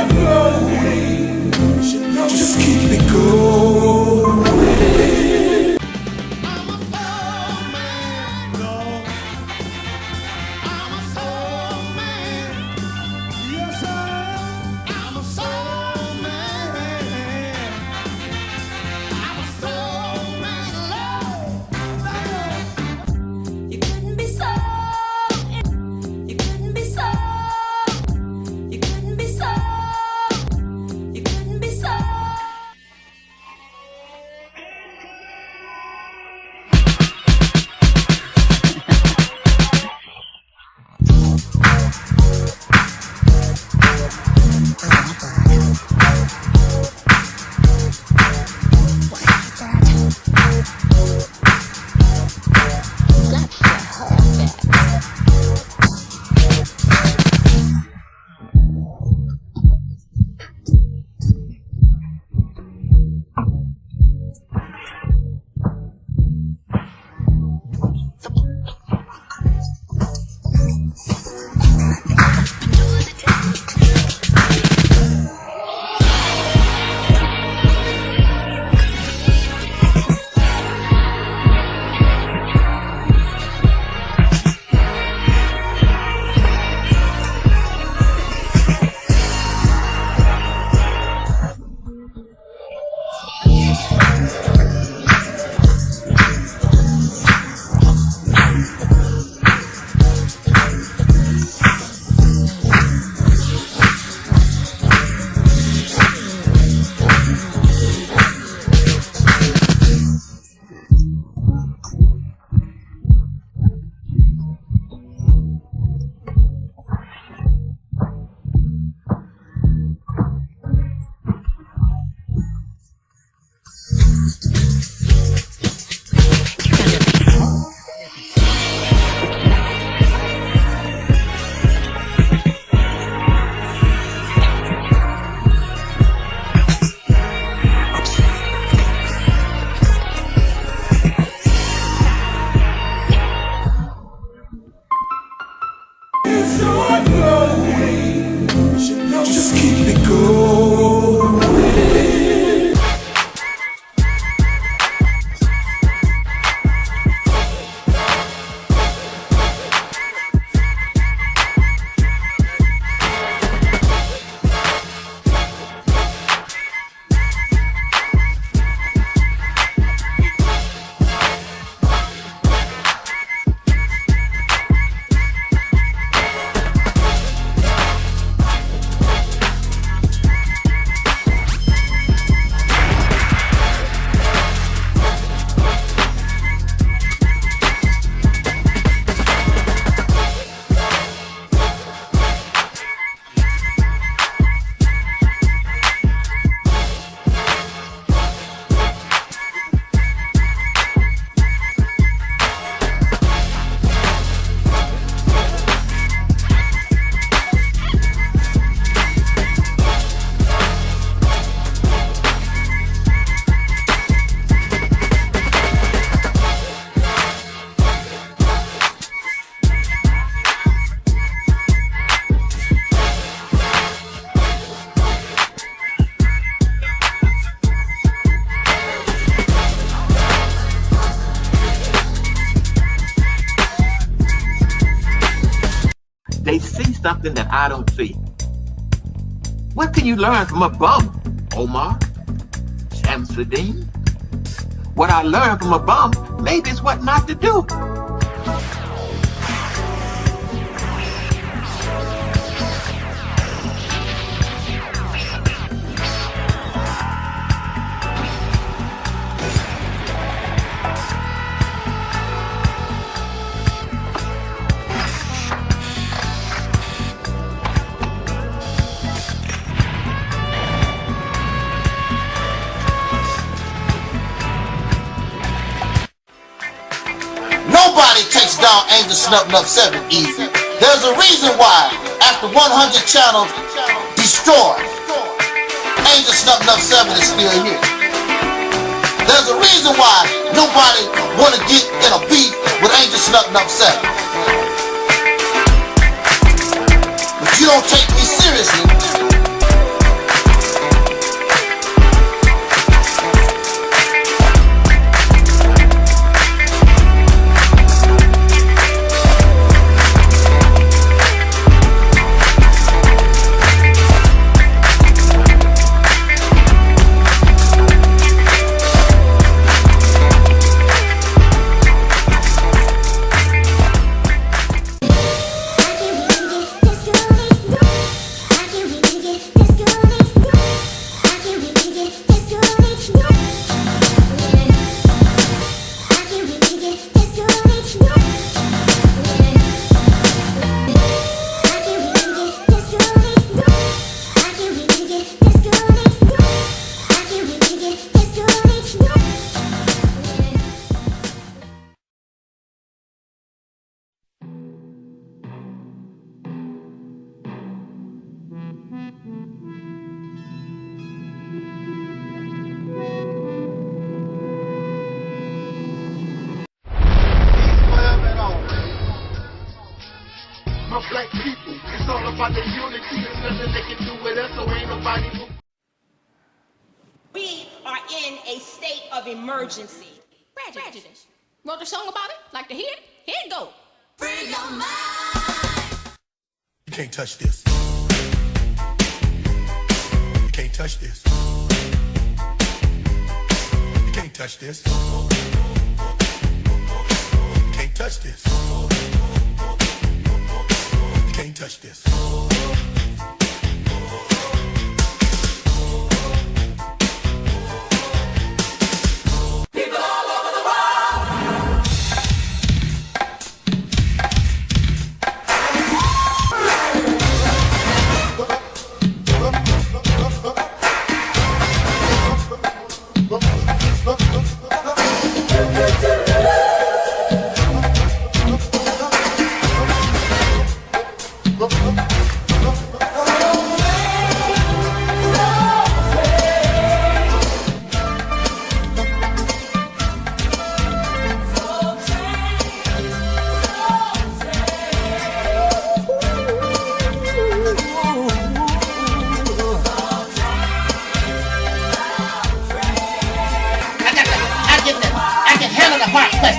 start growing. Just keep it going. I'm a soul man, Lord. I'm a soul man. Yes, I am. I'm a soul man. I'm a soul man, Lord. You couldn't be so. You couldn't be so. You couldn't be so. You couldn't be so. Start growing. Just keep it going. They see something that I don't see. What can you learn from a bum, Omar? Shamsuddin? What I learned from a bum, maybe it's what not to do. Nobody takes down Angel Snubbing Up 7 easy. There's a reason why, after 100 channels destroyed, Angel Snubbing Up 7 is still here. There's a reason why nobody want to get in a beef with Angel Snubbing Up 7. But you don't take me seriously, people. It's all about the unity. There's nothing they can do with us, so ain't nobody move. We are in a state of emergency. Prejudice. Wrote a song about it? Like to hear it? Here it go. Free your mind. You can't touch this. You can't touch this. You can't touch this. You can't touch this. You can't touch this. People all over the world.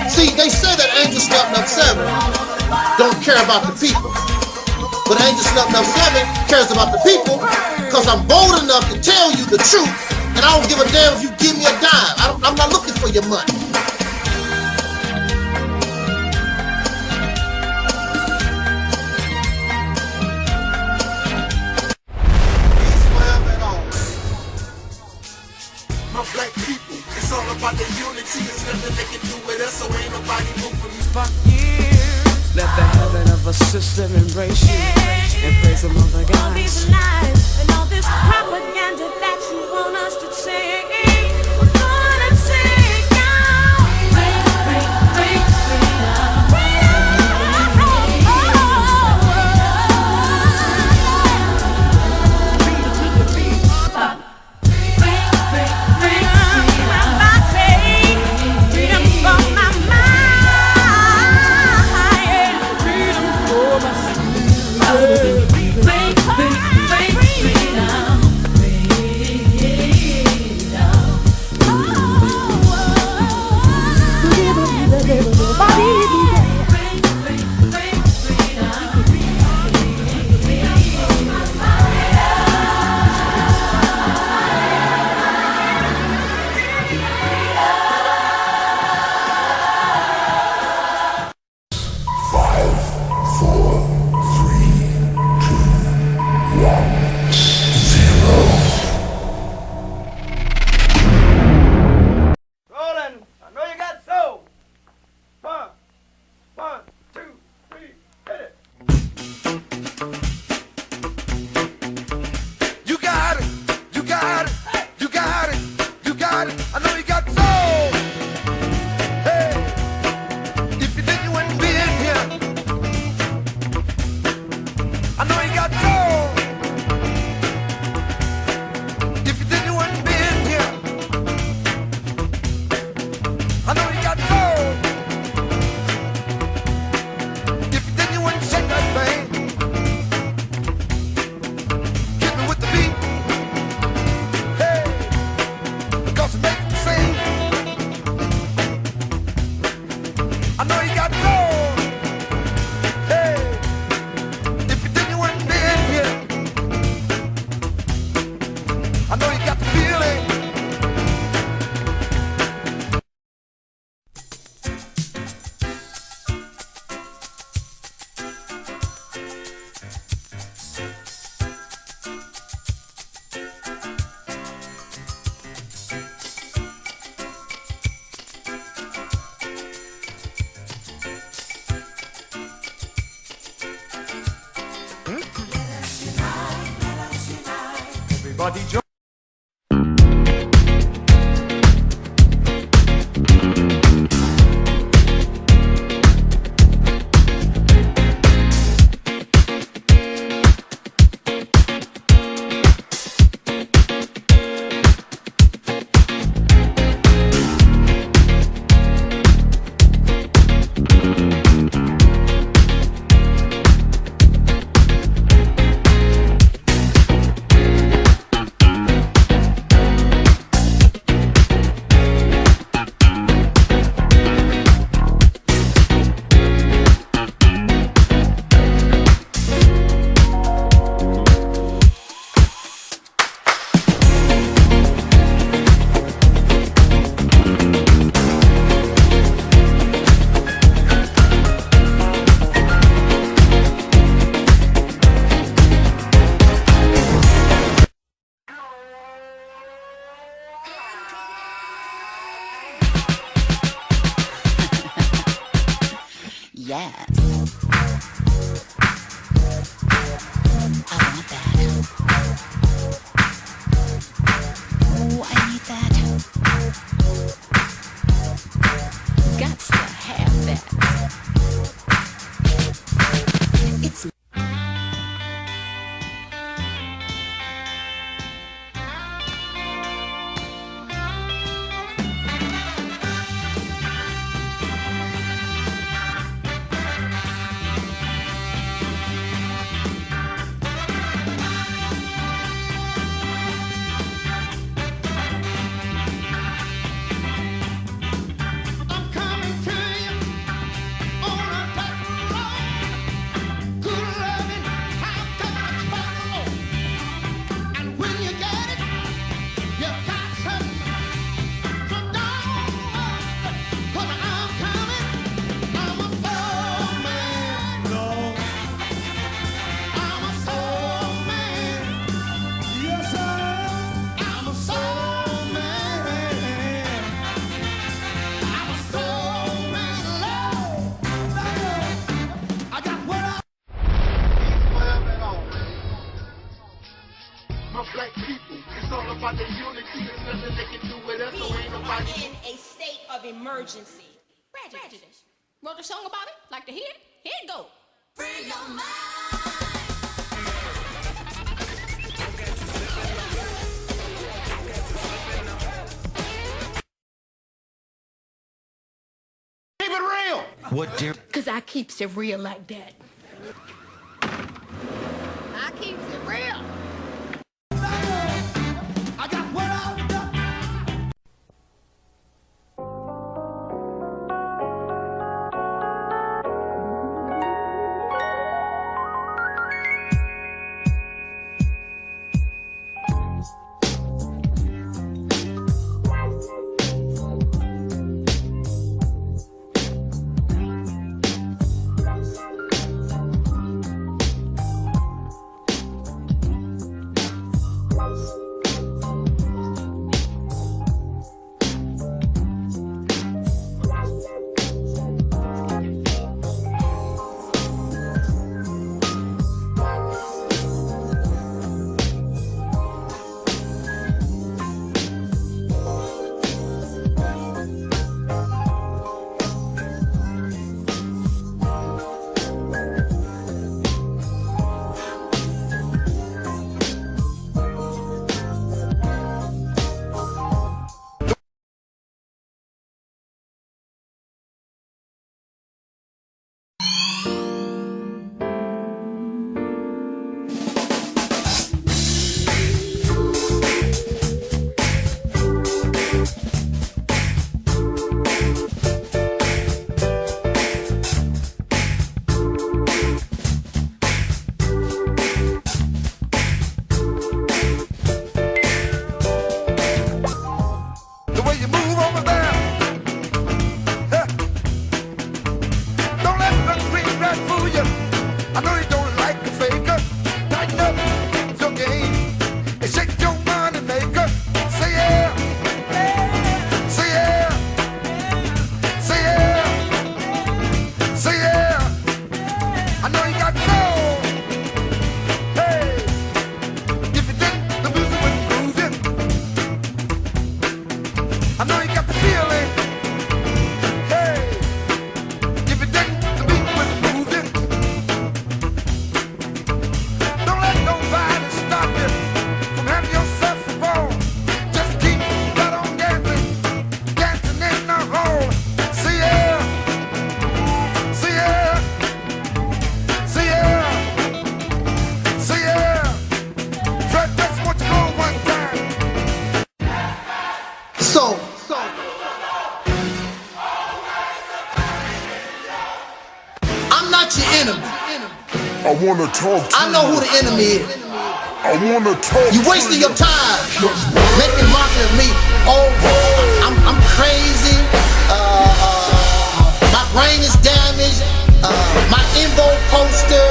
See, they say that Angel Snub Nub 7 don't care about the people. But Angel Snub Nub 7 cares about the people because I'm bold enough to tell you the truth, and I don't give a damn if you give me a dime. I'm not looking for your money. My black people, it's all about the unity. There's nothing they can do with us, so ain't nobody moving. Fuck years. Let the heaven of a system embrace you and praise the mother All God. these lies and all this propaganda that you want us to say. We're gonna take out. Break Everybody join. Yes. I want that. Oh, I need that. Gots to have that. It's black people. It's all about the unity. There's nothing they can do with us, so ain't We are nobody. in a state of emergency. Prejudice. Wrote a song about it? Like to hear it? Here it goes. Free your mind. Keep it real. What, dear? Cause I keeps it real like that. I keeps it real. I got what I've done. I wanna talk to I know who the enemy is. I wanna talk You wasting your time making mockery of me. Oh, I'm crazy. My brain is damaged. My EnVogue poster.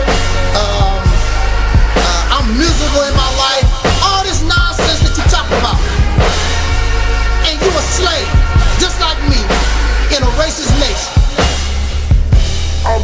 I'm miserable in my life. All this nonsense that you talk about. And you a slave, just like me, in a racist nation. I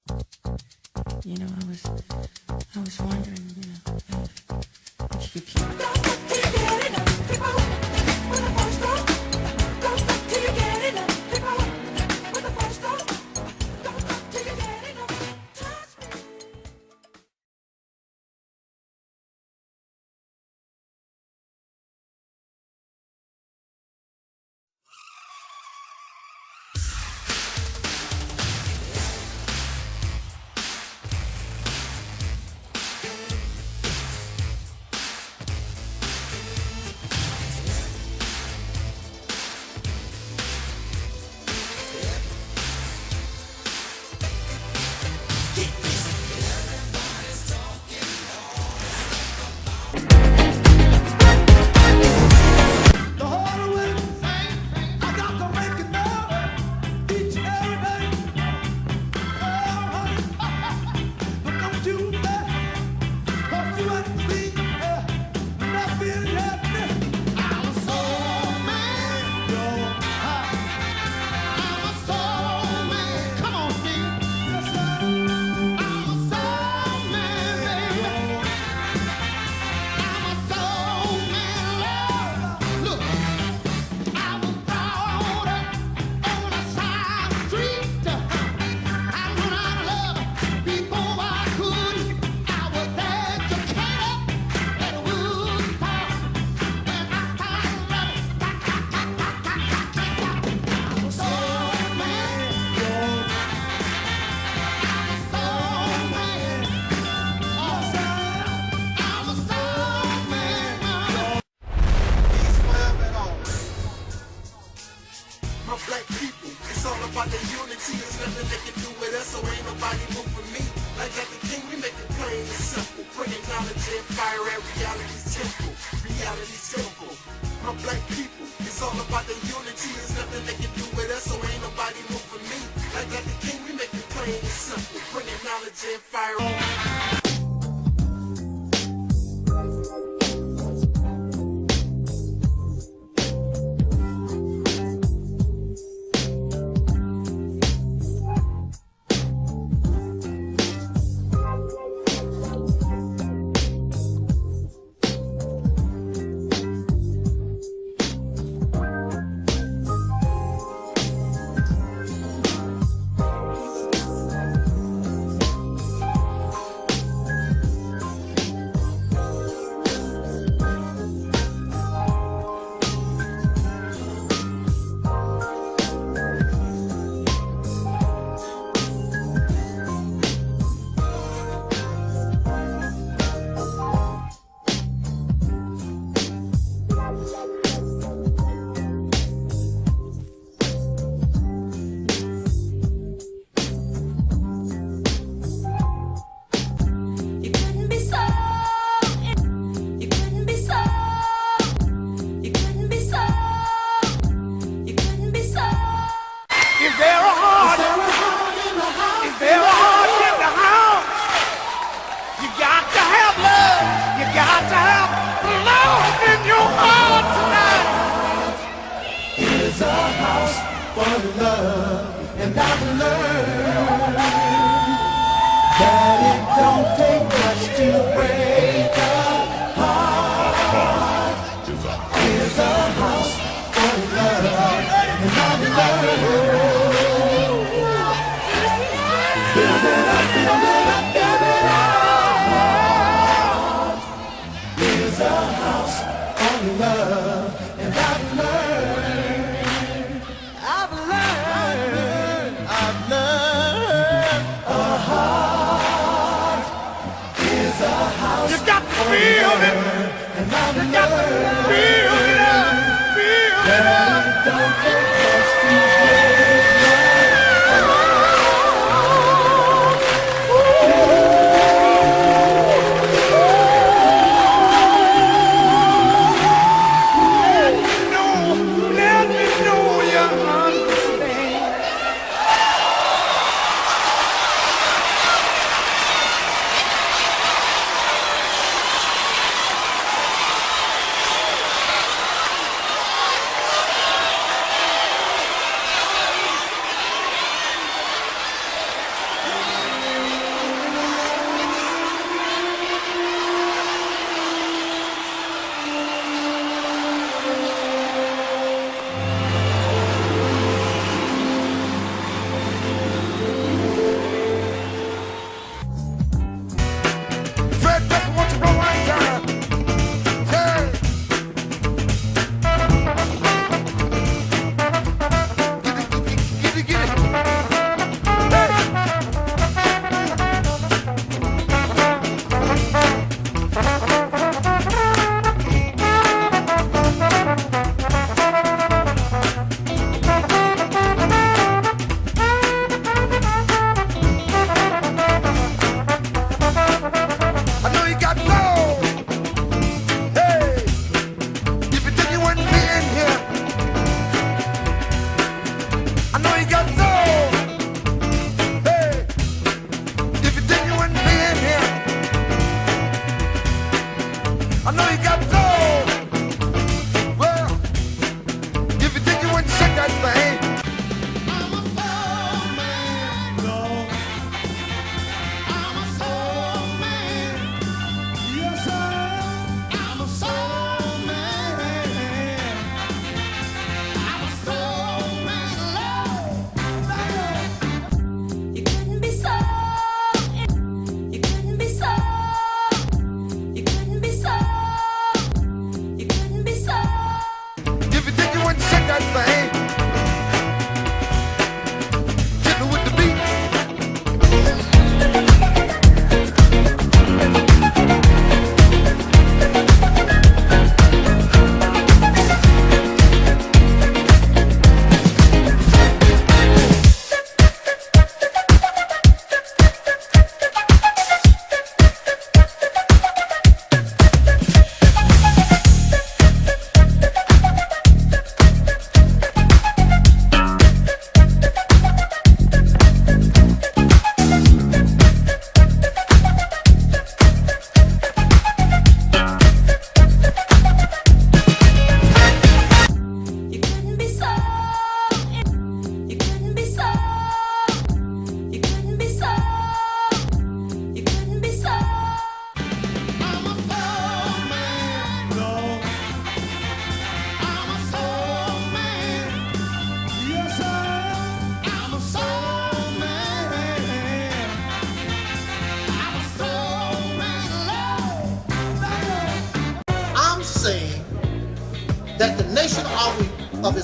You know, I was wondering, you know, if you could.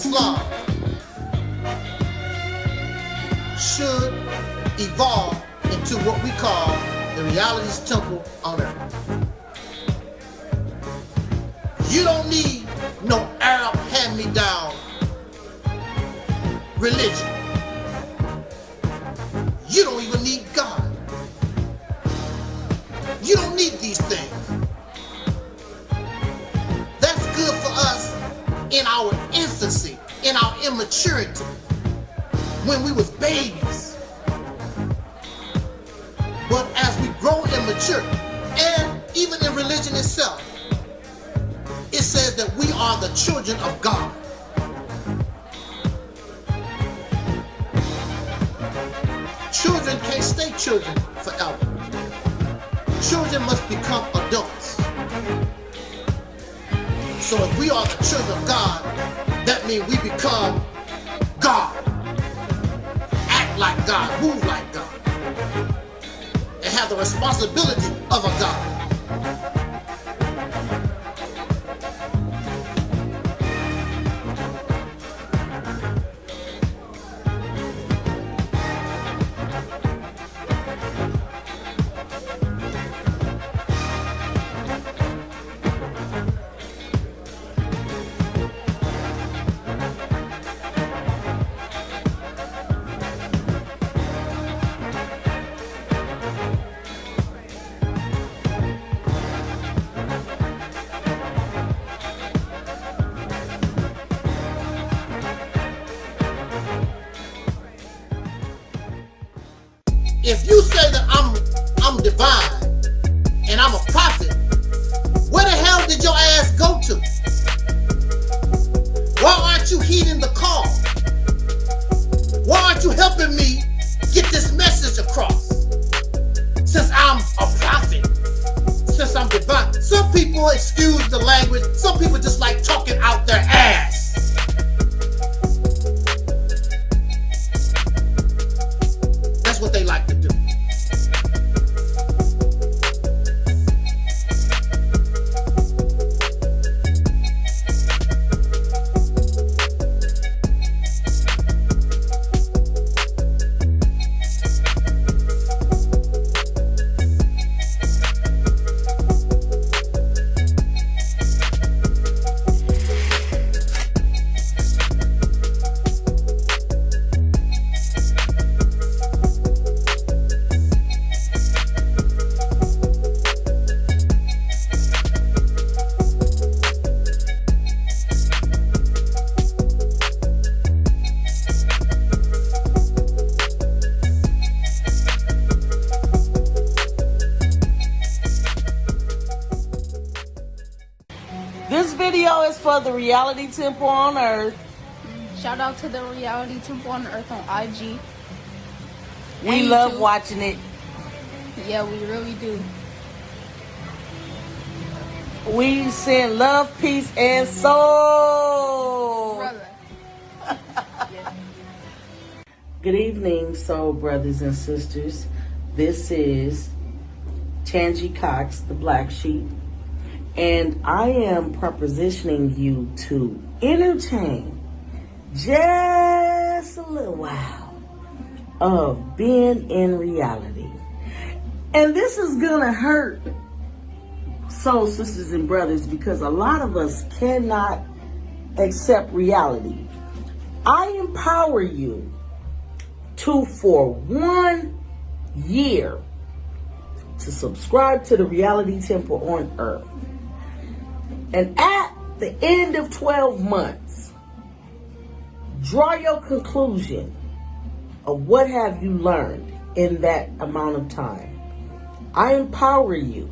Islam should evolve into what we call the reality's temple on earth. You don't need no Arab hand-me-down religion. You don't even need God. You don't need these things. That's good for us in our infancy, in our immaturity, when we was babies. But as we grow and mature, and even in religion itself, it says that we are the children of God. Children can't stay children forever. Children must become adults. So if we are the children of God, that means we become God. Act like God, move like God, and have the responsibility of a God. If you say that I'm divine and I'm a prophet, where the hell did your ass go to? Why aren't you heeding the call? Why aren't you helping me get this message across? Since I'm a prophet, since I'm divine. Some people, excuse the language, some people just like talking out their ass. That's what they like to do. This video is for the reality temple on earth. Shout out to the reality temple on earth on IG. We love watching it. Yeah, we really do. We send love, peace, and soul. Brother. Yeah. Good evening, soul brothers and sisters. This is Tangi Cox, the Black Sheep. And I am propositioning you to entertain just a little while of being in reality. And this is gonna hurt soul sisters and brothers because a lot of us cannot accept reality. I empower you to, for 1 year, to subscribe to the reality temple on earth. And at the end of 12 months, draw your conclusion of what have you learned in that amount of time. I empower you.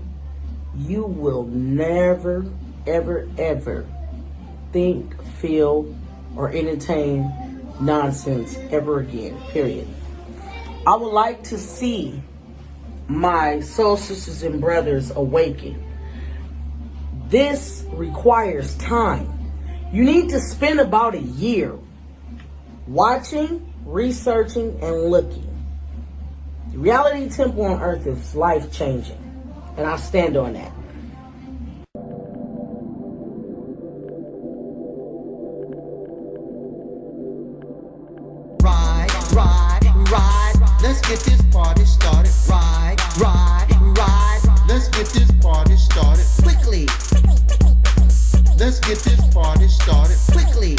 You will never, ever, ever think, feel, or entertain nonsense ever again, period. I would like to see my soul sisters and brothers awaken. This requires time. You need to spend about a year watching, researching, and looking. The reality temple on earth is life-changing, and I stand on that. party started. Ride, ride, ride. Let's get this party started quickly. Let's get this party started quickly.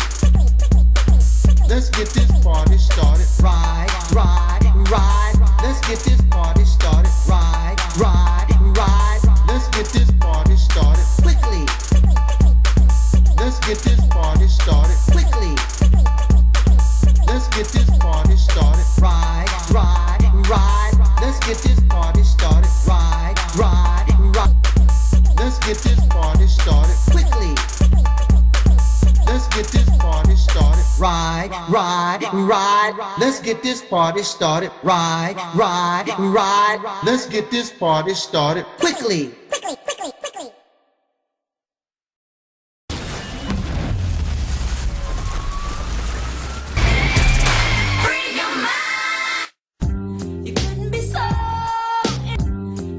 Let's get this party started. Ride, ride, ride. Let's get this party started. Ride, ride, ride. Let's get this party started quickly. Let's get this party started quickly. Let's get this party started. Ride, ride, ride. Let's get this party started. Ride, ride, ride. Let's get this party started quickly. Let's get this party started. Ride, ride, ride. Let's get this party started. Ride, ride, ride. Let's get this party started quickly. You couldn't be so.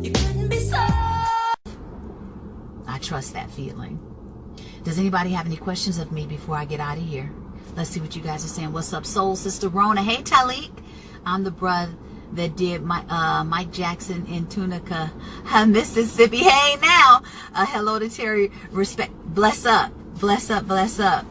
You couldn't be so. I trust that feeling. Does anybody have any questions of me before I get out of here? Let's see what you guys are saying. What's up, Soul Sister Rona? Hey, Taalik. I'm the brother that did Mike Jackson in Tunica, Mississippi. Hey, now. Hello to Terry. Respect. Bless up. Bless up. Bless up.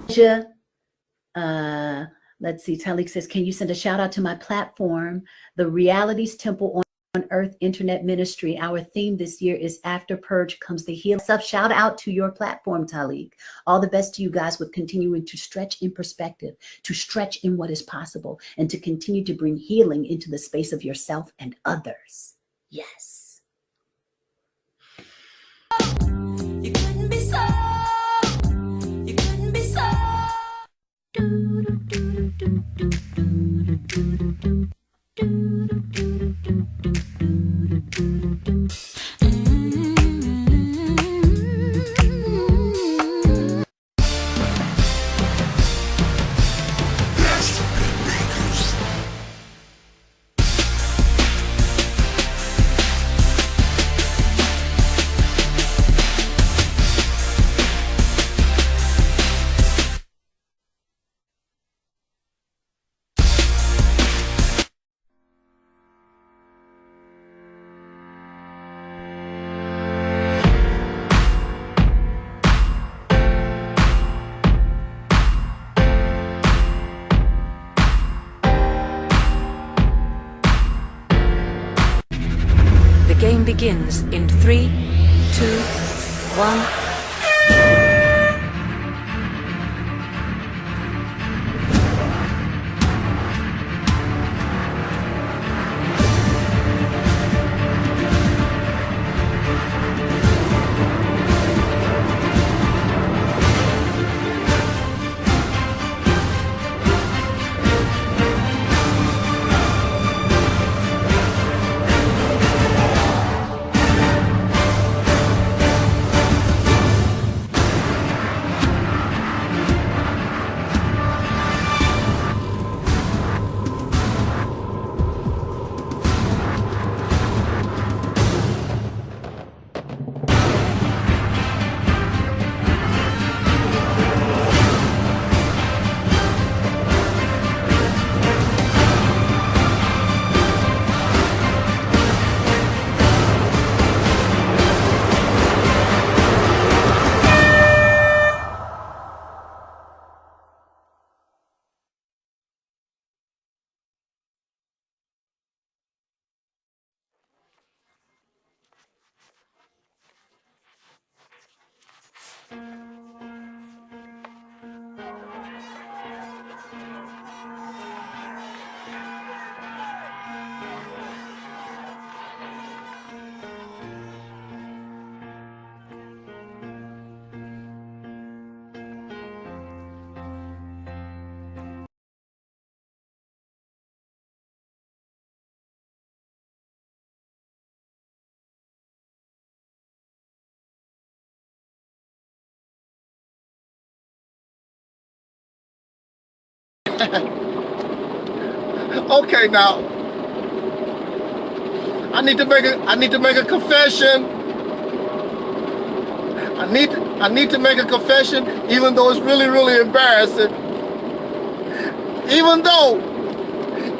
Let's see. Taalik says, can you send a shout out to my platform, the Realities Temple on Earth Internet Ministry? Our theme this year is After Purge Comes the Healing. Shout out to your platform, Taalik. All the best to you guys with continuing to stretch in perspective, to stretch in what is possible, and to continue to bring healing into the space of yourself and others. Yes. You couldn't be so. You couldn't be so. The game begins in 3, 2, 1. Okay, now I need to make a confession. I need to make a confession, even though it's really embarrassing. Even though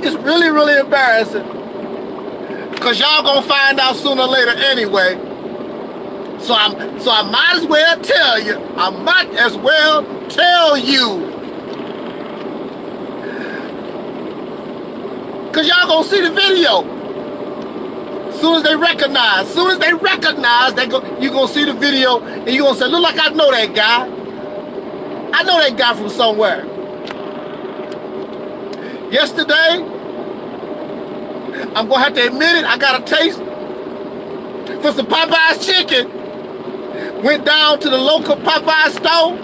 it's really embarrassing. Cause y'all gonna find out sooner or later anyway. So I might as well tell you. I might as well tell you. Cause y'all gonna see the video. Soon as they recognize, you gonna see the video and you gonna say, look like I know that guy. I know that guy from somewhere. Yesterday, I'm gonna have to admit it, I got a taste for some Popeye's chicken. Went down to the local Popeye store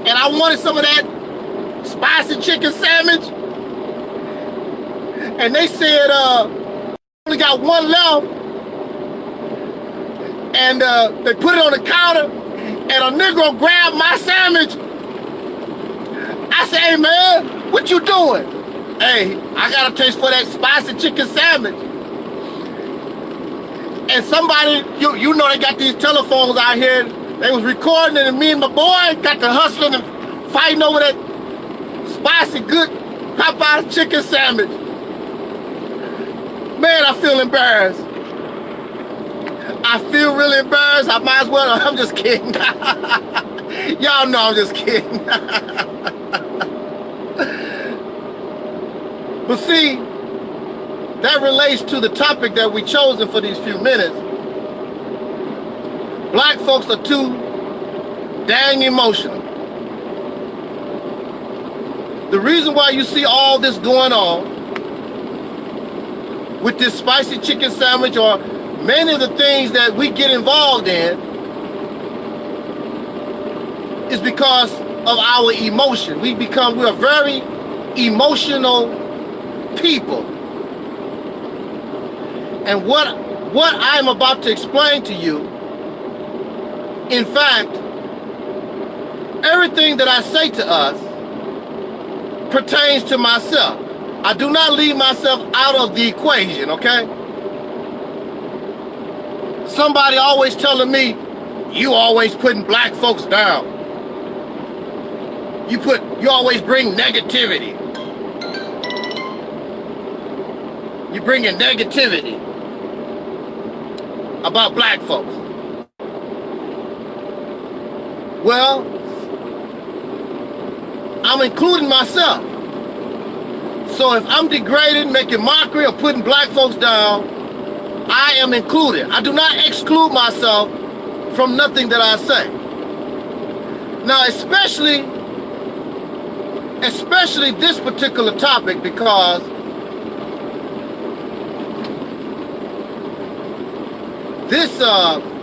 and I wanted some of that spicy chicken sandwich. And they said, only got one left. And they put it on the counter and a Negro grabbed my sandwich. I said, hey man, what you doing? Hey, I got a taste for that spicy chicken sandwich. And somebody, you know they got these telephones out here, they was recording it and me and my boy got to hustling and fighting over that spicy good Popeye chicken sandwich. Man, I feel embarrassed. I feel really embarrassed. I might as well, I'm just kidding. Y'all know I'm just kidding. But see, that relates to the topic that we chosen for these few minutes. Black folks are too dang emotional. The reason why you see all this going on with this spicy chicken sandwich or many of the things that we get involved in is because of our emotion. We're very emotional people. And what I'm about to explain to you, in fact, everything that I say to us pertains to myself. I do not leave myself out of the equation, okay? Somebody always telling me, you always putting black folks down. You always bring negativity. You bringing negativity about black folks. Well, I'm including myself. So if I'm degrading, making mockery, or putting black folks down, I am included. I do not exclude myself from nothing that I say. Now, especially this particular topic, because this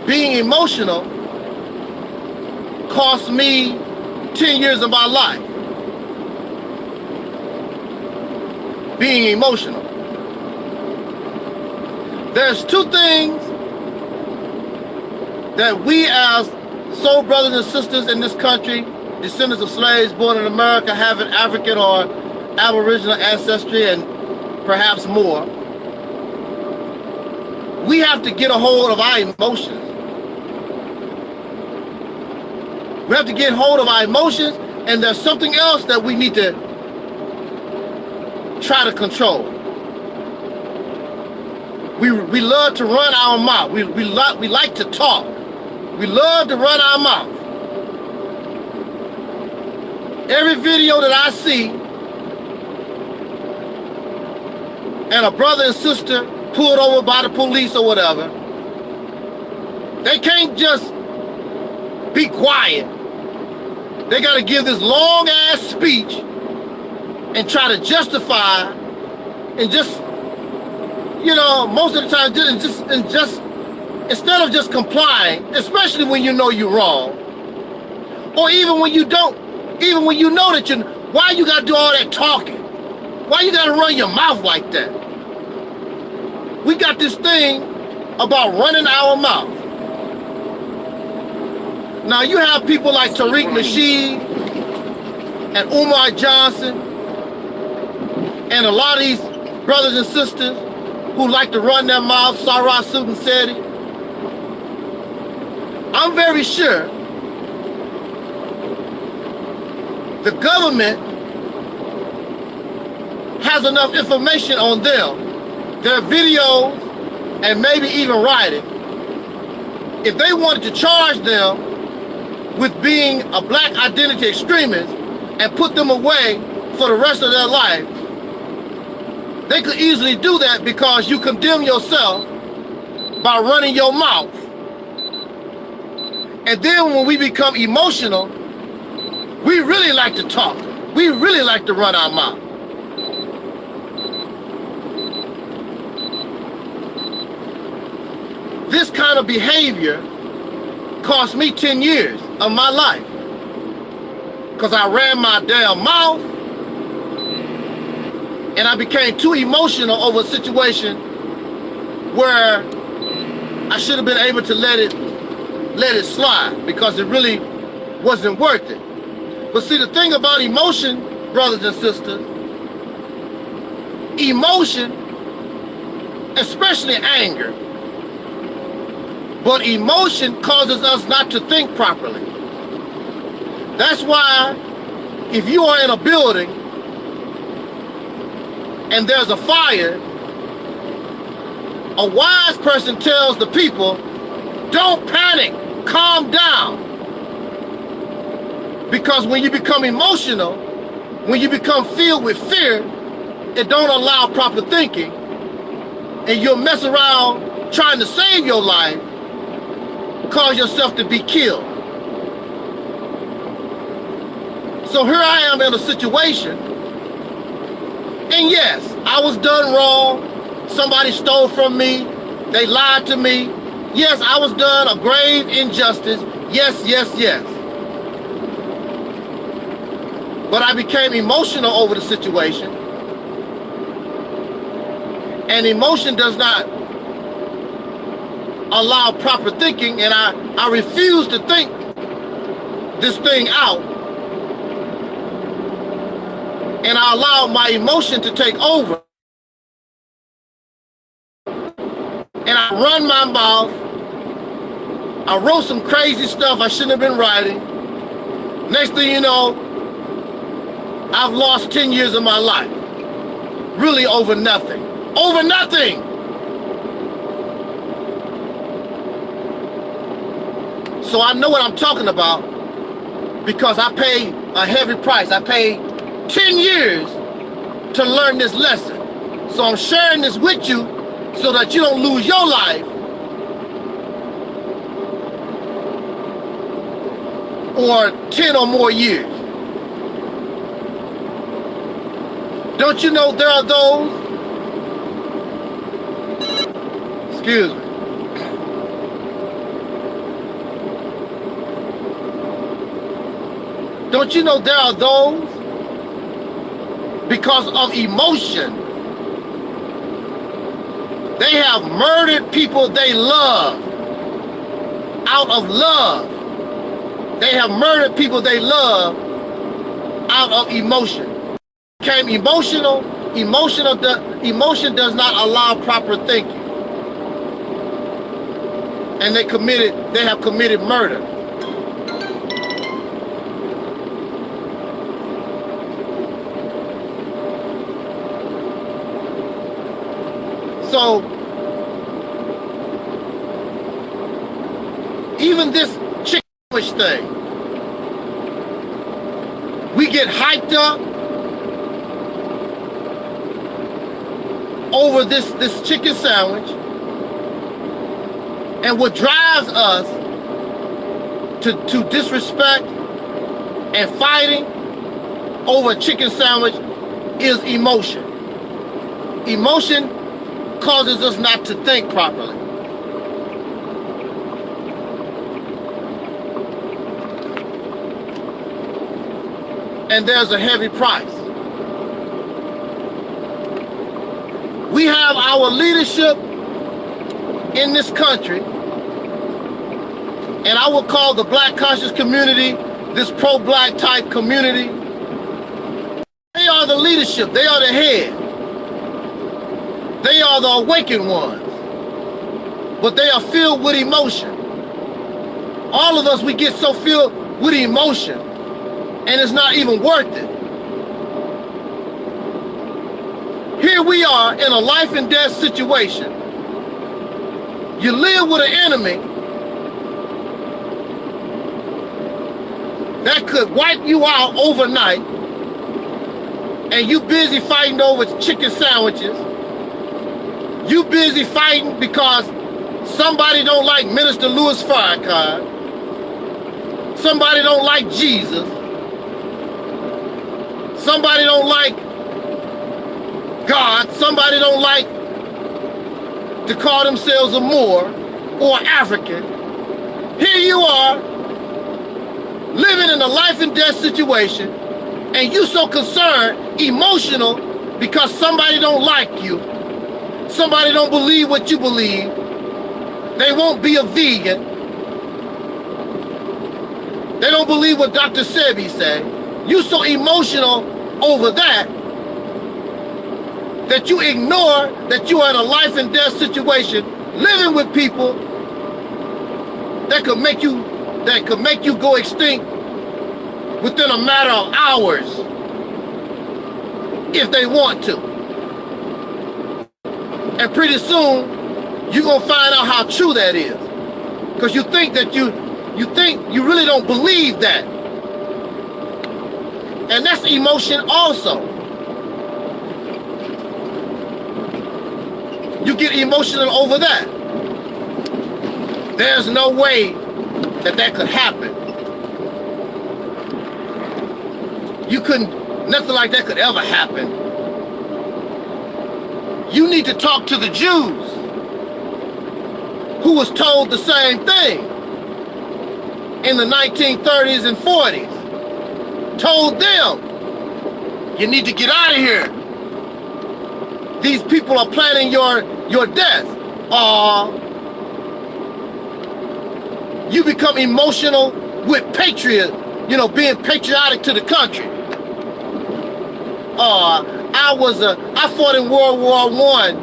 being emotional cost me 10 years of my life. Being emotional. There's two things that we as soul brothers and sisters in this country, descendants of slaves born in America, having African or Aboriginal ancestry and perhaps more, we have to get a hold of our emotions. We have to get hold of our emotions, and there's something else that we need to try to control. We love to run our mouth. We like to talk. We love to run our mouth. Every video that I see and a brother and sister pulled over by the police or whatever, they can't just be quiet. They got to give this long ass speech and try to justify and just, you know, most of the time just instead of just complying, especially when you know you're wrong, or even when you don't, even when you know that why you got to do all that talking? Why you got to run your mouth like that? We got this thing about running our mouth. Now you have people like Tariq Nasheed and Umar Johnson and a lot of these brothers and sisters who like to run their mouth, Sarah Sudan Seti. I'm very sure the government has enough information on them their videos, and maybe even writing, if they wanted to charge them with being a black identity extremist and put them away for the rest of their life, they could easily do that because you condemn yourself by running your mouth. And then when we become emotional, we really like to talk. We really like to run our mouth. This kind of behavior cost me 10 years of my life because I ran my damn mouth and I became too emotional over a situation where I should have been able to let it slide because it really wasn't worth it. But see, the thing about emotion, brothers and sisters, emotion, especially anger, but emotion causes us not to think properly. That's why if you are in a building and there's a fire, a wise person tells the people, don't panic, calm down. Because when you become emotional, when you become filled with fear, it don't allow proper thinking, and you'll mess around trying to save your life, cause yourself to be killed. So here I am in a situation, and yes, I was done wrong. Somebody stole from me. They lied to me. Yes, I was done a grave injustice. Yes, yes, yes. But I became emotional over the situation. And emotion does not allow proper thinking, and I refuse to think this thing out. And I allowed my emotion to take over. And I run my mouth. I wrote some crazy stuff I shouldn't have been writing. Next thing you know, I've lost 10 years of my life. Really over nothing. Over nothing! So I know what I'm talking about because I paid a heavy price. I paid 10 years to learn this lesson. So I'm sharing this with you so that you don't lose your life or 10 or more years. Don't you know there are those, excuse me, don't you know there are those, because of emotion, they have murdered people they love out of love. They have murdered people they love out of emotion. Became emotional. Emotion does not allow proper thinking. And they have committed murder. So even this chicken sandwich thing, we get hyped up over this chicken sandwich, and what drives us to disrespect and fighting over a chicken sandwich is emotion. Emotion causes us not to think properly. And there's a heavy price. We have our leadership in this country, and I would call the black conscious community, this pro-black type community, they are the leadership, they are the head. They are the awakened ones, but they are filled with emotion. All of us, we get so filled with emotion, and it's not even worth it. Here Here we are in a life and death situation. You live with an enemy that could wipe you out overnight, and you busy fighting over chicken sandwiches. You busy fighting because somebody don't like Minister Louis Farrakhan. Somebody don't like Jesus. Somebody don't like God. Somebody don't like to call themselves a Moor or African. Here you are, living in a life and death situation, and you so concerned, emotional, because somebody don't like you. Somebody don't believe what you believe. They won't be a vegan. They don't believe what Dr. Sebi said. You so emotional over that that you ignore that you are in a life and death situation, living with people that could make you go extinct within a matter of hours if they want to. And pretty soon you're gonna find out how true that is, because you think you really don't believe that. And that's emotion also. You get emotional over that. There's no way that could happen. Nothing like that could ever happen. You need to talk to the Jews who was told the same thing in the 1930s and 40s. Told them, you need to get out of here. These people are planning your death. You become emotional with being patriotic to the country. I fought in World War I.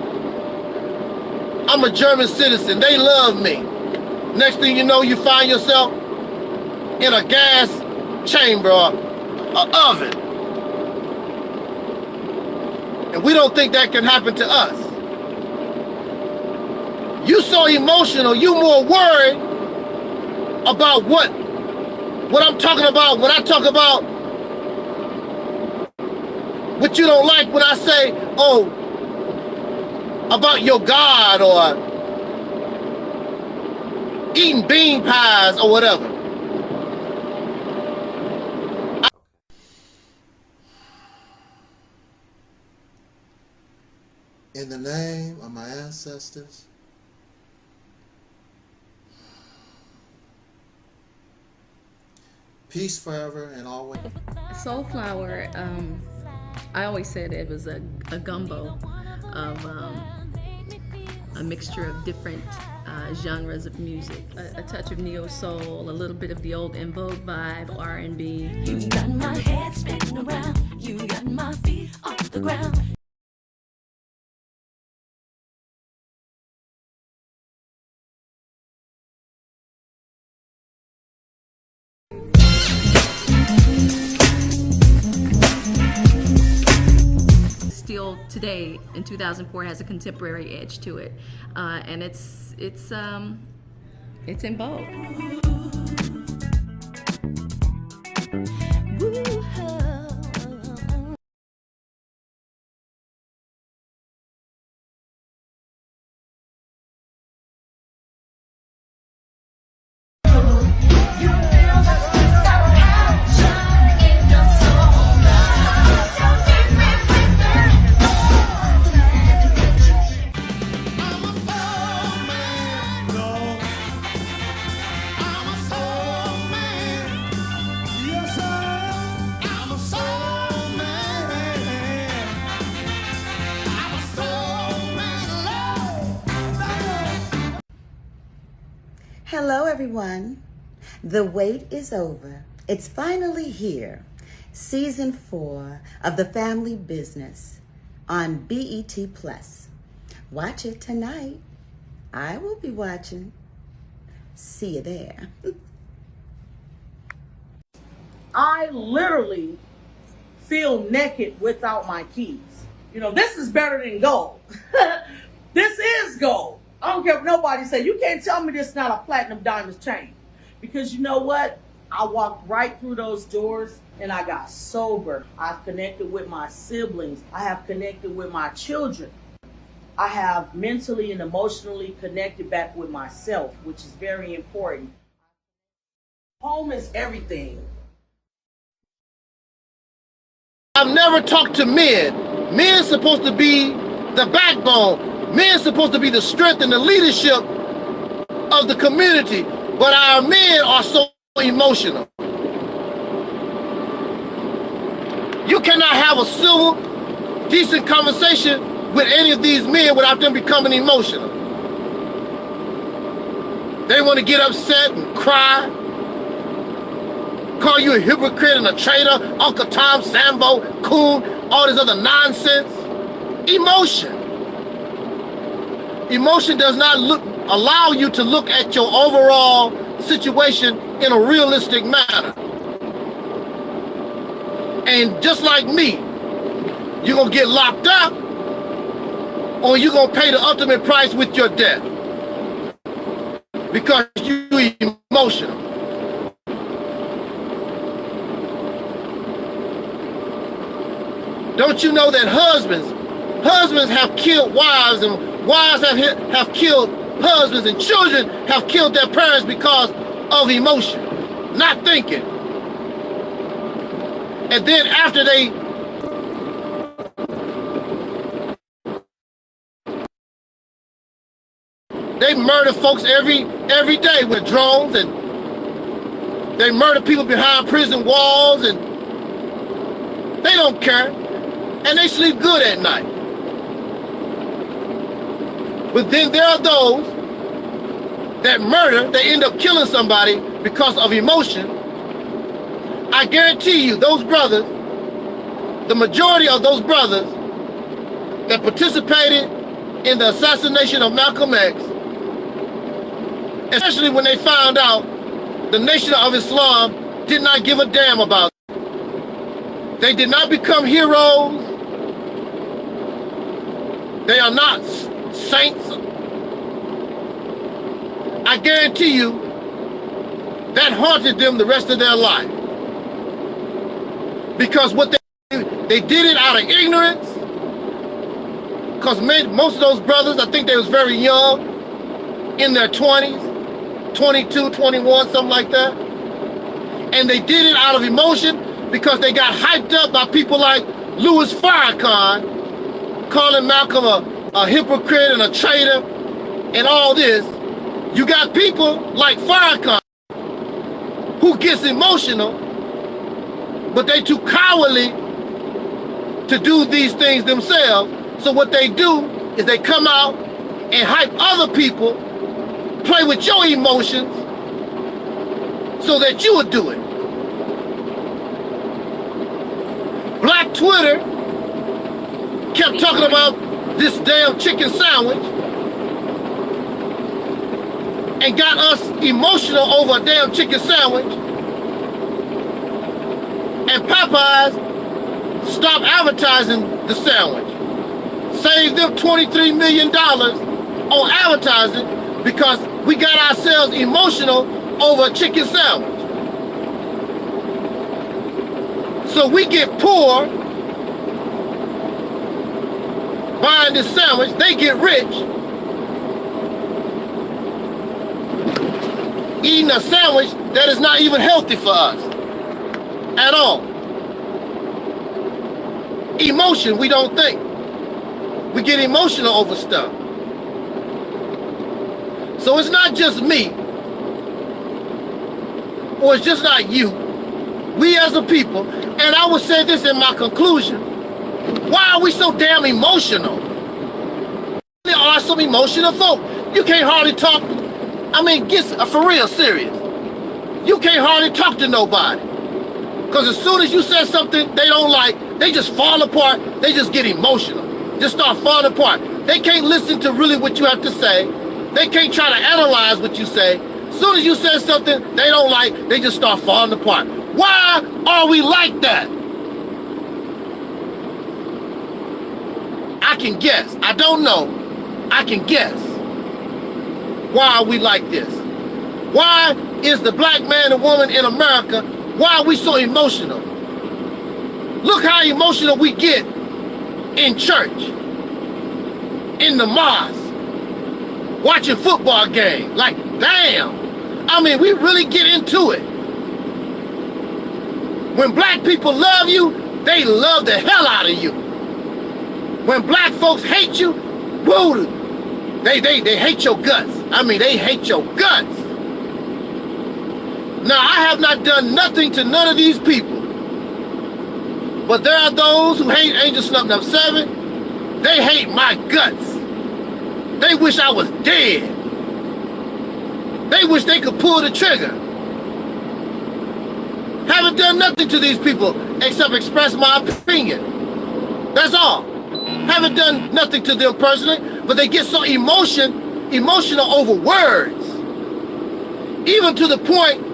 I'm a German citizen. They love me. Next thing you know, you find yourself in a gas chamber or an oven. And we don't think that can happen to us. You so emotional, you more worried about what I'm talking about when I talk about what you don't like when I say, about your God or eating bean pies or whatever. In the name of my ancestors, peace forever and always. Soulflower, I always said it was a gumbo of a mixture of different genres of music. A touch of neo soul, a little bit of the old EnVogue vibe, R&B. You got my head spinning around, you got my feet off the ground. Still today in 2004 has a contemporary edge to it, and it's in vogue. Hello everyone, the wait is over. It's finally here. Season 4 of The Family Business on BET+. Watch it tonight. I will be watching. See you there. I literally feel naked without my keys. You know, this is better than gold. This is gold. I don't care what nobody say. You can't tell me this is not a platinum diamond chain. Because you know what? I walked right through those doors and I got sober. I've connected with my siblings. I have connected with my children. I have mentally and emotionally connected back with myself, which is very important. Home is everything. I've never talked to men. Men's supposed to be the backbone. Men's supposed to be the strength and the leadership of the community. But our men are so emotional. You cannot have a civil, decent conversation with any of these men without them becoming emotional. They want to get upset and cry, call you a hypocrite and a traitor, Uncle Tom, Sambo, Coon, all this other nonsense. Emotion. Emotion does not allow you to look at your overall situation in a realistic manner. And just like me, you're gonna get locked up or you're gonna pay the ultimate price with your death because you're emotional. Don't you know that husbands have killed wives, and wives have killed husbands, and children have killed their parents because of emotion, not thinking. And then after they murder folks every day with drones, and they murder people behind prison walls, and they don't care. And they sleep good at night. But then there are those that murder, they end up killing somebody because of emotion. I guarantee you, those brothers, the majority of those brothers that participated in the assassination of Malcolm X, especially when they found out the Nation of Islam did not give a damn about it. They did not become heroes. They are not saints. I guarantee you that haunted them the rest of their life. Because what they did it out of ignorance. Because most of those brothers, I think they was very young, in their 20s, 22, 21, something like that. And they did it out of emotion because they got hyped up by people like Louis Farrakhan, calling Malcolm a hypocrite and a traitor and all this. You got people like Farrakhan who gets emotional, but they too cowardly to do these things themselves. So what they do is they come out and hype other people, play with your emotions so that you would do it. Black Twitter kept talking about this damn chicken sandwich and got us emotional over a damn chicken sandwich. And Popeyes stopped advertising the sandwich. Saved them $23 million on advertising because we got ourselves emotional over a chicken sandwich. So we get poor buying this sandwich, they get rich eating a sandwich that is not even healthy for us at all. Emotion, we don't think. We get emotional over stuff. So it's not just me, or it's just not you. We as a people, and I would say this in my conclusion, why are we so damn emotional? There are some emotional folk. You can't hardly talk, I mean, get for real serious. You can't hardly talk to nobody. Because as soon as you say something they don't like, they just fall apart, they just get emotional. Just start falling apart. They can't listen to really what you have to say. They can't try to analyze what you say. As soon as you say something they don't like, they just start falling apart. Why are we like that? I can guess. I don't know. I can guess. Why are we like this? Why is the black man and woman in America, why are we so emotional? Look how emotional we get in church, in the mosque, watching football games. Like, damn. I mean, we really get into it. When black people love you, they love the hell out of you. When black folks hate you, woo, they hate your guts. I mean, they hate your guts. Now, I have not done nothing to none of these people. But there are those who hate Angel Snup Nup 7. They hate my guts. They wish I was dead. They wish they could pull the trigger. Haven't done nothing to these people except express my opinion. That's all. Haven't done nothing to them personally, but they get so emotional over words. Even to the point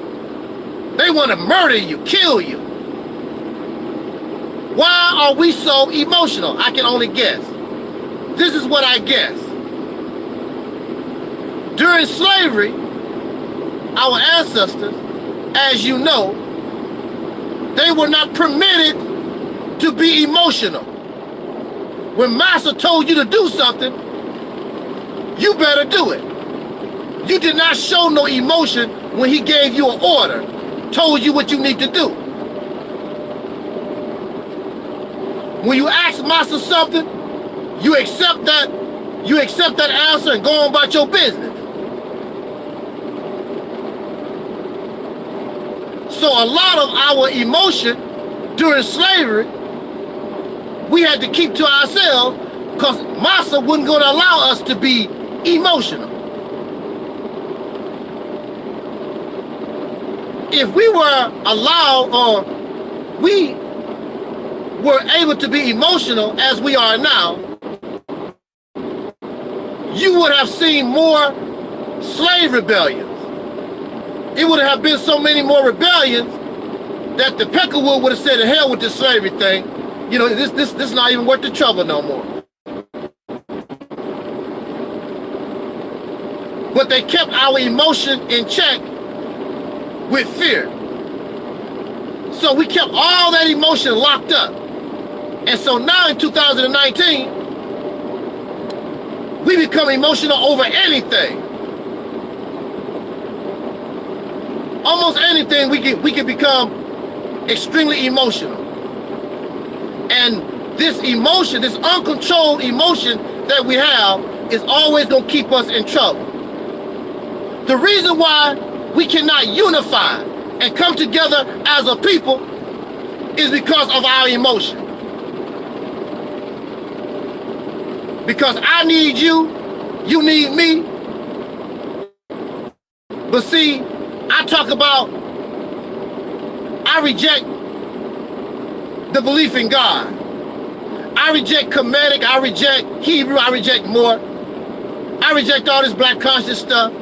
they want to murder you, kill you. Why are we so emotional? I can only guess. This is what I guess. During slavery, our ancestors, as you know, they were not permitted to be emotional. When Master told you to do something, you better do it. You did not show no emotion when he gave you an order, told you what you need to do. When you ask Master something, you accept that answer and go on about your business. So a lot of our emotion during slavery, we had to keep to ourselves because Master wasn't going to allow us to be emotional. If we were allowed or we were able to be emotional as we are now, you would have seen more slave rebellions. It would have been so many more rebellions that the Peckerwood would have said, "To hell with this slavery thing. You know, this not even worth the trouble no more." But they kept our emotion in check with fear. So we kept all that emotion locked up. And so now in 2019, we become emotional over anything. Almost anything we can become extremely emotional. And this emotion, this uncontrolled emotion that we have is always going to keep us in trouble. The reason why we cannot unify and come together as a people is because of our emotion. Because I need you, you need me. But see, I talk about, I reject the belief in God. I reject Kemetic, I reject Hebrew, I reject more. I reject all this black conscious stuff.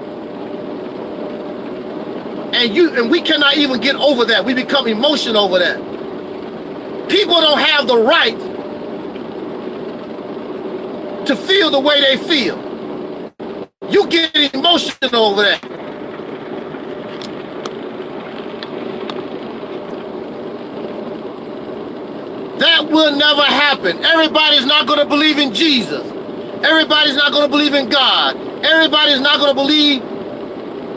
And we cannot even get over that. We become emotional over that. People don't have the right to feel the way they feel. You get emotional over that. That will never happen. Everybody's not going to believe in Jesus. Everybody's not going to believe in God. Everybody's not going to believe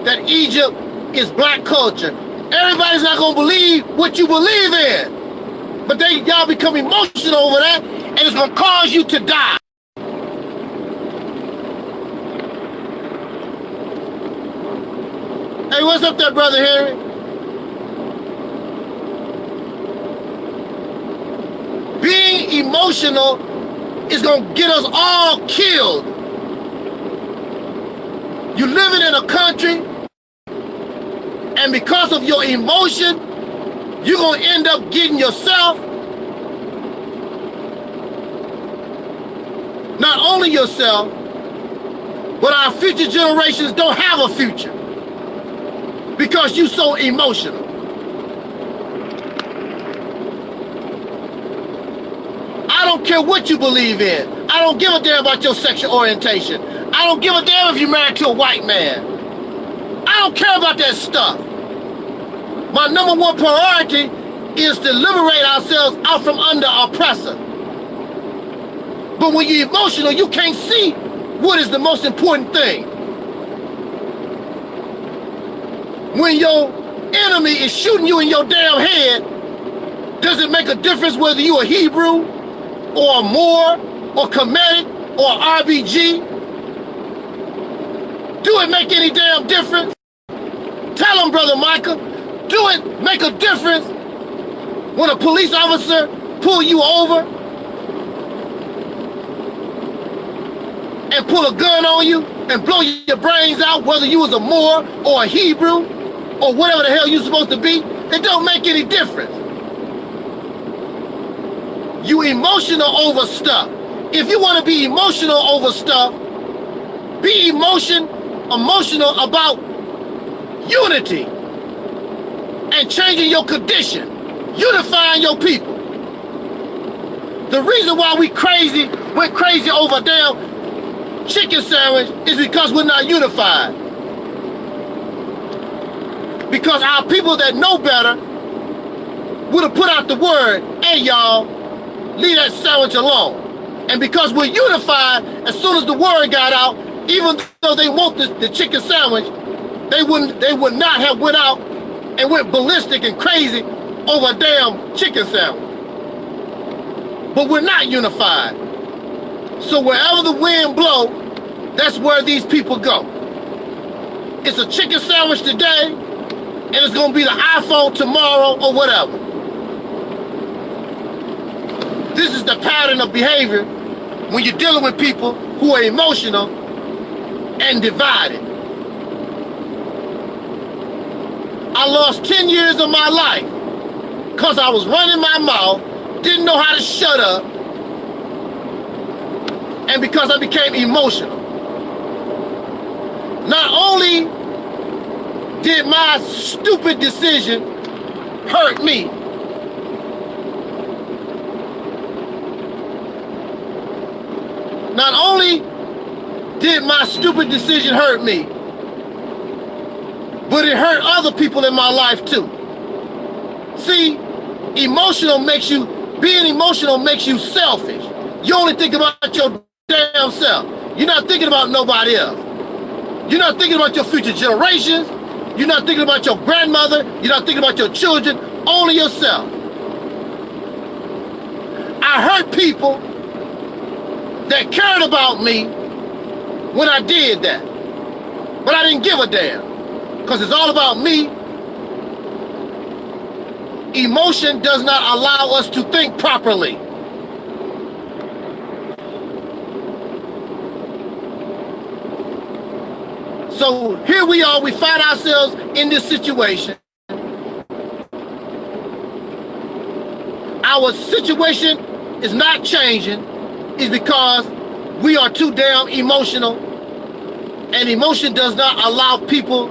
that Egypt is black culture. Everybody's not going to believe what you believe in. But y'all become emotional over that, and it's going to cause you to die. Hey, what's up there, Brother Henry? Being emotional is going to get us all killed. You're living in a country, and because of your emotion, you're going to end up getting yourself, not only yourself, but our future generations don't have a future because you're so emotional. I don't care what you believe in. I don't give a damn about your sexual orientation. I don't give a damn if you're married to a white man. I don't care about that stuff. My number one priority is to liberate ourselves out from under oppressor. But when you're emotional, you can't see what is the most important thing. When your enemy is shooting you in your damn head, does it make a difference whether you're a Hebrew or a Moor or Kemetic or RBG? Do it make any damn difference? Tell them, Brother Micah, do it make a difference when a police officer pull you over and pull a gun on you and blow your brains out, whether you was a Moor or a Hebrew or whatever the hell you're supposed to be? It don't make any difference. You emotional over stuff. If you want to be emotional over stuff, be emotional about unity and changing your condition, unifying your people. The reason why we went crazy over damn chicken sandwich is because we're not unified. Because our people that know better would have put out the word, hey y'all, leave that sandwich alone. And because we're unified, as soon as the word got out, even though they want the chicken sandwich, they would not have went out and went ballistic and crazy over a damn chicken sandwich. But we're not unified. So wherever the wind blows, that's where these people go. It's a chicken sandwich today, and it's gonna be the iPhone tomorrow or whatever. This is the pattern of behavior when you're dealing with people who are emotional and divided. I lost 10 years of my life because I was running my mouth, didn't know how to shut up, and because I became emotional. Not only did my stupid decision hurt me, not only did my stupid decision hurt me, but it hurt other people in my life too. See, being emotional makes you selfish. You only think about your damn self. You're not thinking about nobody else. You're not thinking about your future generations. You're not thinking about your grandmother. You're not thinking about your children. Only yourself. I hurt people that cared about me when I did that. But I didn't give a damn. Because it's all about me. Emotion does not allow us to think properly. So here we are, we find ourselves in this situation. Our situation is not changing. It's because we are too damn emotional, and emotion does not allow people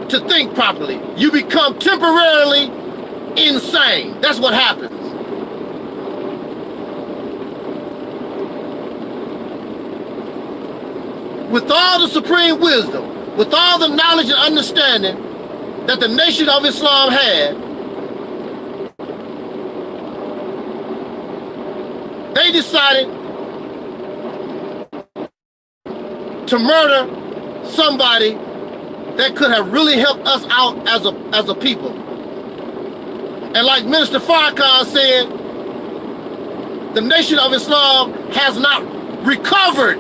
to think properly. You become temporarily insane. That's what happens. With all the supreme wisdom, with all the knowledge and understanding that the Nation of Islam had, they decided to murder somebody that could have really helped us out as a people. And like Minister Farrakhan said, the Nation of Islam has not recovered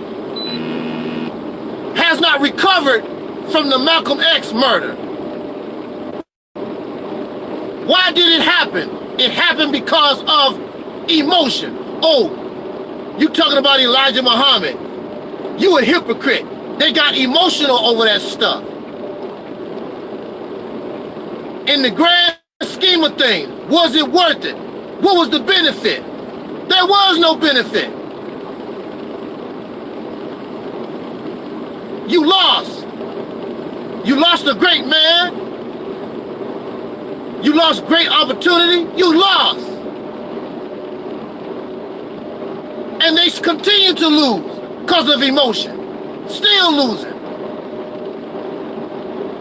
from the Malcolm X murder. Why did it happen? It happened because of emotion. Oh, you talking about Elijah Muhammad. You a hypocrite. They got emotional over that stuff. In the grand scheme of things, was it worth it? What was the benefit? There was no benefit. You lost. You lost a great man. You lost great opportunity. You lost. And they continue to lose because of emotion. Still losing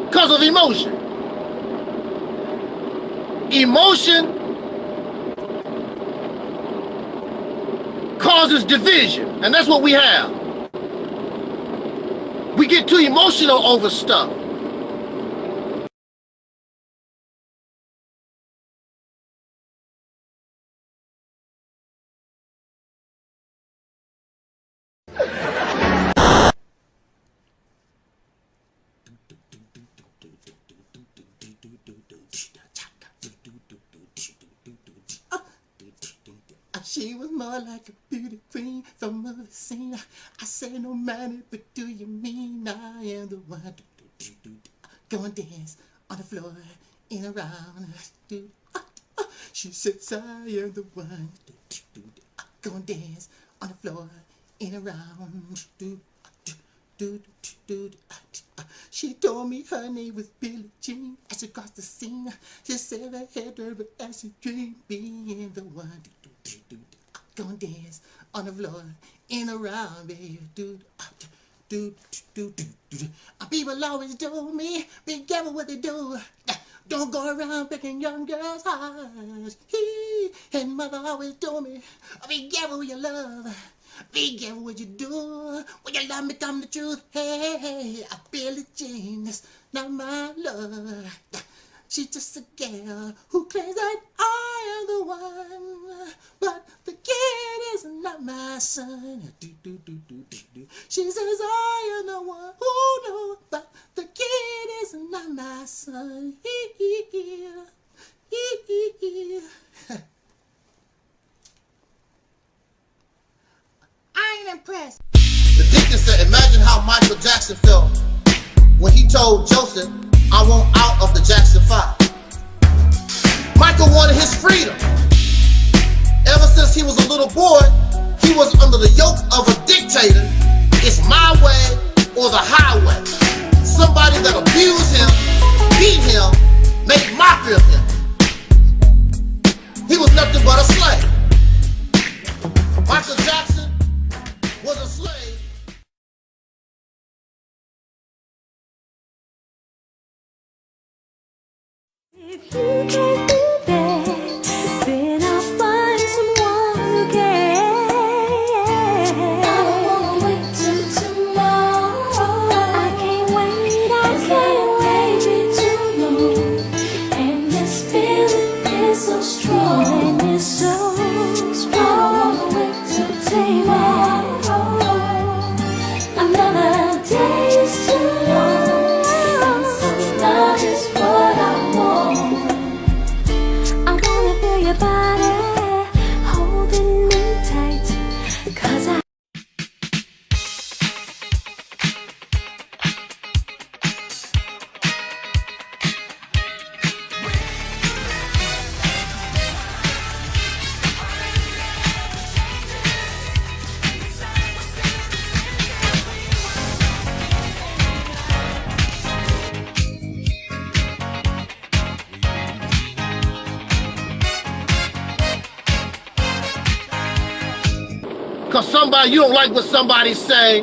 because of emotion. Emotion causes division, and that's what we have. We get too emotional over stuff. She was more like a beauty queen from a scene. I say no matter, but do you mean I am the one? Go and dance on the floor in a round. She says I am the one. Go and dance on the floor in a round. She told me her name was Billie Jean. As she crossed the scene, she said I had her, but as she dreamed being the one. Go and dance on the floor in a round, baby. People always do me. Be careful what they do. Don't go around breaking young girls' hearts. And mother always told me, be careful with your love. Be careful what you do. When you love me, tell me the truth. Hey, I Billie Jean, that's not my love. She's just a girl who claims that I am the one, but the kid is not my son. She says I am the one who knows, but the kid is not my son. I ain't impressed. The deacon said, imagine how Michael Jackson felt when he told Joseph, I want out of the Jackson 5. Michael wanted his freedom. Ever since he was a little boy, he was under the yoke of a dictator. It's my way or the highway. Somebody that abused him, beat him, made mockery of him. He was nothing but a slave. Michael Jackson was a slave. If you can't do that, then I'll find someone who can. I don't wanna wait till tomorrow. I can't wait, I can't wait too long. And this feeling is so strong, and it's so strong. I don't wanna wait till tomorrow. Another day is too long, and such love is what I want. Your body holding me tight, 'cause I because somebody, you don't like what somebody say,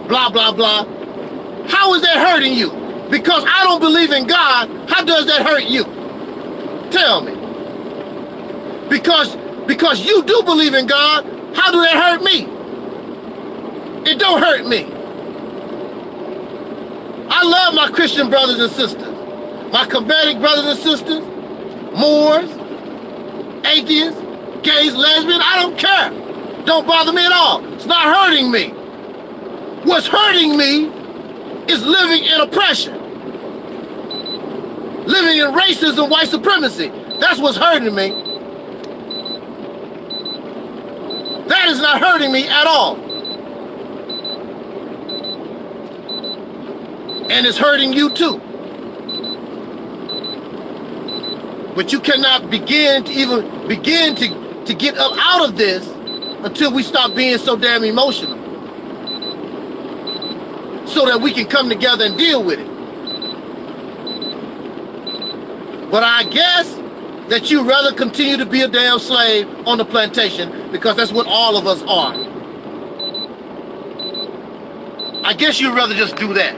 blah, blah, blah. How is that hurting you? Because I don't believe in God, how does that hurt you? Tell me. Because you do believe in God, how do that hurt me? It don't hurt me. I love my Christian brothers and sisters, my combative brothers and sisters, Moors, atheists, gays, lesbians, I don't care. Don't bother me at all. It's not hurting me. What's hurting me is living in oppression. Living in racism, white supremacy. That's what's hurting me. That is not hurting me at all. And it's hurting you too. But you cannot begin to get up out of this until we stop being so damn emotional, so that we can come together and deal with it. But I guess that you'd rather continue to be a damn slave on the plantation, because that's what all of us are. I guess you'd rather just do that.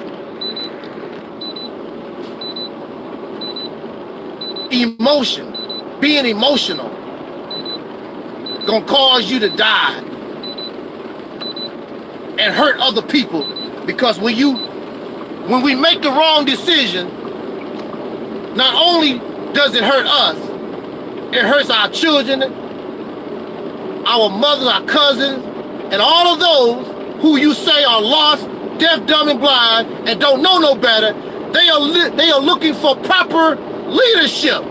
Emotion, being emotional, gonna cause you to die and hurt other people, because when we make the wrong decision, not only does it hurt us, it hurts our children, our mothers, our cousins, and all of those who you say are lost, deaf, dumb, and blind, and don't know no better. They are looking for proper leadership.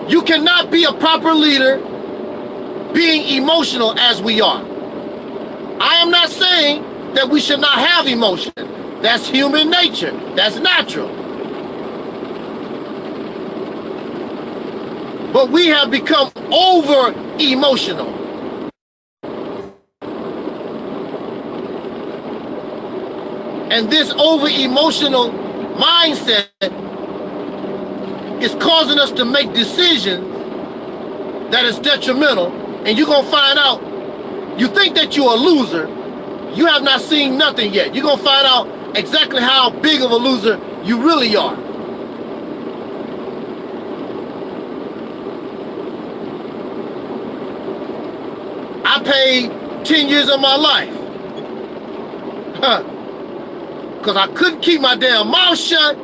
You cannot be a proper leader being emotional as we are. I am not saying that we should not have emotion. That's human nature. That's natural. But we have become over emotional. And this over emotional mindset is causing us to make decisions that is detrimental. And you're gonna find out, you think that you're a loser, you have not seen nothing yet. You're gonna find out exactly how big of a loser you really are. I paid 10 years of my life. Because I couldn't keep my damn mouth shut.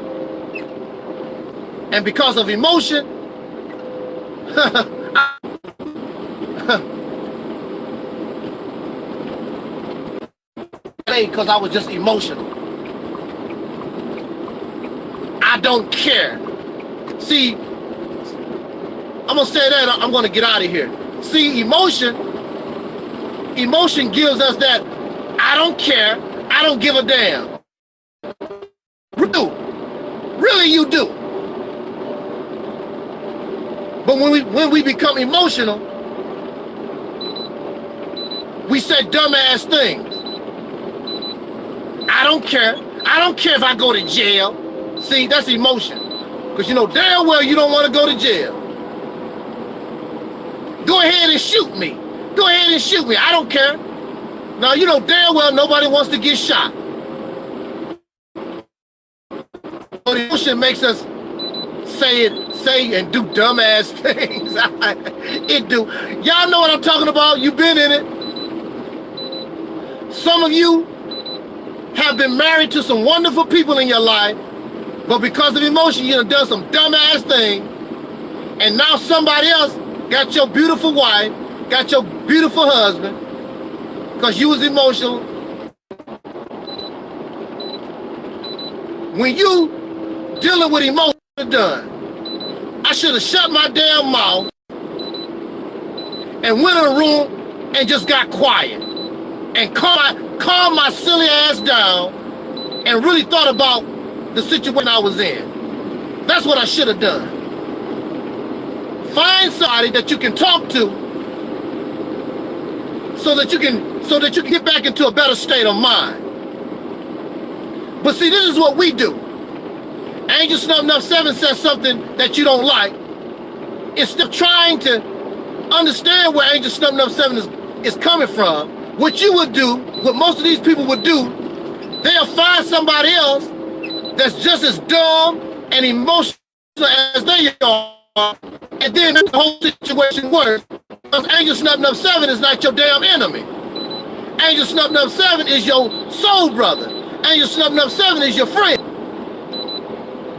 And because of emotion, because I was just emotional. I don't care. See, I'm gonna say that, I'm gonna get out of here. See, emotion gives us that I don't care, I don't give a damn. Really you do. But when we become emotional, we say dumbass things. I don't care. I don't care if I go to jail. See, that's emotion. Because you know damn well you don't want to go to jail. Go ahead and shoot me. Go ahead and shoot me. I don't care. Now you know damn well nobody wants to get shot. But emotion makes us say and do dumbass things. It do. Y'all know what I'm talking about. You've been in it. Some of you have been married to some wonderful people in your life, but because of emotion, you done some dumbass thing, and now somebody else got your beautiful wife, got your beautiful husband, because you was emotional. When you dealing with emotion, done. I should have shut my damn mouth and went in a room and just got quiet and calmed my silly ass down and really thought about the situation I was in. That's what I should have done. Find somebody that you can talk to so that you can get back into a better state of mind. But see, this is what we do. Angel Snub 7 says something that you don't like. Instead of trying to understand where Angel Snub 7 is coming from, what you would do, what most of these people would do, they'll find somebody else that's just as dumb and emotional as they are, and then make the whole situation worse. Because Angel Snub 7 is not your damn enemy. Angel Snub 7 is your soul brother. Angel Snub 7 is your friend.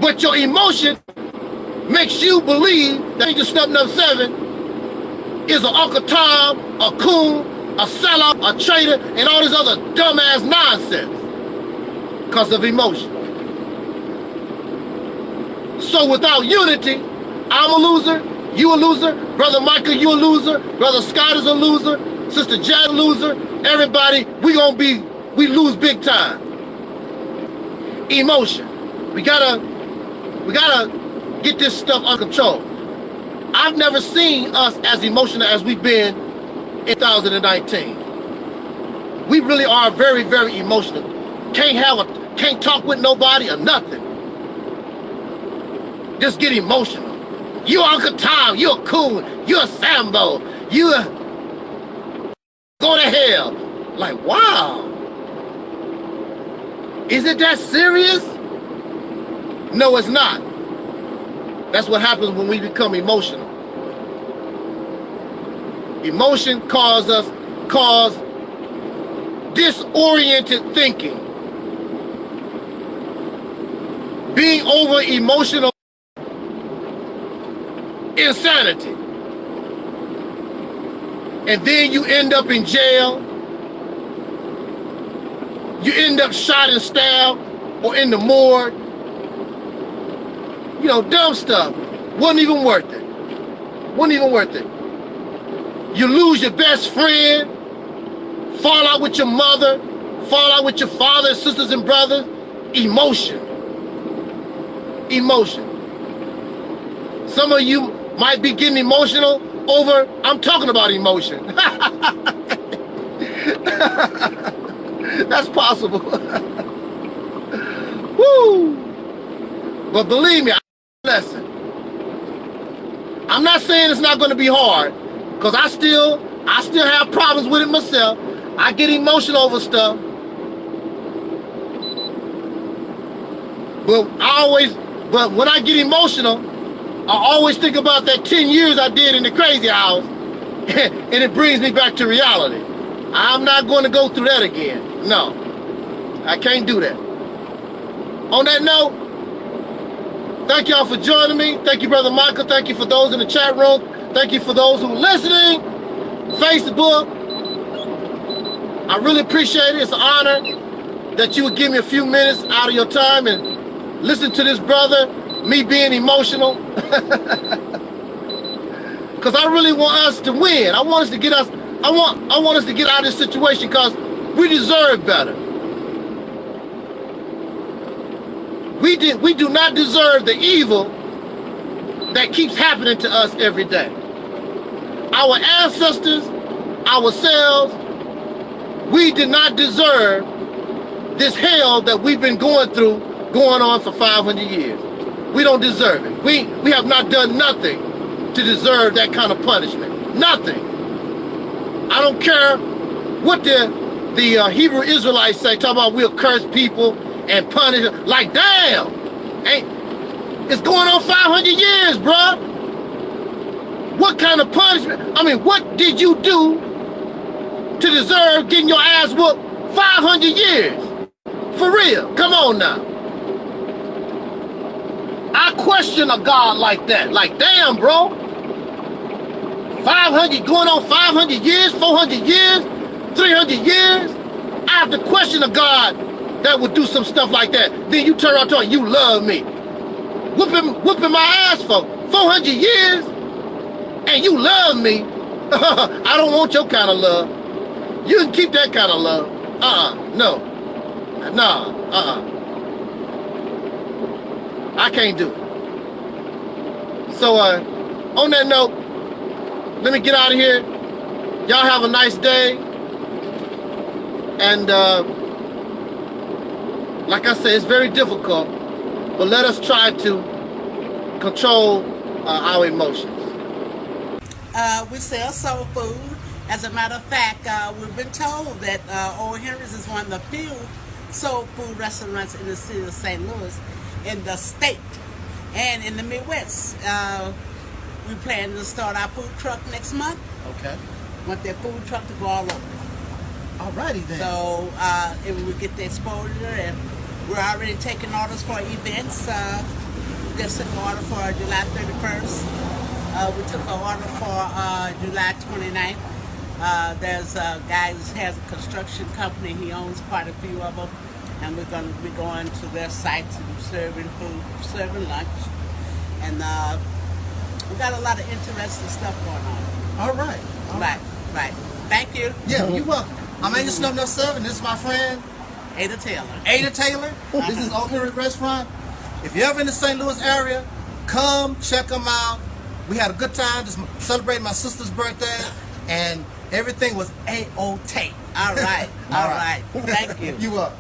But your emotion makes you believe that Angel Snub 7 is an Uncle Tom, a coon, a sellout, a traitor, and all this other dumbass nonsense because of emotion. So without unity, I'm a loser, you a loser, Brother Michael, you a loser, Brother Scott is a loser, Sister Jan a loser, everybody, we lose big time. Emotion. We gotta get this stuff under control. I've never seen us as emotional as we've been in 2019. We really are very, very emotional. Can't talk with nobody or nothing. Just get emotional. You Uncle Tom, you're a coon, you're a Sambo, go to hell. Like, wow. Is it that serious? No, it's not. That's what happens when we become emotional. Emotion cause disoriented thinking. Being over emotional, insanity. And then you end up in jail. You end up shot and stabbed or in the morgue. You know, dumb stuff. Wasn't even worth it. Wasn't even worth it. You lose your best friend, fall out with your mother, fall out with your father, sisters and brothers. Emotion. Emotion. Some of you might be getting emotional over, I'm talking about emotion. That's possible. Woo! But believe me, I learned a lesson. I'm not saying it's not going to be hard, because I still have problems with it myself. I get emotional over stuff. But when I get emotional, I always think about that 10 years I did in the crazy house, and it brings me back to reality. I'm not going to go through that again. No, I can't do that. On that note, thank y'all for joining me. Thank you, Brother Michael. Thank you for those in the chat room. Thank you for those who are listening. Facebook. I really appreciate it. It's an honor that you would give me a few minutes out of your time and listen to this brother, me being emotional. Because I really want us to win. I want us to get us. I want us to get out of this situation because we deserve better. We do not deserve the evil that keeps happening to us every day. Our ancestors, ourselves, we did not deserve this hell that we've been going on for 500 years. We don't deserve it. We have not done nothing to deserve that kind of punishment. Nothing. I don't care what the Hebrew Israelites say, talking about we'll curse people and punish them. Like, damn! It's going on 500 years, bruh. What kind of punishment? I mean, what did you do to deserve getting your ass whooped 500 years? For real, come on now. I question a God like that. Like, damn, bro. 500, going on 500 years, 400 years, 300 years. I have to question a God that would do some stuff like that. Then you turn around talking, you love me. Whooping my ass for 400 years, and you love me. I don't want your kind of love. You can keep that kind of love. No. I can't do it. So, on that note, let me get out of here. Y'all have a nice day. And like I said, it's very difficult, but let us try to control our emotions. We sell soul food. As a matter of fact, we've been told that Old Henry's is one of the few soul food restaurants in the city of St. Louis, in the state, and in the Midwest. We plan to start our food truck next month. Okay. Want that food truck to go all over. Alrighty then. So if we get the exposure, and we're already taking orders for events. Just took an order for July 31st. We took an order for July 29th. There's a guy who has a construction company. He owns quite a few of them. And we're going to be going to their sites and serving food, serving lunch. And we got a lot of interesting stuff going on. All right. Right. Thank you. Yeah, you're welcome. I'm Angel Snuff Enough 7. This is my friend Ada Taylor. Ada Taylor. This is Old Henry Restaurant. If you're ever in the St. Louis area, come check them out. We had a good time just celebrating my sister's birthday, and everything was A-OK. All right. All right. Thank you. You up.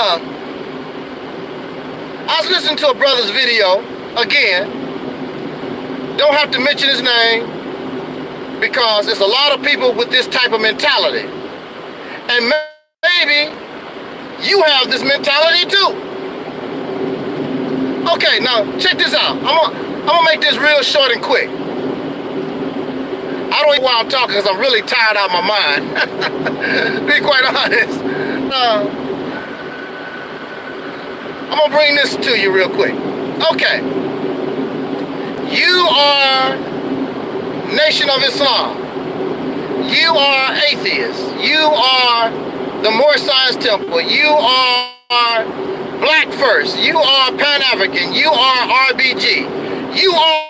I was listening to a brother's video again. Don't have to mention his name because there's a lot of people with this type of mentality. And maybe you have this mentality too. Okay, now check this out. I'm gonna make this real short and quick. I don't know why I'm talking because I'm really tired out of my mind. Be quite honest. I'm gonna bring this to you real quick. Okay. You are Nation of Islam. You are atheists. You are the More Science Temple. You are Black First. You are Pan-African. You are RBG. You are.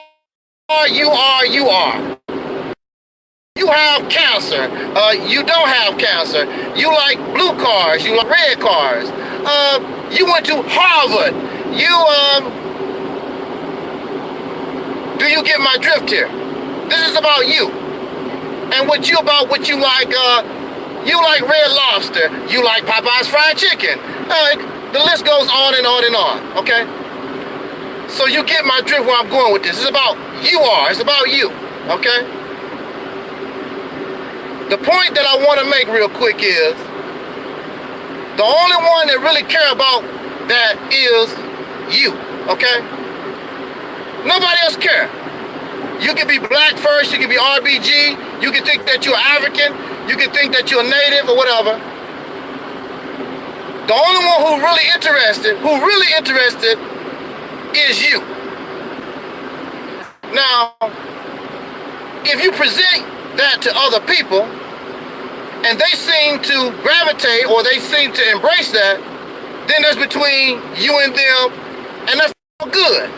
You have cancer. You don't have cancer. You like blue cars. You like red cars. You went to Harvard. Do you get my drift here? This is about you. And what you like, you like Red Lobster. You like Popeye's fried chicken. The list goes on and on and on, okay? So you get my drift where I'm going with this. It's about it's about you, okay? The point that I want to make real quick is, the only one that really care about that is you, okay? Nobody else care. You can be Black First, you can be RBG, you can think that you're African, you can think that you're Native or whatever. The only one who really interested is you. Now, if you present that to other people, and they seem to gravitate or they seem to embrace that, then that's between you and them, and that's good.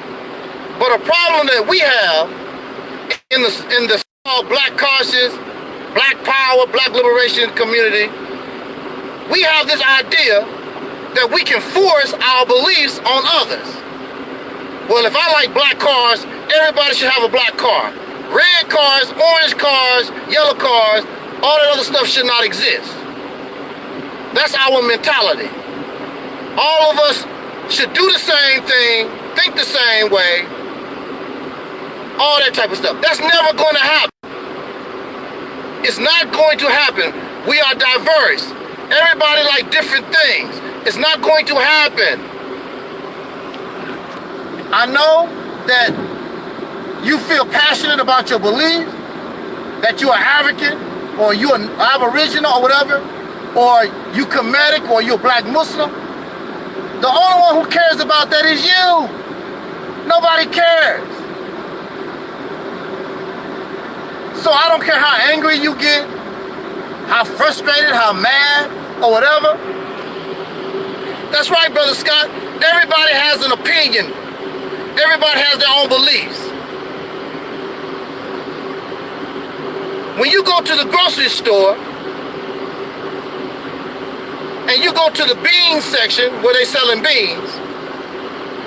But a problem that we have in the Black conscious, Black power, Black liberation community, we have this idea that we can force our beliefs on others. Well, if I like black cars, everybody should have a black car. Red cars, orange cars, yellow cars, all that other stuff should not exist. That's our mentality. All of us should do the same thing, think the same way, all that type of stuff. That's never going to happen. It's not going to happen. We are diverse. Everybody like different things. It's not going to happen. I know that you feel passionate about your belief, that you are African, or you are Aboriginal or whatever, or you Kemetic, or you're Black Muslim. The only one who cares about that is you. Nobody cares. So I don't care how angry you get, how frustrated, how mad, or whatever. That's right, Brother Scott. Everybody has an opinion. Everybody has their own beliefs. When you go to the grocery store and you go to the beans section where they're selling beans,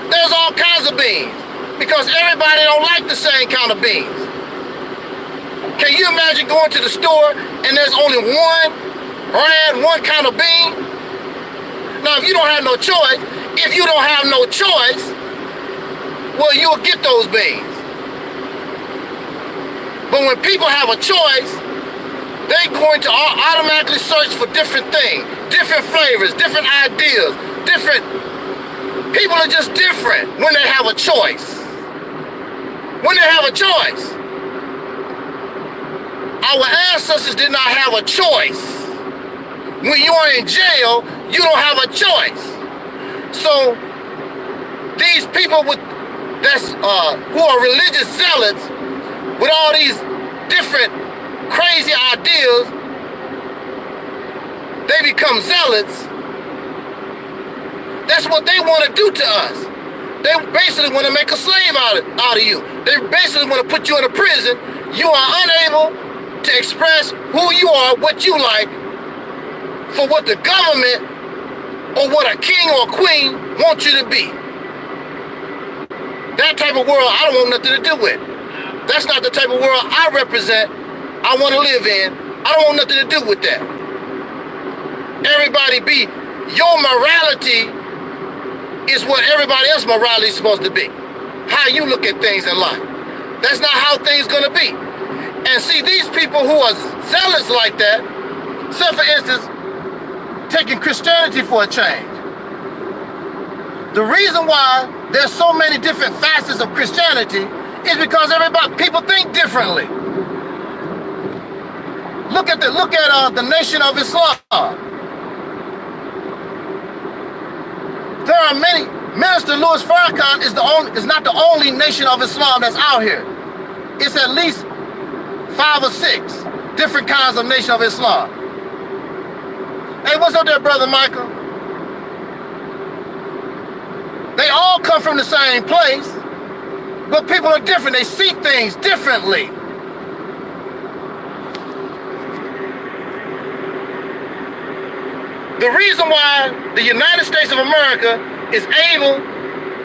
there's all kinds of beans because everybody don't like the same kind of beans. Can you imagine going to the store and there's only one brand, one kind of bean? Now, if you don't have no choice, well, you'll get those beans. But when people have a choice, they're going to automatically search for different things, different flavors, different ideas, people are just different when they have a choice. When they have a choice. Our ancestors did not have a choice. When you are in jail, you don't have a choice. So these people who are religious zealots with all these different crazy ideas, they become zealots. That's what they want to do to us. They basically want to make a slave out of you. They basically want to put you in a prison. You are unable to express who you are, what you like, for what the government or what a king or a queen wants you to be. That type of world I don't want nothing to do with. That's not the type of world I represent, I want to live in. I don't want nothing to do with that. Everybody be your morality is what everybody else's morality is supposed to be. How you look at things in life. That's not how things gonna be. And see, these people who are zealous like that, say for instance, taking Christianity for a change. The reason why there's so many different facets of Christianity is because people think differently. Look at the Nation of Islam. There are many. Minister Louis Farrakhan is not the only Nation of Islam that's out here. It's at least 5 or 6 different kinds of Nation of Islam. Hey, what's up there, Brother Michael? They all come from the same place, but people are different. They see things differently. The reason why the United States of America is able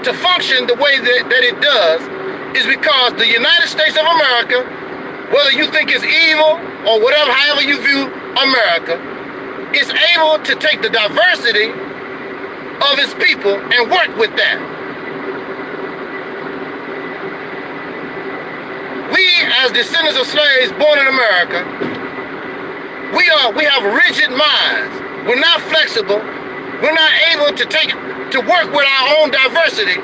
to function the way that it does is because the United States of America, whether you think it's evil or whatever, however you view America, is able to take the diversity of its people and work with that. We, as descendants of slaves born in America, we have rigid minds. We're not flexible. We're not able to work with our own diversity.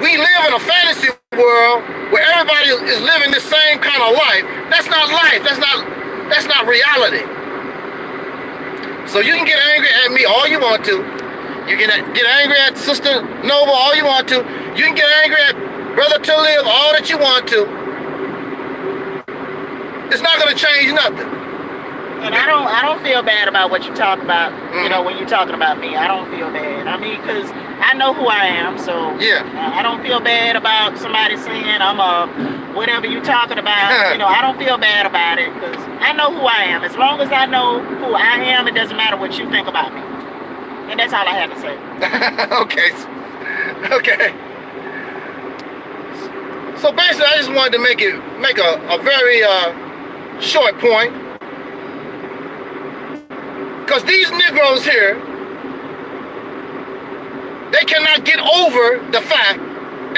We live in a fantasy world where everybody is living the same kind of life. That's not life. That's not reality. So you can get angry at me all you want to. You can get angry at Sister Nova all you want to. You can get angry at Brother Taalik all that you want to. It's not going to change nothing. And I don't feel bad about what you talk about. You know, when you're talking about me, I don't feel bad. I mean, because I know who I am, so yeah. I don't feel bad about somebody saying I'm a whatever you're talking about. You know, I don't feel bad about it because I know who I am. As long as I know who I am, it doesn't matter what you think about me. And that's all I have to say. Okay. So basically, I just wanted to make a very short point. Because these Negroes here, they cannot get over the fact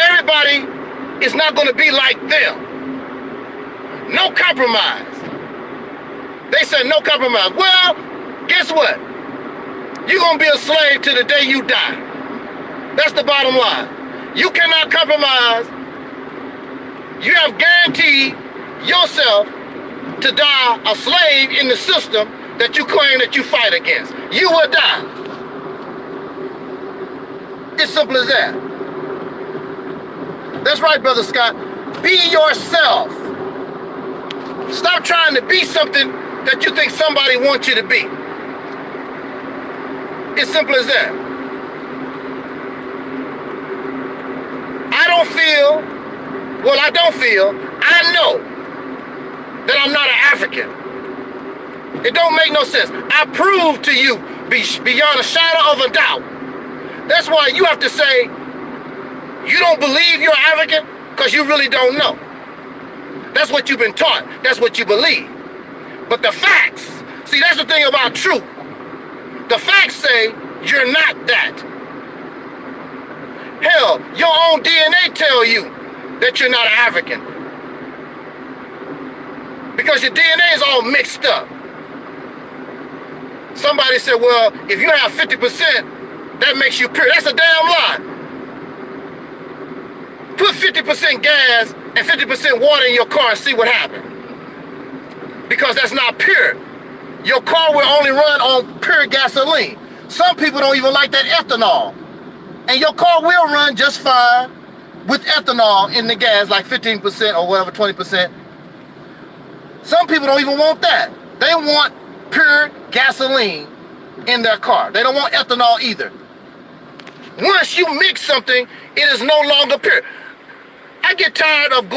everybody is not going to be like them. No compromise. They said no compromise. Well, guess what? You're going to be a slave to the day you die. That's the bottom line. You cannot compromise. You have guaranteed yourself to die a slave in the system that you claim that you fight against. You will die. It's simple as that. That's right, Brother Scott. Be yourself. Stop trying to be something that you think somebody wants you to be. It's simple as that. I know that I'm not an African. It don't make no sense. I prove to you beyond a shadow of a doubt. That's why you have to say you don't believe you're African because you really don't know. That's what you've been taught. That's what you believe. But the facts, see, that's the thing about truth. The facts say you're not that. Hell, your own DNA tell you that you're not African. Because your DNA is all mixed up. Somebody said, well, if you have 50%, that makes you pure. That's a damn lie. Put 50% gas and 50% water in your car and see what happens. Because that's not pure. Your car will only run on pure gasoline. Some people don't even like that ethanol. And your car will run just fine with ethanol in the gas, like 15% or whatever, 20%. Some people don't even want that. They want pure gasoline in their car. They don't want ethanol either. Once you mix something, it is no longer pure. I get tired of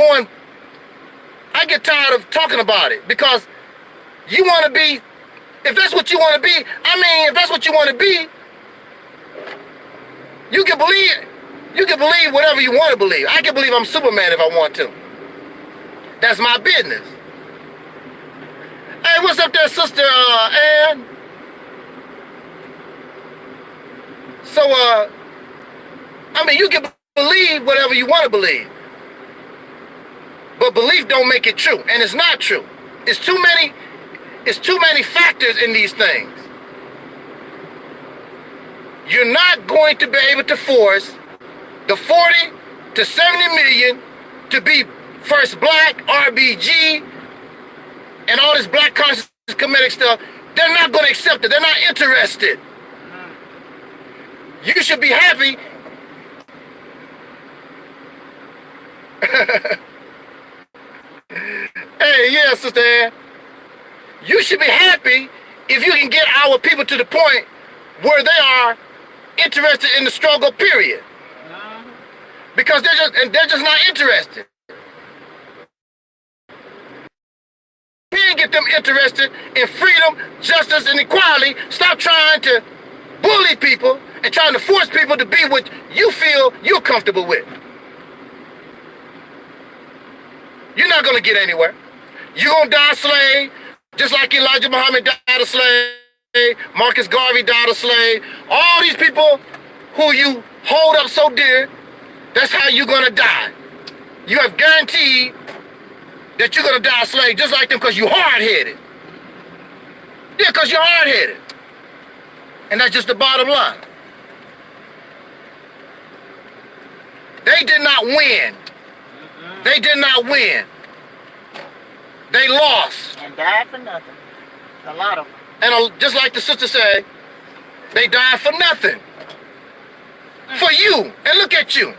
talking about it because you want to be, if that's what you want to be, if that's what you want to be, you can believe whatever you want to believe. I can believe I'm Superman if I want to. That's my business. Hey, what's up there, Sister Ann? So, I mean, you can believe whatever you want to believe. But belief don't make it true. And it's not true. It's too many factors in these things. You're not going to be able to force the 40 to 70 million to be first black, RBG, and all this black consciousness comedic stuff. They're not going to accept it. They're not interested. You should be happy. Hey, yeah, Sister Ann. You should be happy if you can get our people to the point where they are interested in the struggle, period. Because they're just not interested. You can't get them interested in freedom, justice, and equality. Stop trying to bully people and trying to force people to be what you feel you're comfortable with. You're not going to get anywhere. You're going to die a slave, just like Elijah Muhammad died a slave, Marcus Garvey died a slave. All these people who you hold up so dear, that's how you're going to die. You have guaranteed that you're going to die a slave just like them because you're hard-headed. Yeah, because you're hard-headed. And that's just the bottom line. They did not win. They did not win. They lost. And died for nothing. A lot of them. And just like the sister said, they died for nothing. For you. And look at you.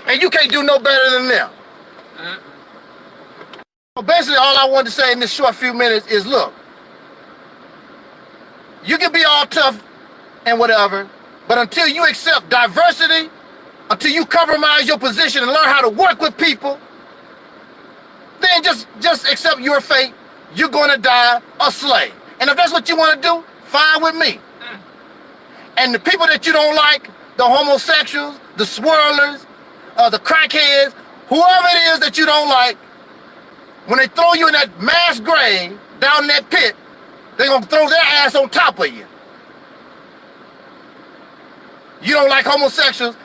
And you can't do no better than them. Well, basically, all I wanted to say in this short few minutes is, look, you can be all tough and whatever, but until you accept diversity, until you compromise your position and learn how to work with people, then just accept your fate. You're going to die a slave. And if that's what you want to do, fine with me. And the people that you don't like, the homosexuals, the swirlers, the crackheads, whoever it is that you don't like, when they throw you in that mass grave down in that pit, they're going to throw their ass on top of you. You don't like homosexuals,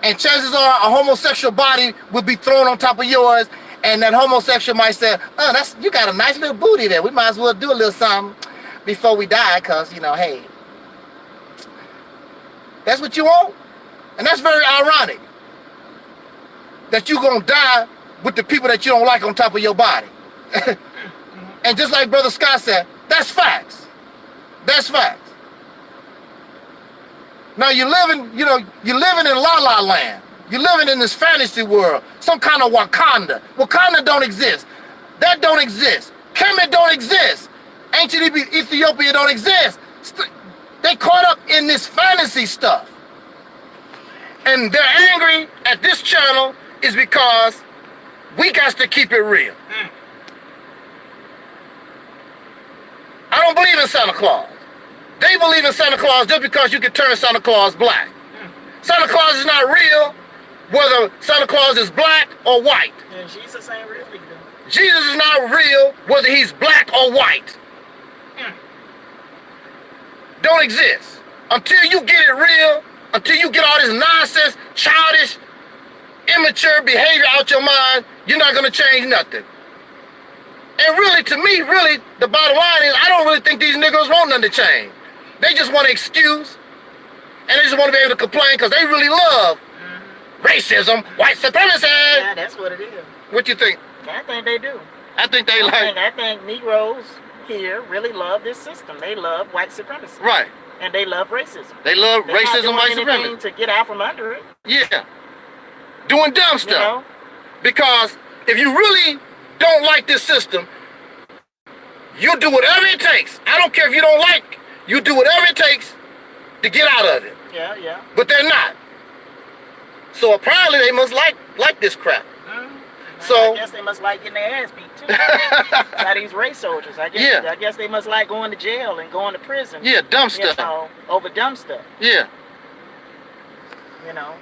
and chances are a homosexual body will be thrown on top of yours, and that homosexual might say, oh, you got a nice little booty there. We might as well do a little something before we die, because, you know, hey, that's what you want? And that's very ironic, that you're going to die with the people that you don't like on top of your body. And just like Brother Scott said, that's facts. That's facts. Now you're living in La La Land. You're living in this fantasy world, some kind of Wakanda. Wakanda don't exist. That don't exist. Kemet don't exist. Ancient Ethiopia don't exist. They caught up in this fantasy stuff. And they're angry at this channel is because we got to keep it real. I don't believe in Santa Claus. They believe in Santa Claus just because you can turn Santa Claus black. Santa Claus is not real whether Santa Claus is black or white. And Jesus ain't real either. Jesus is not real whether he's black or white. Don't exist. Until you get it real, until you get all this nonsense, childish, immature behavior out your mind, you're not going to change nothing. And really, to me, really, the bottom line is I don't really think these niggas want nothing to change. They just want an excuse, and they just want to be able to complain because they really love racism, white supremacy. Yeah, that's what it is. What you think? I think they do. I think they I think Negroes here really love this system. They love white supremacy. Right. And they love racism. They love racism, white supremacy. To get out from under it. Yeah. Doing dumb stuff. You know? Because if you really don't like this system, you do whatever it takes. I don't care if you don't like, you do whatever it takes to get out of it. Yeah, yeah. But they're not. So apparently they must like this crap. So I guess they must like getting their ass beat too. By these race soldiers. I guess they must like going to jail and going to prison. Yeah, dumb stuff. You know, over dumb stuff. Yeah. You know.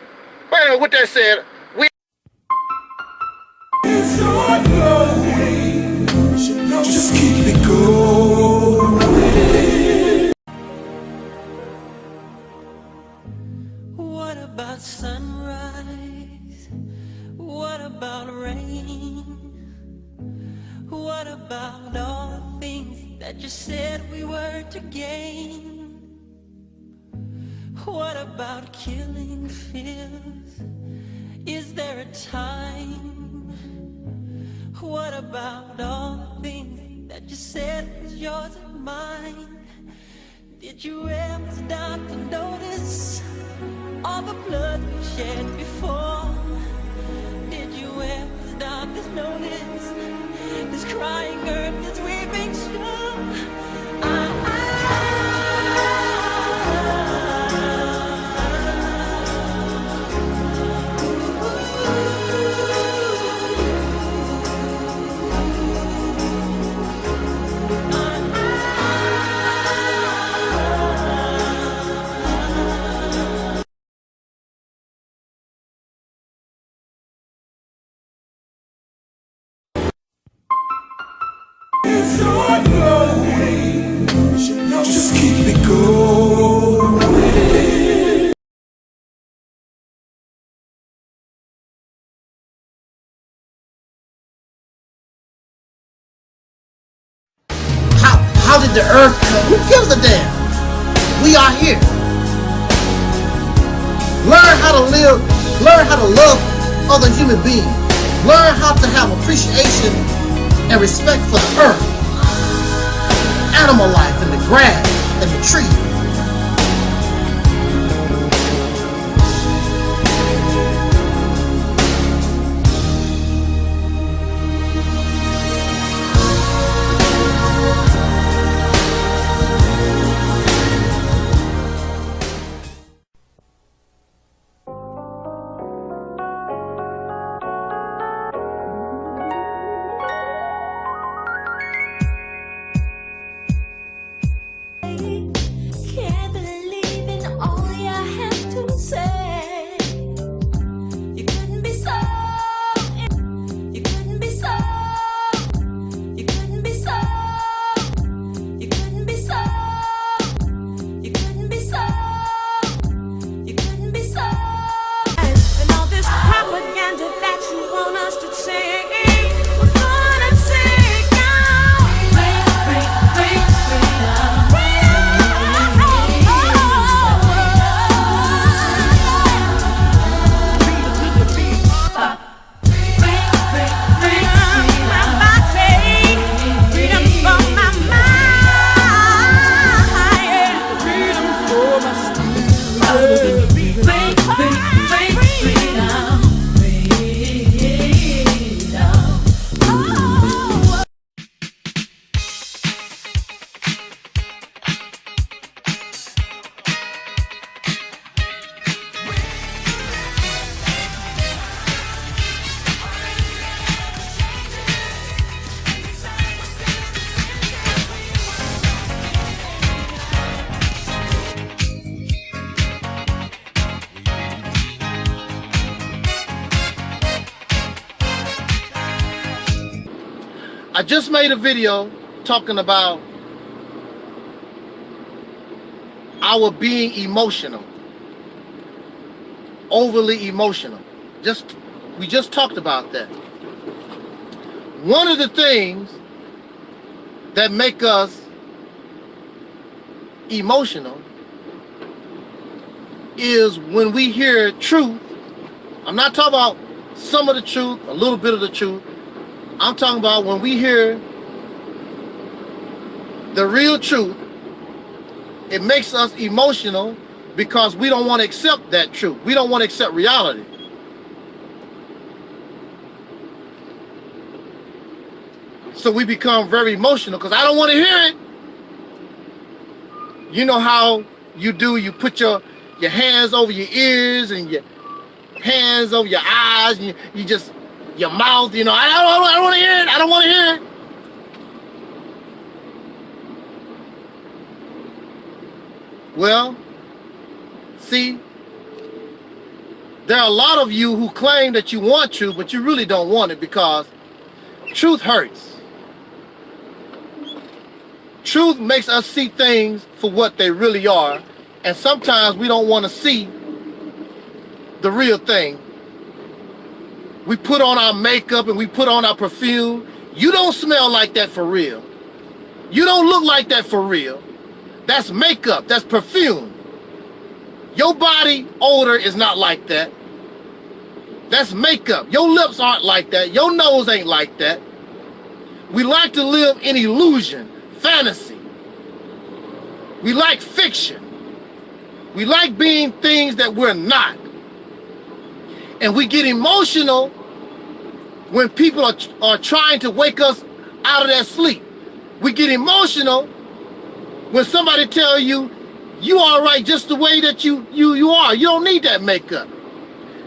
But anyway, with that said, we just keep it going. about rain? What about all the things that you said we were to gain? What about killing fears? Is there a time? What about all the things that you said was yours and mine? Did you ever stop to notice all the blood we shed before? Did you ever stop to notice this crying earth, this weeping shore? Just keep it going. How did the earth come? Who gives a damn? We are here. Learn how to live, learn how to love other human beings. Learn how to have appreciation and respect for the earth, animal life, and the grass, and the trees. Can't believe in all you have to say. You couldn't be so. You couldn't be so. You couldn't be so. You couldn't be so. You couldn't be so. You couldn't be so. And all this propaganda that you want us to say. We're gonna take now. Break freedom. I just made a video talking about our being emotional, overly emotional. We just talked about that. One of the things that make us emotional is when we hear truth. I'm not talking about some of the truth, a little bit of the truth. I'm talking about when we hear the real truth, it makes us emotional because we don't want to accept that truth. We don't want to accept reality. So we become very emotional because I don't want to hear it. You know how you do, you put your hands over your ears and your hands over your eyes and you just, your mouth, you know, I don't want to hear it. I don't want to hear it. Well, see, there are a lot of you who claim that you want truth, but you really don't want it because truth hurts. Truth makes us see things for what they really are, and sometimes we don't want to see the real thing. we put on our makeup and we put on our perfume. You don't smell like that for real. You don't look like that for real. That's makeup, that's perfume. Your body odor is not like that. That's makeup. Your lips aren't like that. Your nose ain't like that. We like to live in illusion, fantasy. We like fiction. We like being things that we're not. And we get emotional when people are trying to wake us out of that sleep. We get emotional when somebody tell you, you all right just the way that you are. You don't need that makeup.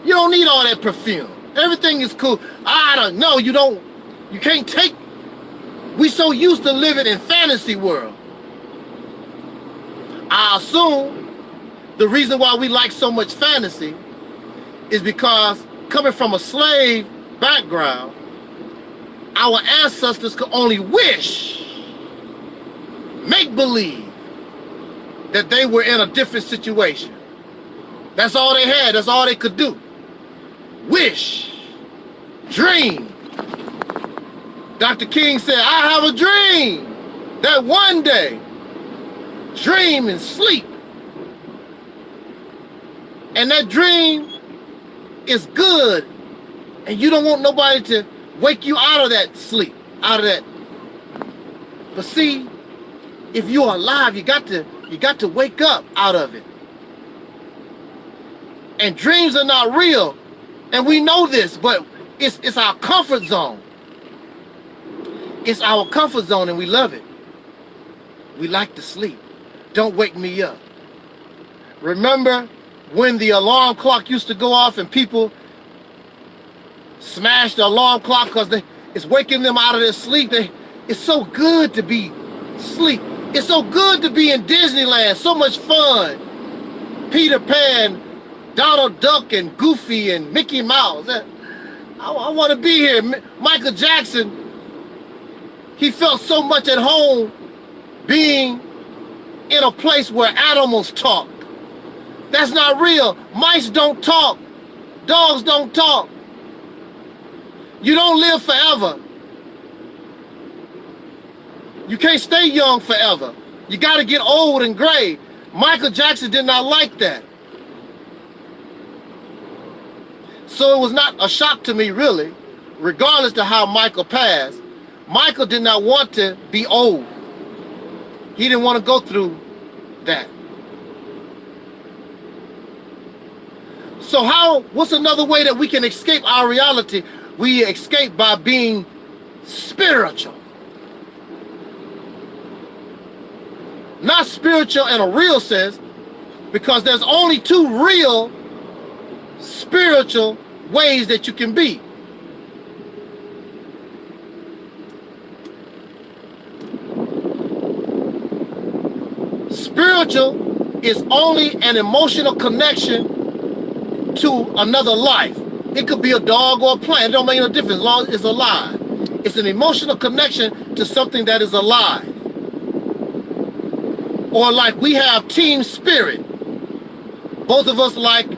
You don't need all that perfume. Everything is cool. I don't know. You can't take. We so used to living in fantasy world. I assume the reason why we like so much fantasy is because coming from a slave background, our ancestors could only wish, make believe that they were in a different situation. That's all they had. That's all they could do. Wish, dream. Dr. King said, I have a dream that one day, dream and sleep. And that dream is good. And you don't want nobody to wake you out of that sleep, out of that. But see, if you are alive, you got to wake up out of it. And dreams are not real. And we know this, but it's our comfort zone. It's our comfort zone and we love it. We like to sleep. Don't wake me up. Remember when the alarm clock used to go off and people smashed the alarm clock because it's waking them out of their sleep? It's so good to be asleep. It's so good to be in Disneyland. So much fun. Peter Pan, Donald Duck, and Goofy, and Mickey Mouse. I want to be here. Michael Jackson, he felt so much at home being in a place where animals talk. That's not real. Mice don't talk. Dogs don't talk. You don't live forever. You can't stay young forever. You got to get old and gray. Michael Jackson did not like that. So it was not a shock to me, really, regardless to how Michael passed. Michael did not want to be old. He didn't want to go through that. So what's another way that we can escape our reality? We escape by being spiritual. Not spiritual in a real sense, because there's only two real spiritual ways that you can be. Spiritual is only an emotional connection to another life. It could be a dog or a plant. It don't make no difference as long as it's alive. It's an emotional connection to something that is alive. Or like we have team spirit. Both of us like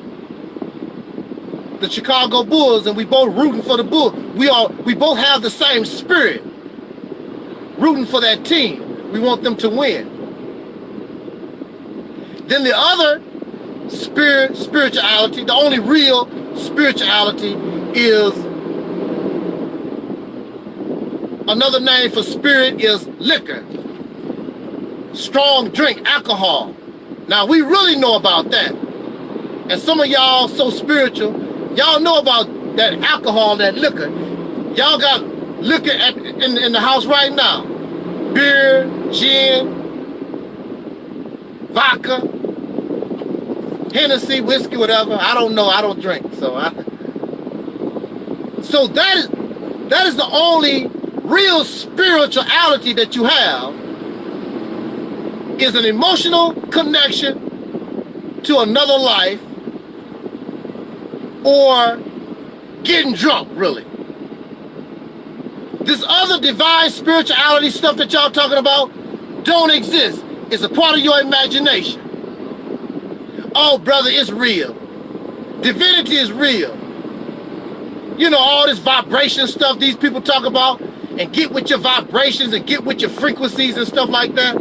the Chicago Bulls and we both rooting for the Bulls. We both have the same spirit. Rooting for that team. We want them to win. Then the other spirituality, the only real spirituality is, another name for spirit is liquor. Strong drink, alcohol. Now we really know about that. And some of y'all so spiritual, y'all know about that alcohol, that liquor. Y'all got liquor in the house right now. Beer, gin, vodka, Hennessy, whiskey, whatever. I don't know. I don't drink. So that is the only real spirituality that you have, is an emotional connection to another life or getting drunk, really. This other divine spirituality stuff that y'all talking about don't exist. It's a part of your imagination. Oh, brother, it's real. Divinity is real. You know, all this vibration stuff these people talk about, and get with your vibrations and get with your frequencies and stuff like that.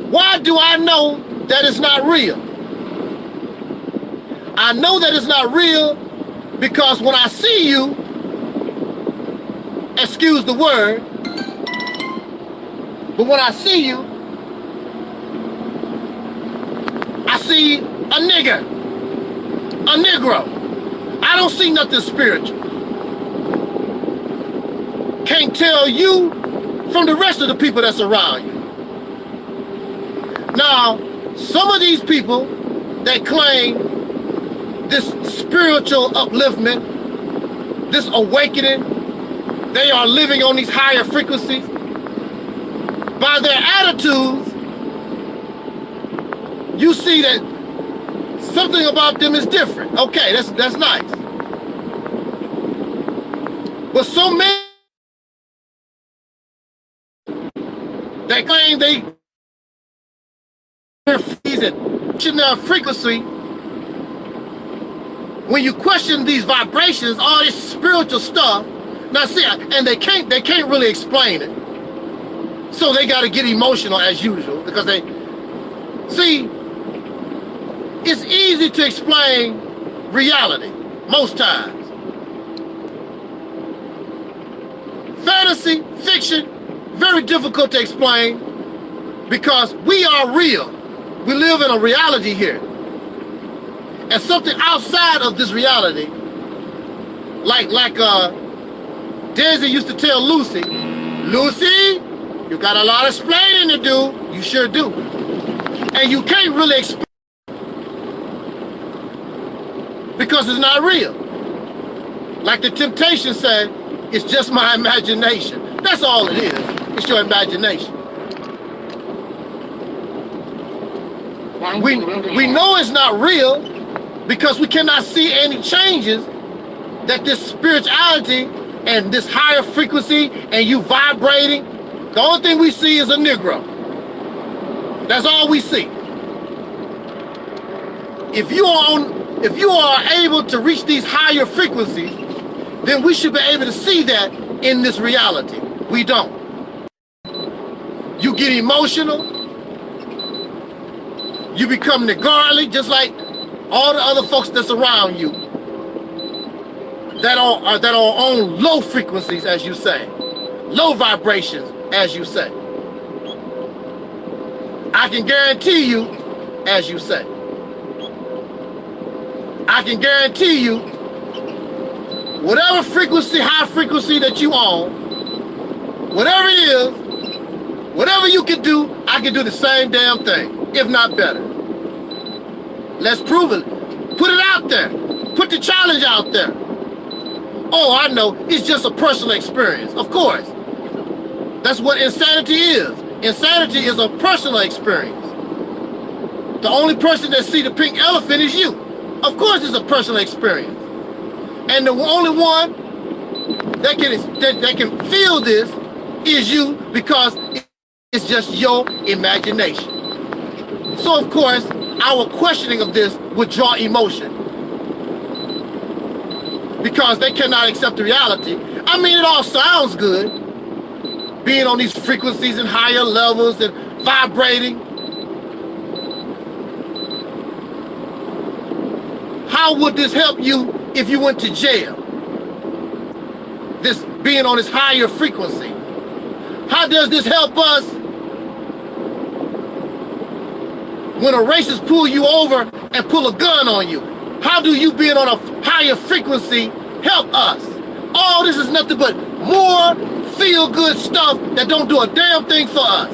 Why do I know that it's not real? I know that it's not real because when I see you, excuse the word, but when I see you, I see a nigger, a Negro. I don't see nothing spiritual. Can't tell you from the rest of the people that's around you. Now, some of these people that claim this spiritual upliftment, this awakening, they are living on these higher frequencies. By their attitudes, you see that something about them is different. Okay, that's nice. But so many that claim they their frequency, when you question these vibrations, all this spiritual stuff, now see, and they can't really explain it. So they got to get emotional as usual because they see. It's easy to explain reality most times. Fantasy, fiction, very difficult to explain because we are real. We live in a reality here. And something outside of this reality, like Desi used to tell Lucy, Lucy, you got a lot of explaining to do. You sure do. And you can't really explain because it's not real. Like the Temptation said, it's just my imagination. That's all it is. It's your imagination. We know it's not real because we cannot see any changes that this spirituality and this higher frequency and you vibrating, the only thing we see is a Negro. That's all we see. If you are able to reach these higher frequencies, then we should be able to see that in this reality. We don't. You get emotional. You become niggardly, just like all the other folks that's around you that are on low frequencies, as you say, low vibrations, as you say. I can guarantee you, as you say, I can guarantee you, whatever frequency, high frequency that you own, whatever it is, whatever you can do, I can do the same damn thing, if not better. Let's prove it. Put it out there. Put the challenge out there. Oh, I know, it's just a personal experience. Of course. That's what insanity is. Insanity is a personal experience. The only person that see the pink elephant is you. Of course it's a personal experience. And the only one that can feel this is you because it's just your imagination. So of course, our questioning of this would draw emotion because they cannot accept the reality. I mean, it all sounds good, being on these frequencies and higher levels and vibrating. How would this help you if you went to jail? This being on this higher frequency. How does this help us when a racist pull you over and pull a gun on you? How do you being on a higher frequency help us? All this is nothing but more feel-good stuff that don't do a damn thing for us.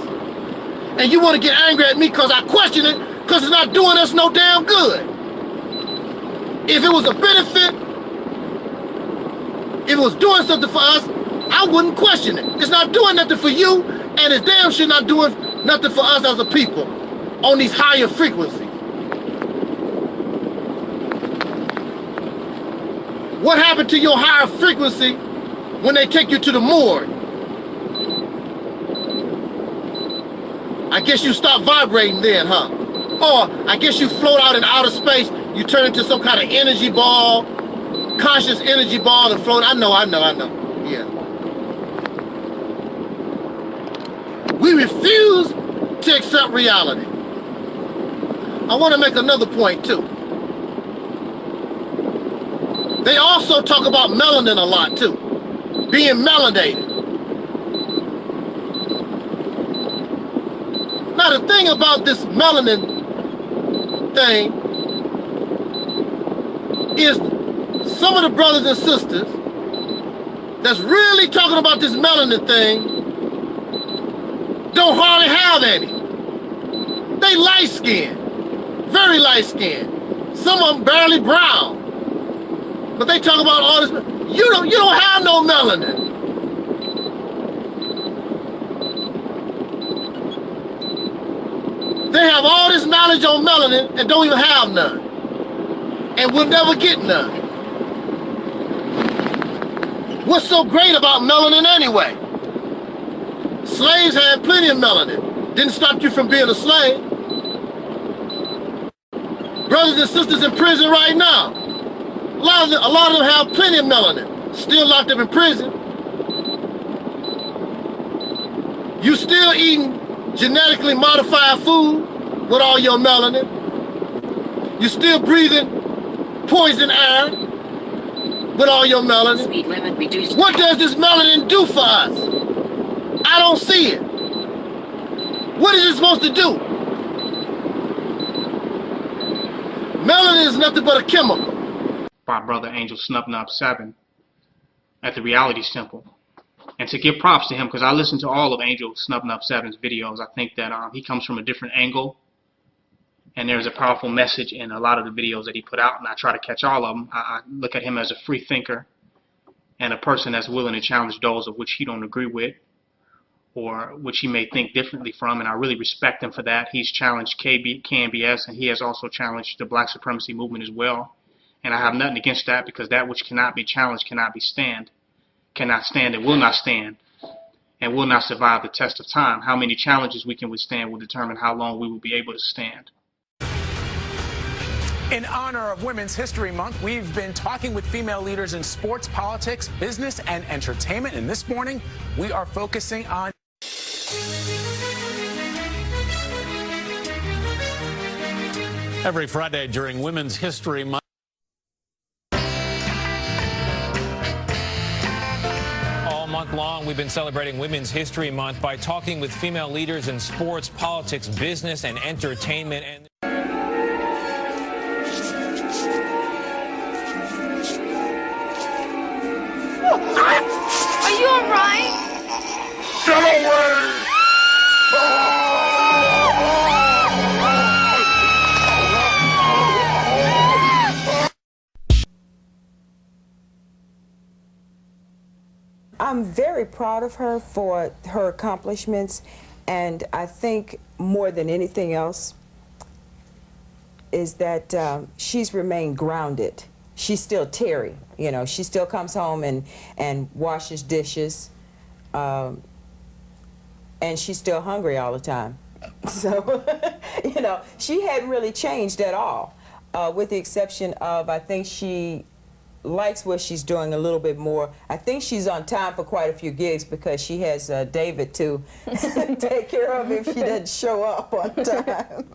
And you want to get angry at me because I question it because it's not doing us no damn good. If it was a benefit, if it was doing something for us, I wouldn't question it. It's not doing nothing for you, and it's damn sure not doing nothing for us as a people on these higher frequencies. What happened to your higher frequency when they take you to the morgue? I guess you stop vibrating then, huh? Or I guess you float out in outer space, you turn into some kind of energy ball, conscious energy ball and float. I know. Yeah. We refuse to accept reality. I want to make another point too. They also talk about melanin a lot too, being melanated. Now the thing about this melanin thing is some of the brothers and sisters that's really talking about this melanin thing don't hardly have any. They light-skinned, very light-skinned. Some of them barely brown. But they talk about all this. You don't have no melanin. They have all this knowledge on melanin and don't even have none. And will never get none. What's so great about melanin anyway? Slaves had plenty of melanin. Didn't stop you from being a slave. Brothers and sisters in prison right now. A lot of them have plenty of melanin. Still locked up in prison. You still eating genetically modified food with all your melanin. You still breathing poison air with all your melanin. Speed limit reduced. What does this melanin do for us? I don't see it. What is it supposed to do? Melanin is nothing but a chemical. By Brother Angel Snubnub 7 at the Realities Temple. And to give props to him, because I listened to all of Angel Snubnub 7's videos, I think that he comes from a different angle. And there's a powerful message in a lot of the videos that he put out, and I try to catch all of them. I look at him as a free thinker and a person that's willing to challenge those of which he don't agree with or which he may think differently from, and I really respect him for that. He's challenged KNBS, and he has also challenged the black supremacy movement as well. And I have nothing against that, because that which cannot be challenged cannot stand and will not stand and will not survive the test of time. How many challenges we can withstand will determine how long we will be able to stand. In honor of Women's History Month, we've been talking with female leaders in sports, politics, business, and entertainment. And this morning, we are focusing on every Friday during Women's History Month. All month long, we've been celebrating Women's History Month by talking with female leaders in sports, politics, business, and entertainment. And Are you alright? Get away! I'm very proud of her for her accomplishments, and I think more than anything else is that she's remained grounded. She's still Terry, you know. She still comes home and washes dishes, and she's still hungry all the time. So, you know, she hadn't really changed at all, with the exception of, I think she likes what she's doing a little bit more. I think she's on time for quite a few gigs because she has David to take care of if she doesn't show up on time.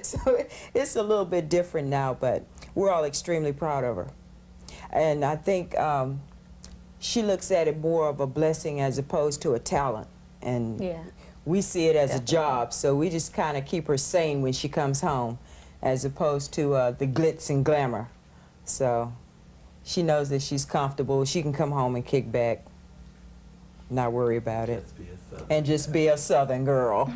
So it's a little bit different now, but we're all extremely proud of her. And I think she looks at it more of a blessing as opposed to a talent. And we see it as a job, so we just kind of keep her sane when she comes home as opposed to the glitz and glamour. So she knows that she's comfortable. She can come home and kick back, not worry about it, and just be a Southern girl.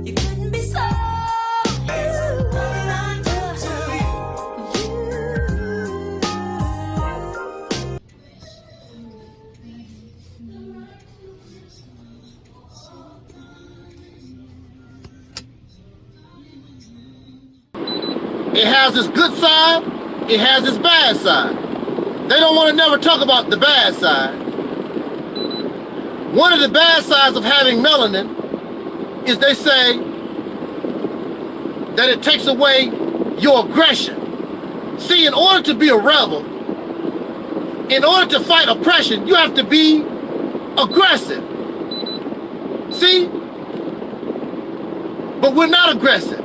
You couldn't be so It has its good side, it has its bad side. They don't want to never talk about the bad side. One of the bad sides of having melanin is they say that it takes away your aggression. See, in order to be a rebel, in order to fight oppression, you have to be aggressive. See? But we're not aggressive.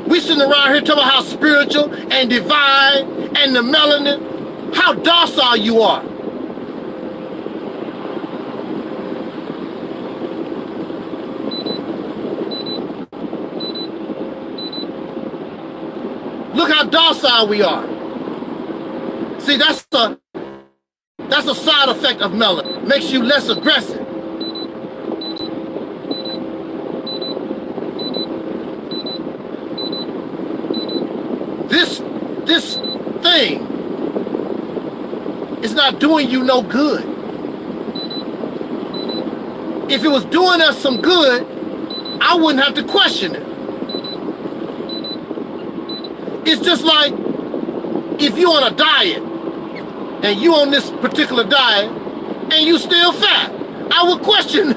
We sitting around here talking about how spiritual and divine and the melanin, how docile you are. Look how docile we are. See, that's a side effect of melanin. Makes you less aggressive. This thing is not doing you no good. If it was doing us some good, I wouldn't have to question it. It's just like if you're on a diet and you on this particular diet and you still fat, I would question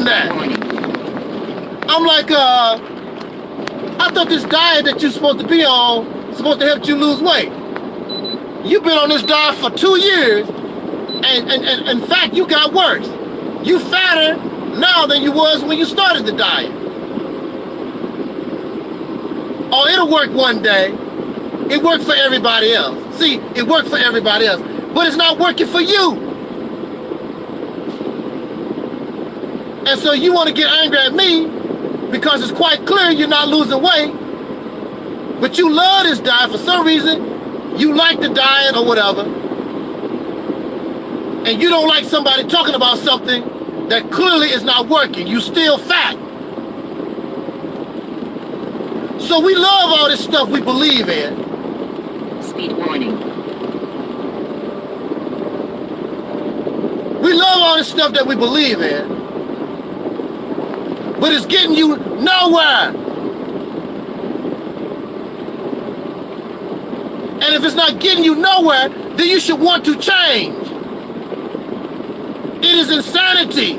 that. I'm like, I thought this diet that you're supposed to be on is supposed to help you lose weight. You've been on this diet for 2 years, and in fact, you got worse. You fatter now than you was when you started the diet. Oh, it'll work one day. It worked for everybody else. See, it worked for everybody else, but it's not working for you. And so you want to get angry at me because it's quite clear you're not losing weight, but you love this diet for some reason. You like the diet or whatever, and you don't like somebody talking about something that clearly is not working. You still fat. So we love all this stuff we believe in. Speed warning. We love all this stuff that we believe in, but it's getting you nowhere. And if it's not getting you nowhere, then you should want to change. It is insanity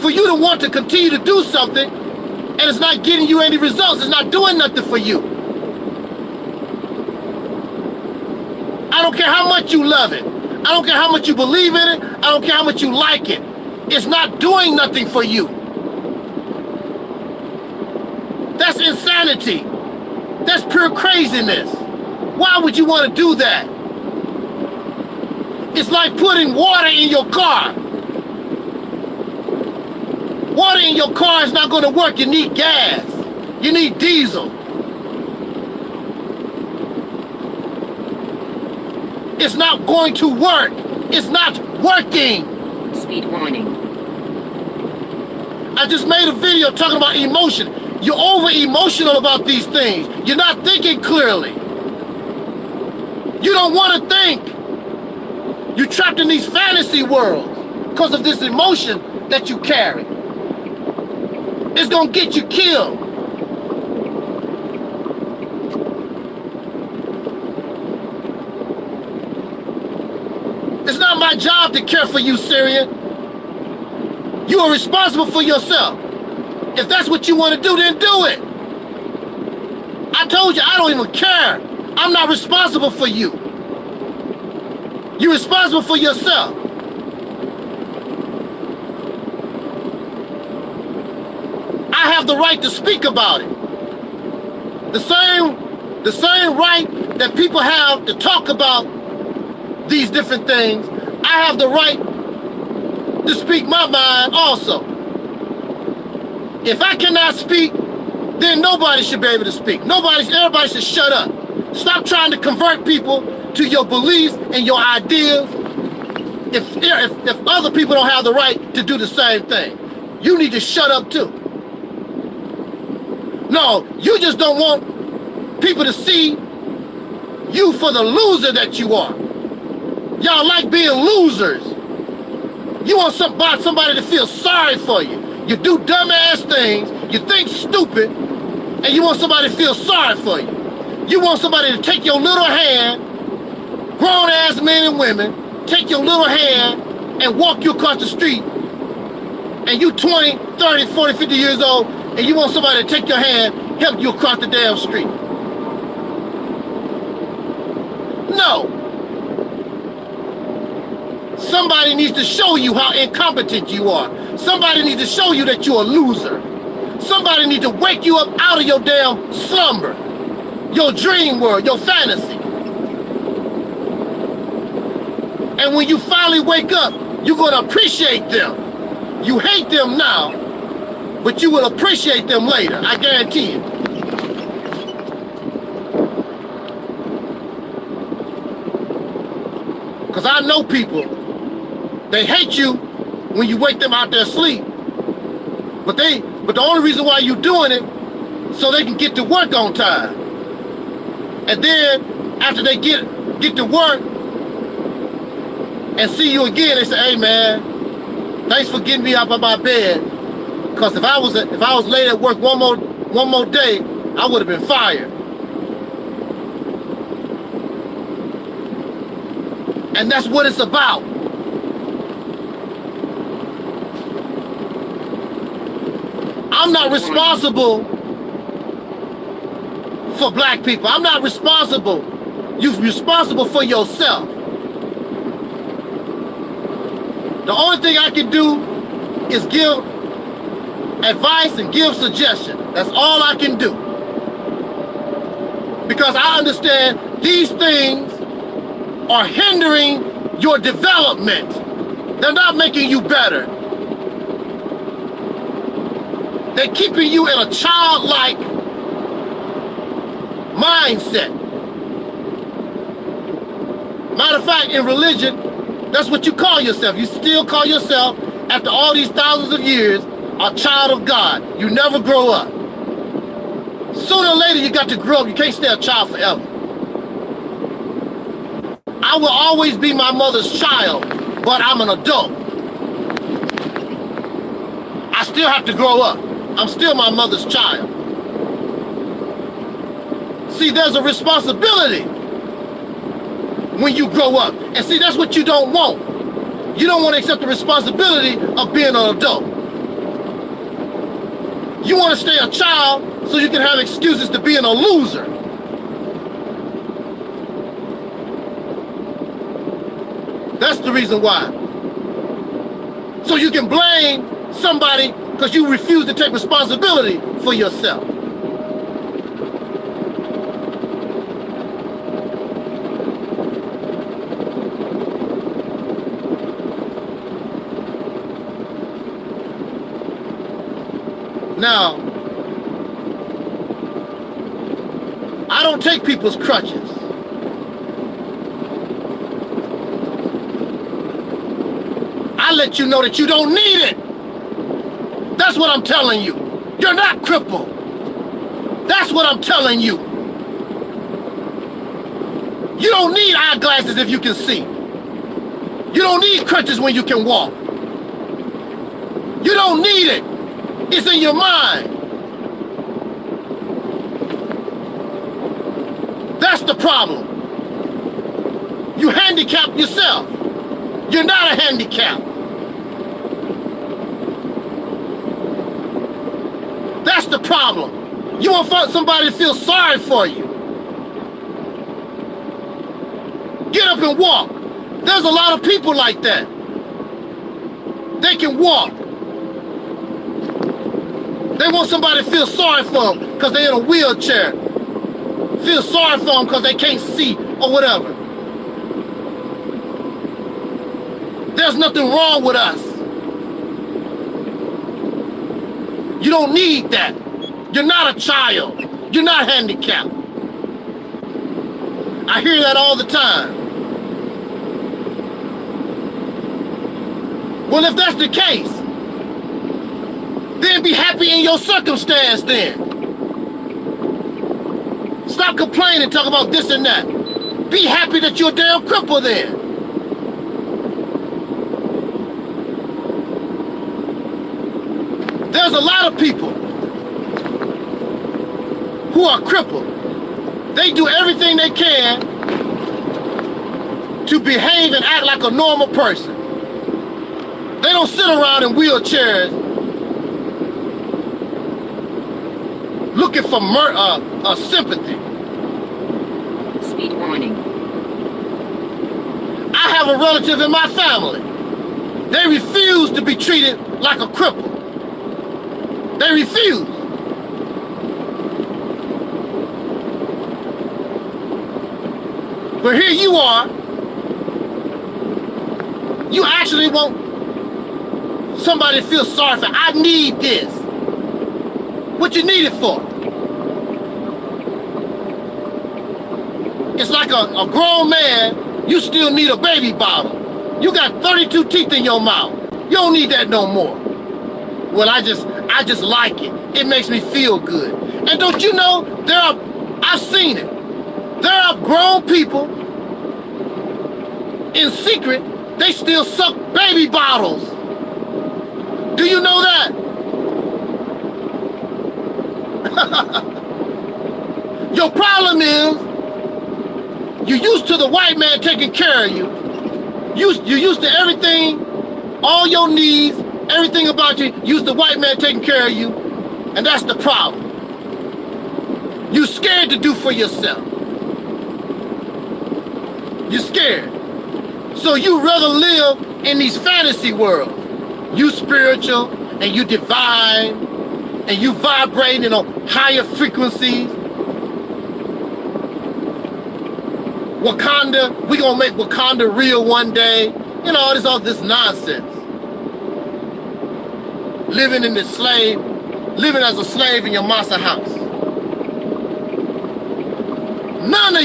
for you to want to continue to do something and it's not getting you any results. It's not doing nothing for you. I don't care how much you love it. I don't care how much you believe in it. I don't care how much you like it. It's not doing nothing for you. That's insanity. That's pure craziness. Why would you want to do that? It's like putting water in your car. Water in your car is not going to work. You need gas. You need diesel. It's not going to work. It's not working. Speed warning. I just made a video talking about emotion. You're over-emotional about these things. You're not thinking clearly. You don't want to think. You're trapped in these fantasy worlds because of this emotion that you carry. It's going to get you killed. It's not my job to care for you, Syrian. You are responsible for yourself. If that's what you want to do, then do it. I told you, I don't even care. I'm not responsible for you. You're responsible for yourself. I have the right to speak about it. The same right that people have to talk about these different things, I have the right to speak my mind also. If I cannot speak, then nobody should be able to speak. Everybody should shut up. Stop trying to convert people to your beliefs and your ideas. If other people don't have the right to do the same thing, you need to shut up too. No, you just don't want people to see you for the loser that you are. Y'all like being losers. You want somebody to feel sorry for you. You do dumbass things, you think stupid, and you want somebody to feel sorry for you. You want somebody to take your little hand, grown-ass men and women, take your little hand and walk you across the street, and you 20, 30, 40, 50 years old, and you want somebody to take your hand, help you across the damn street. No. Somebody needs to show you how incompetent you are. Somebody needs to show you that you're a loser. Somebody needs to wake you up out of your damn slumber, your dream world, your fantasy. And when you finally wake up, you're going to appreciate them. You hate them now, but you will appreciate them later, I guarantee you. Because I know people, they hate you when you wake them out their sleep. But the only reason why you're doing it, so they can get to work on time. And then, after they get to work and see you again, they say, hey man, thanks for getting me out of my bed. Because if I was late at work one more day, I would have been fired. And that's what it's about. I'm not responsible for black people. I'm not responsible. You're responsible for yourself. The only thing I can do is give advice and give suggestions. That's all I can do. Because I understand these things are hindering your development. They're not making you better. They're keeping you in a childlike mindset. Matter of fact, in religion, that's what you call yourself. You still call yourself, after all these thousands of years, a child of God. You never grow up. Sooner or later, you got to grow up. You can't stay a child forever. I will always be my mother's child, but I'm an adult. I still have to grow up. I'm still my mother's child. See, there's a responsibility when you grow up. And see, that's what you don't want. You don't want to accept the responsibility of being an adult. You want to stay a child so you can have excuses to being a loser. That's the reason why. So you can blame somebody because you refuse to take responsibility for yourself. Now, I don't take people's crutches. I let you know that you don't need it. That's what I'm telling you. You're not crippled. That's what I'm telling you. You don't need eyeglasses if you can see. You don't need crutches when you can walk. You don't need it. It's in your mind. That's the problem. You handicap yourself. You're not a handicap. That's the problem. You want somebody to feel sorry for you. Get up and walk. There's a lot of people like that. They can walk. They want somebody to feel sorry for them because they're in a wheelchair. Feel sorry for them because they can't see or whatever. There's nothing wrong with us. You don't need that. You're not a child. You're not handicapped. I hear that all the time. Well, if that's the case, then be happy in your circumstance then. Stop complaining, talk about this and that. Be happy that you're a damn cripple then. There's a lot of people who are crippled, they do everything they can to behave and act like a normal person. They don't sit around in wheelchairs looking for sympathy. Speed warning. I have a relative in my family. They refuse to be treated like a cripple. They refuse. But here you are. You actually want somebody to feel sorry for. I need this. What you need it for? It's like a grown man, you still need a baby bottle. You got 32 teeth in your mouth. You don't need that no more. Well, I just like it. It makes me feel good. And don't you know, I've seen it. There are grown people, in secret, they still suck baby bottles. Do you know that? Your problem is, you're used to the white man taking care of you. You're used to everything, all your needs, everything about you, used to white man taking care of you. And that's the problem. You're scared to do for yourself. You're scared. So you rather live in these fantasy worlds. You spiritual and you divine and you vibrating on higher frequencies. Wakanda, we gonna make Wakanda real one day. You know, all this nonsense. Living as a slave in your master house. None of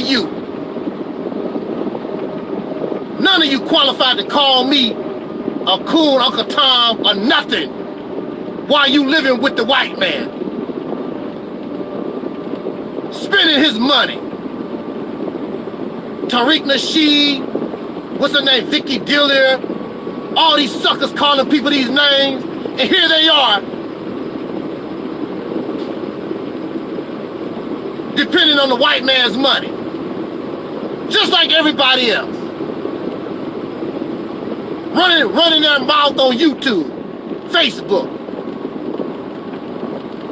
you qualified to call me a coon, Uncle Tom, or nothing while you living with the white man. Spending his money. Tariq Nasheed, what's her name, Vicky Diller, all these suckers calling people these names, and here they are, depending on the white man's money, just like everybody else. Running their mouth on YouTube, Facebook.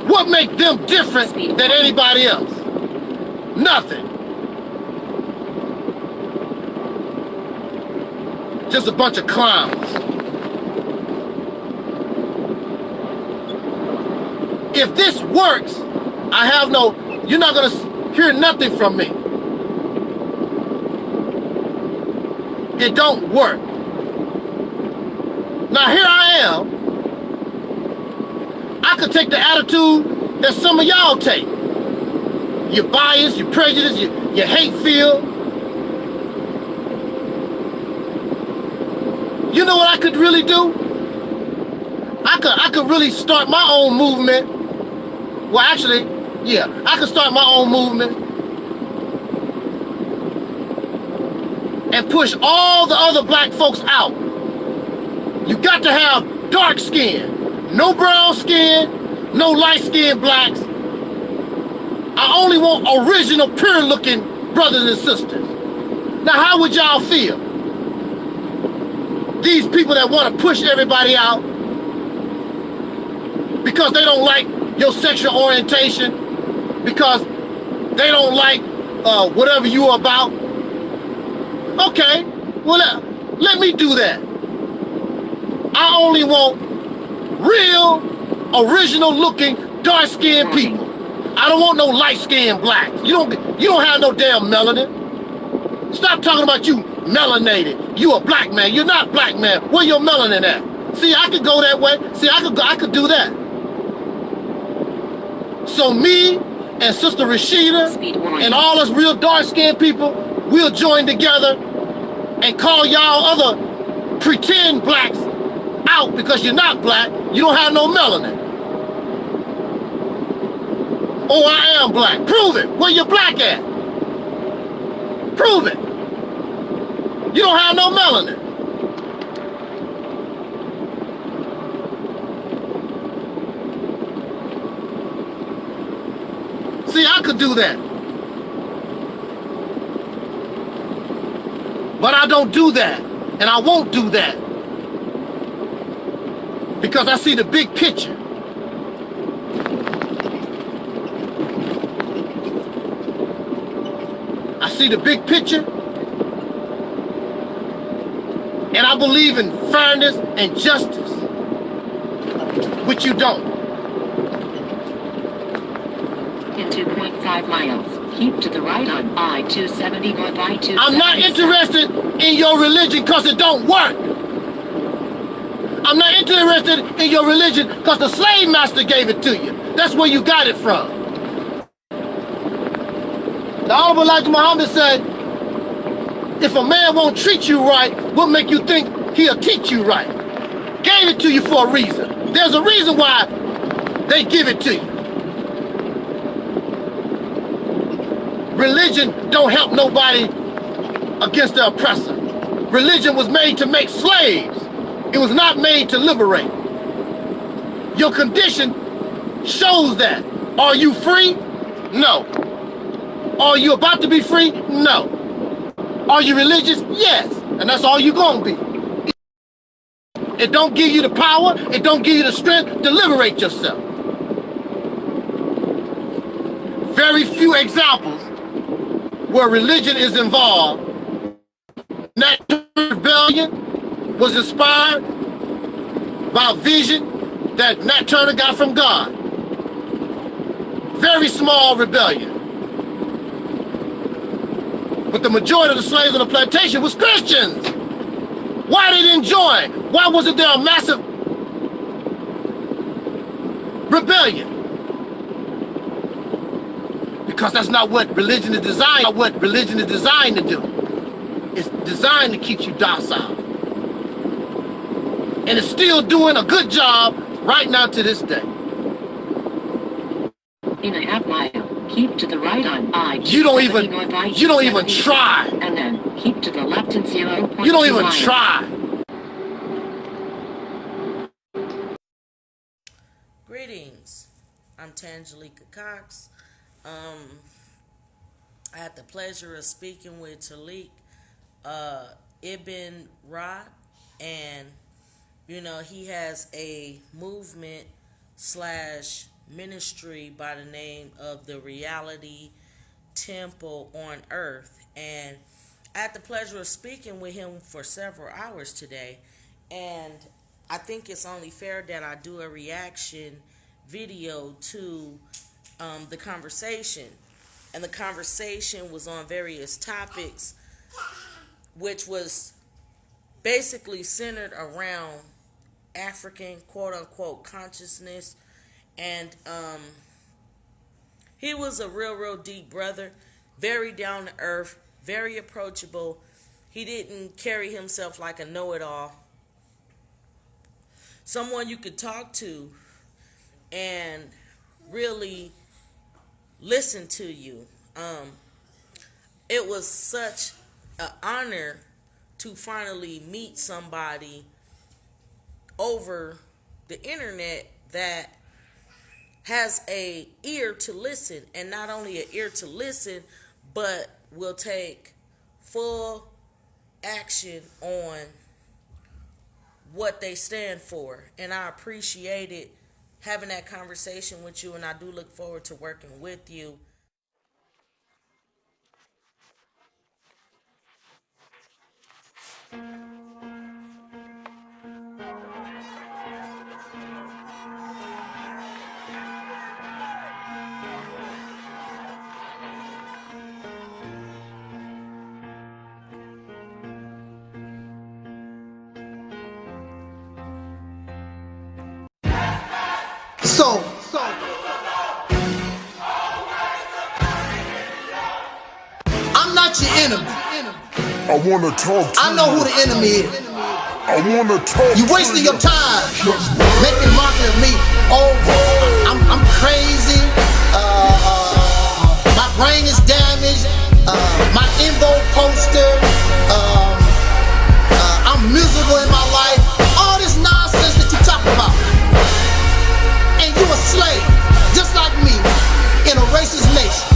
What makes them different than anybody else? Nothing. Just a bunch of clowns. If this works, you're not gonna hear nothing from me. It don't work. Now here I am. I could take the attitude that some of y'all take. Your bias, your prejudice, your hate feel. You know what I could really do? I could really start my own movement. Well, actually, yeah, I could start my own movement and push all the other black folks out. You got to have dark skin, no brown skin, no light skinned blacks. I only want original, pure looking brothers and sisters. Now, how would y'all feel? These people that want to push everybody out because they don't like your sexual orientation, because they don't like whatever you're about. Okay, well, let me do that. I only want real, original looking, dark skinned people. I don't want no light skinned blacks. You don't have no damn melanin. Stop talking about you melanated. You a black man. You're not black man. Where your melanin at? See, I could go that way. See, I could do that. So me and Sister Rashida and all us real dark skinned people, we'll join together and call y'all other pretend blacks out because you're not black. You don't have no melanin. Oh, I am black. Prove it. Where you black at? Prove it. You don't have no melanin. See, I could do that. But I don't do that, and I won't do that. Because I see the big picture. I see the big picture, and I believe in fairness and justice, which you don't. In 2.5 miles, keep to the right on I-270 north I-270. I'm not interested in your religion because it don't work. I'm not interested in your religion because the slave master gave it to you. That's where you got it from. The Honorable Elijah Muhammad said, if a man won't treat you right, what make you think he'll teach you right? Gave it to you for a reason. There's a reason why they give it to you. Religion don't help nobody against the oppressor. Religion was made to make slaves. It was not made to liberate. Your condition shows that. Are you free? No. Are you about to be free? No. Are you religious? Yes. And that's all you're gonna be. It don't give you the power, it don't give you the strength to liberate yourself. Very few examples where religion is involved. Nat Rebellion was inspired by a vision that Nat Turner got from God. Very small rebellion. But the majority of the slaves on the plantation was Christians. Why they didn't join? Why wasn't there a massive rebellion? Because that's not what religion is designed. Not what religion is designed to do. It's designed to keep you docile. And it's still doing a good job right now to this day. In a half mile, keep to the right on I-270 You don't even try. And then keep to the left in 0.2 You don't even miles. try. Greetings. I'm Tangelica Cox. I had the pleasure of speaking with Taalik, Ibn'rad, and you know, he has a movement / ministry by the name of the Reality Temple on Earth. And I had the pleasure of speaking with him for several hours today. And I think it's only fair that I do a reaction video to the conversation. And the conversation was on various topics, which was basically centered around African quote-unquote consciousness. And he was a real deep brother, very down to earth, very approachable. He didn't carry himself like a know-it-all. Someone you could talk to and really listen to you. It was such an honor to finally meet somebody over the internet that has a ear to listen, and not only an ear to listen, but will take full action on what they stand for. And I appreciated having that conversation with you, and I do look forward to working with you. So I'm not your enemy. I wanna talk to I know who the enemy is. I wanna talk You wasting your time making mockery of me. Oh, I'm crazy. My brain is damaged. My EnVogue poster. I'm miserable in my life. All this nonsense that you talk about. And you a slave, just like me, in a racist nation.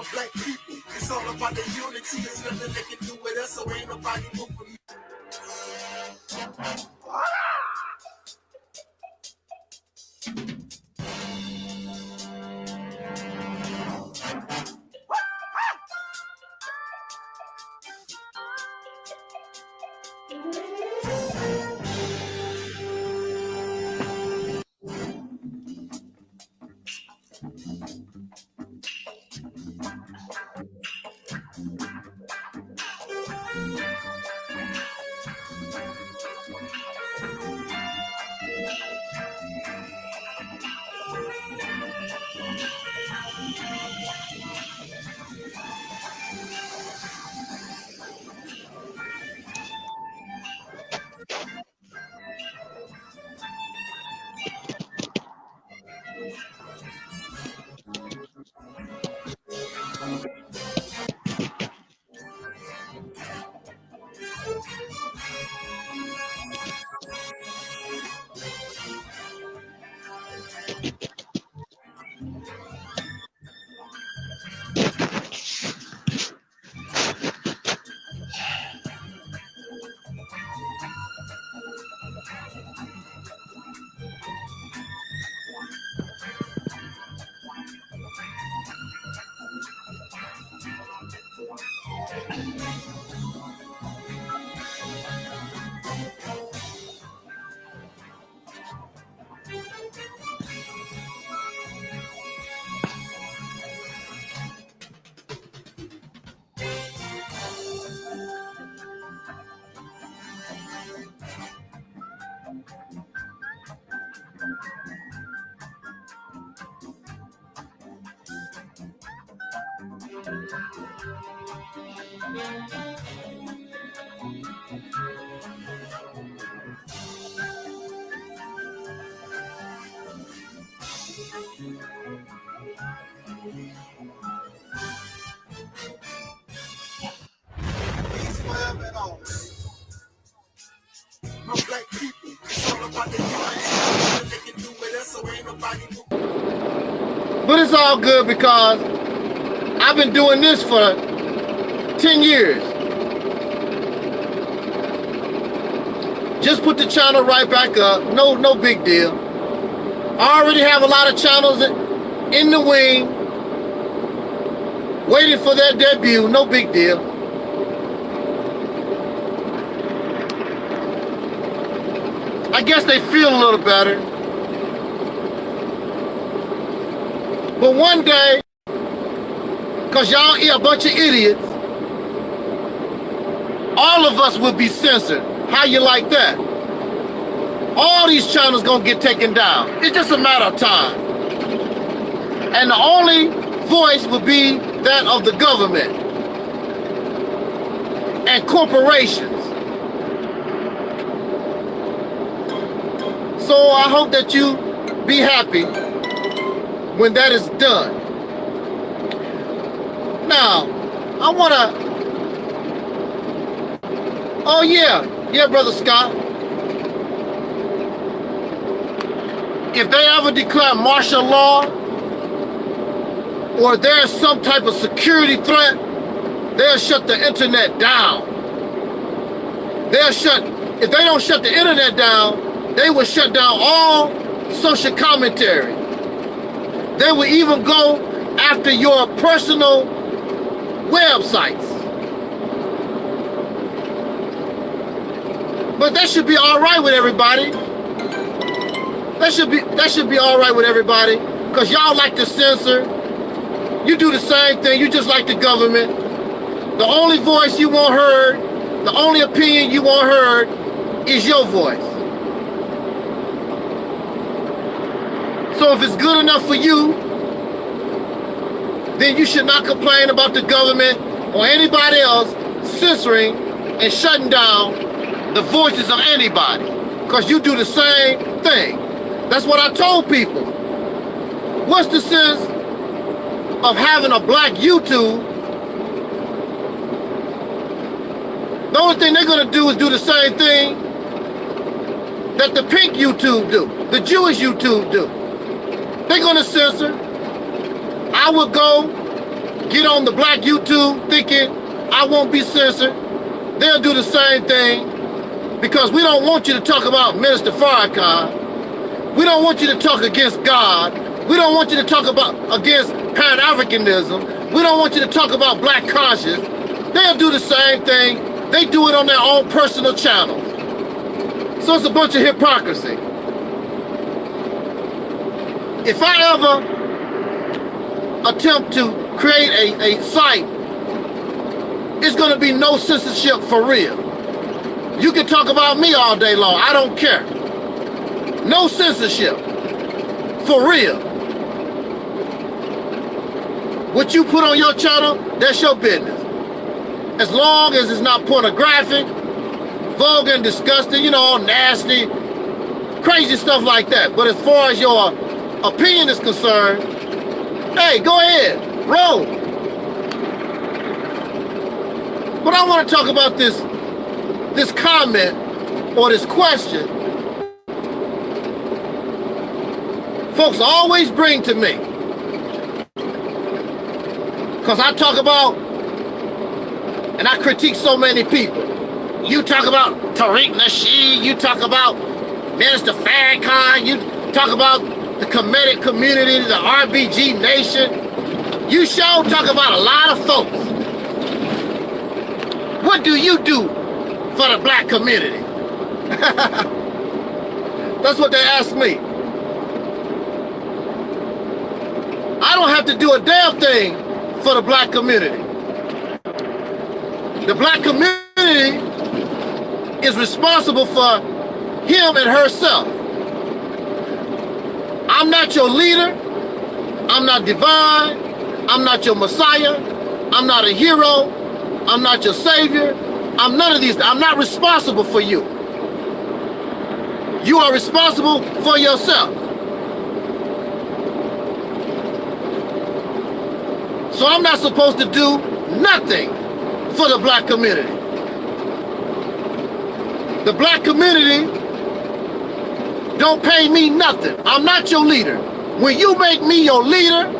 My black people, it's all about the unity. There's nothing they can do with us, so ain't nobody moving me. But it's all good because I've been doing this for 10 years. Just put the channel right back up. No big deal. I already have a lot of channels in the wing, waiting for their debut. No big deal. I guess they feel a little better. But one day, because y'all are a bunch of idiots, all of us will be censored. How you like that? All these channels gonna get taken down. It's just a matter of time. And the only voice will be that of the government and corporations. So I hope that you be happy when that is done. Now, I wanna, oh yeah, Brother Scott. If they ever declare martial law, or there's some type of security threat, they'll shut the internet down. If they don't shut the internet down, they will shut down all social commentary. They will even go after your personal websites. But that should be all right with everybody. That should be all right with everybody, because y'all like to censor. You do the same thing. You just like the government. The only voice you want heard, the only opinion you want heard is your voice. So if it's good enough for you, then you should not complain about the government or anybody else censoring and shutting down the voices of anybody, because you do the same thing. That's what I told people. What's the sense of having a black YouTube? The only thing they're gonna do is do the same thing that the pink YouTube do, the Jewish YouTube do. They're gonna censor. I would go get on the black YouTube thinking I won't be censored. They'll do the same thing because we don't want you to talk about Minister Farrakhan. We don't want you to talk against God. We don't want you to talk about against Pan-Africanism. We don't want you to talk about black conscience. They'll do the same thing. They do it on their own personal channels. So it's a bunch of hypocrisy. If I ever attempt to create a site, it's going to be no censorship for real. You can talk about me all day long. I don't care. No censorship. For real. What you put on your channel, that's your business. As long as it's not pornographic, vulgar and disgusting, you know, all nasty, crazy stuff like that. But as far as your opinion is concerned, hey, go ahead, roll. But I want to talk about this comment or this question folks always bring to me. Because I talk about, and I critique so many people. You talk about Tariq Nasheed, you talk about Minister Farrakhan, you talk about the Kemetic community, the RBG Nation. You sure talk about a lot of folks. What do you do for the black community? That's what they ask me. I don't have to do a damn thing for the black community. The black community is responsible for him and herself. I'm not your leader. I'm not divine. I'm not your Messiah. I'm not a hero. I'm not your savior. I'm none of these. I'm not responsible for you. You are responsible for yourself. So I'm not supposed to do nothing for the black community. The black community don't pay me nothing. I'm not your leader. When you make me your leader,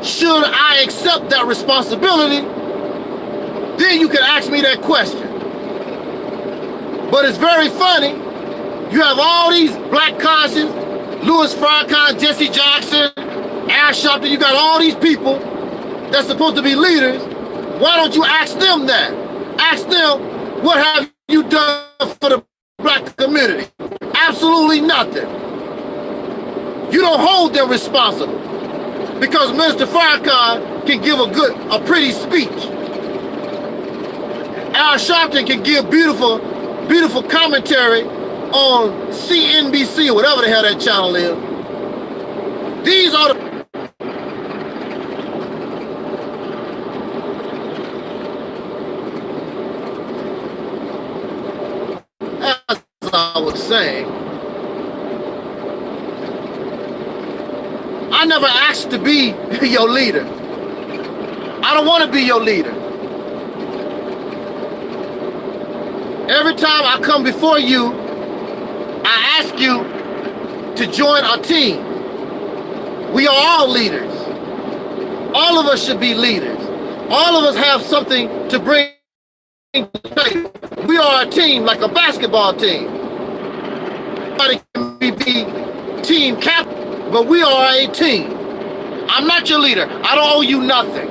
should I accept that responsibility? Then you can ask me that question. But it's very funny. You have all these black conscious, Louis Farrakhan, Jesse Jackson, Al Sharpton, you got all these people that's supposed to be leaders. Why don't you ask them that? Ask them, what have you done for the black community? Absolutely nothing. You don't hold them responsible because Minister Farrakhan can give a pretty speech. Al Sharpton can give beautiful commentary on CNBC or whatever the hell that channel is. These are the as I was saying, I never asked to be your leader. I don't want to be your leader. Every time I come before you, I ask you to join our team. We are all leaders. All of us should be leaders. All of us have something to bring to the table. We are a team, like a basketball team. Nobody can be team captain, but we are a team. I'm not your leader. I don't owe you nothing.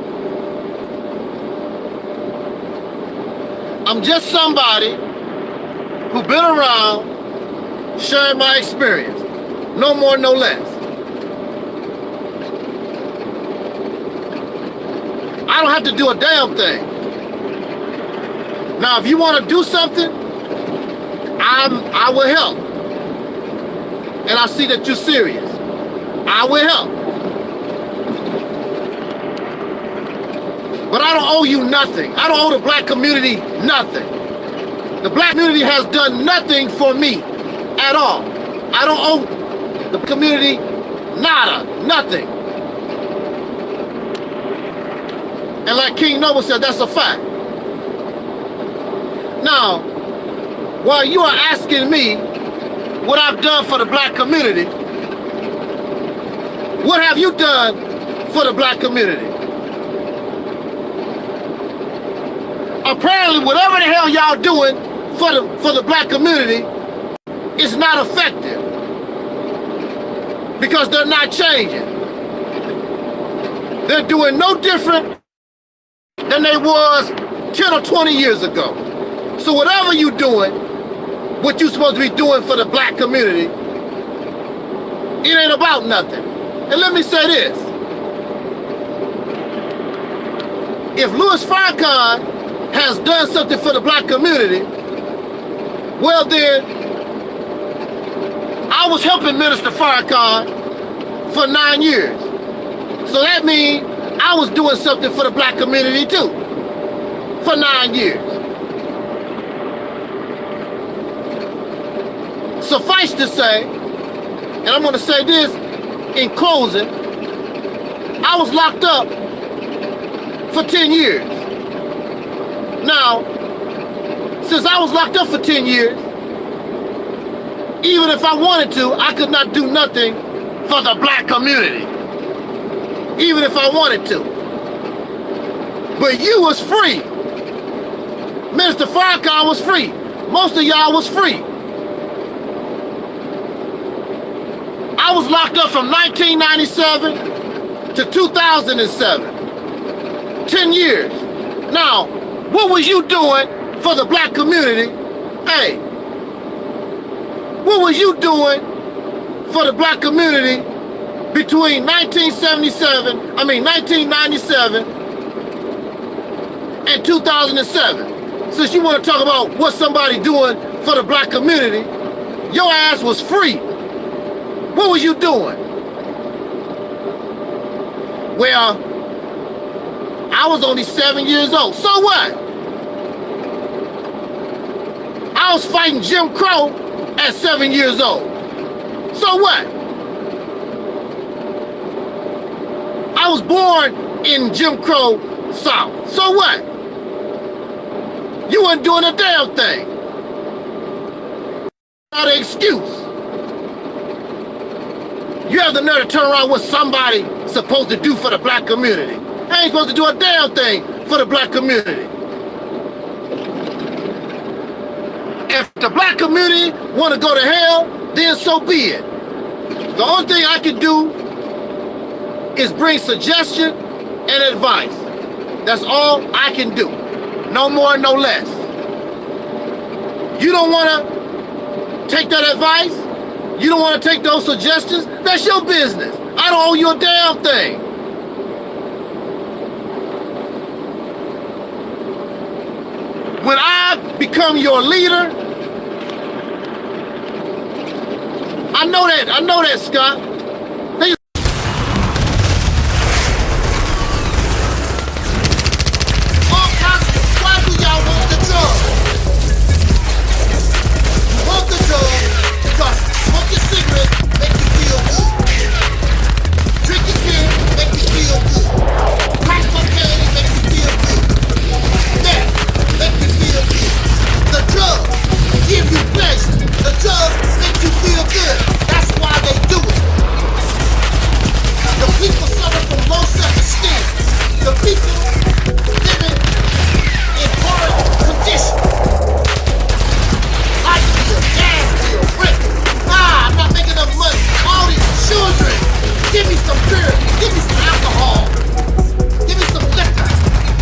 I'm just somebody who's been around sharing my experience. No more, no less. I don't have to do a damn thing. Now, if you want to do something, I will help. And I see that you're serious. I will help. But I don't owe you nothing. I don't owe the black community nothing. The black community has done nothing for me at all. I don't owe the community nada, nothing. And like King Noble said, that's a fact. Now, while you are asking me what I've done for the black community, what have you done for the black community? apparently whatever the hell y'all doing for the black community is not effective because they're not changing. They're doing no different than they was 10 or 20 years ago. So whatever you doing, what you supposed to be doing for the black community, it ain't about nothing. And let me say this. If Louis Farrakhan has done something for the black community, well then, I was helping Minister Farrakhan for 9 years. So that means I was doing something for the black community too, for 9 years. Suffice to say, and I'm gonna say this in closing, I was locked up for 10 years. Now, since I was locked up for 10 years, even if I wanted to, I could not do nothing for the black community. Even if I wanted to. But you was free. Minister Farrakhan was free. Most of y'all was free. I was locked up from 1997 to 2007. 10 years. Now, what was you doing for the black community? Hey, what was you doing for the black community between 1997 and 2007? Since you want to talk about what somebody doing for the black community, your ass was free. What was you doing? Well, I was only 7 years old. So what? I was fighting Jim Crow at 7 years old. So what? I was born in Jim Crow South. So what? You weren't doing a damn thing. Not an excuse. You have the nerve to turn around what somebody supposed to do for the black community. I ain't supposed to do a damn thing for the black community. If the black community want to go to hell, then so be it. The only thing I can do is bring suggestion and advice. That's all I can do. No more, no less. You don't want to take that advice? You don't want to take those suggestions? That's your business. I don't owe you a damn thing. When I become your leader, I know that, Scott. Why do y'all want the drug? You want the drug because smoking cigarettes make you feel good. Drinking beer make you feel good. Crack cocaine make you feel good. Meth make you feel good. The drug give you pleasure. The drug make you feel good. That's why they do it. The people suffer from low self-esteem. The people living in horrible conditions. Light bill, gas bill, rent. I'm not making enough money. All these children. Give me some beer. Give me some alcohol. Give me some liquor.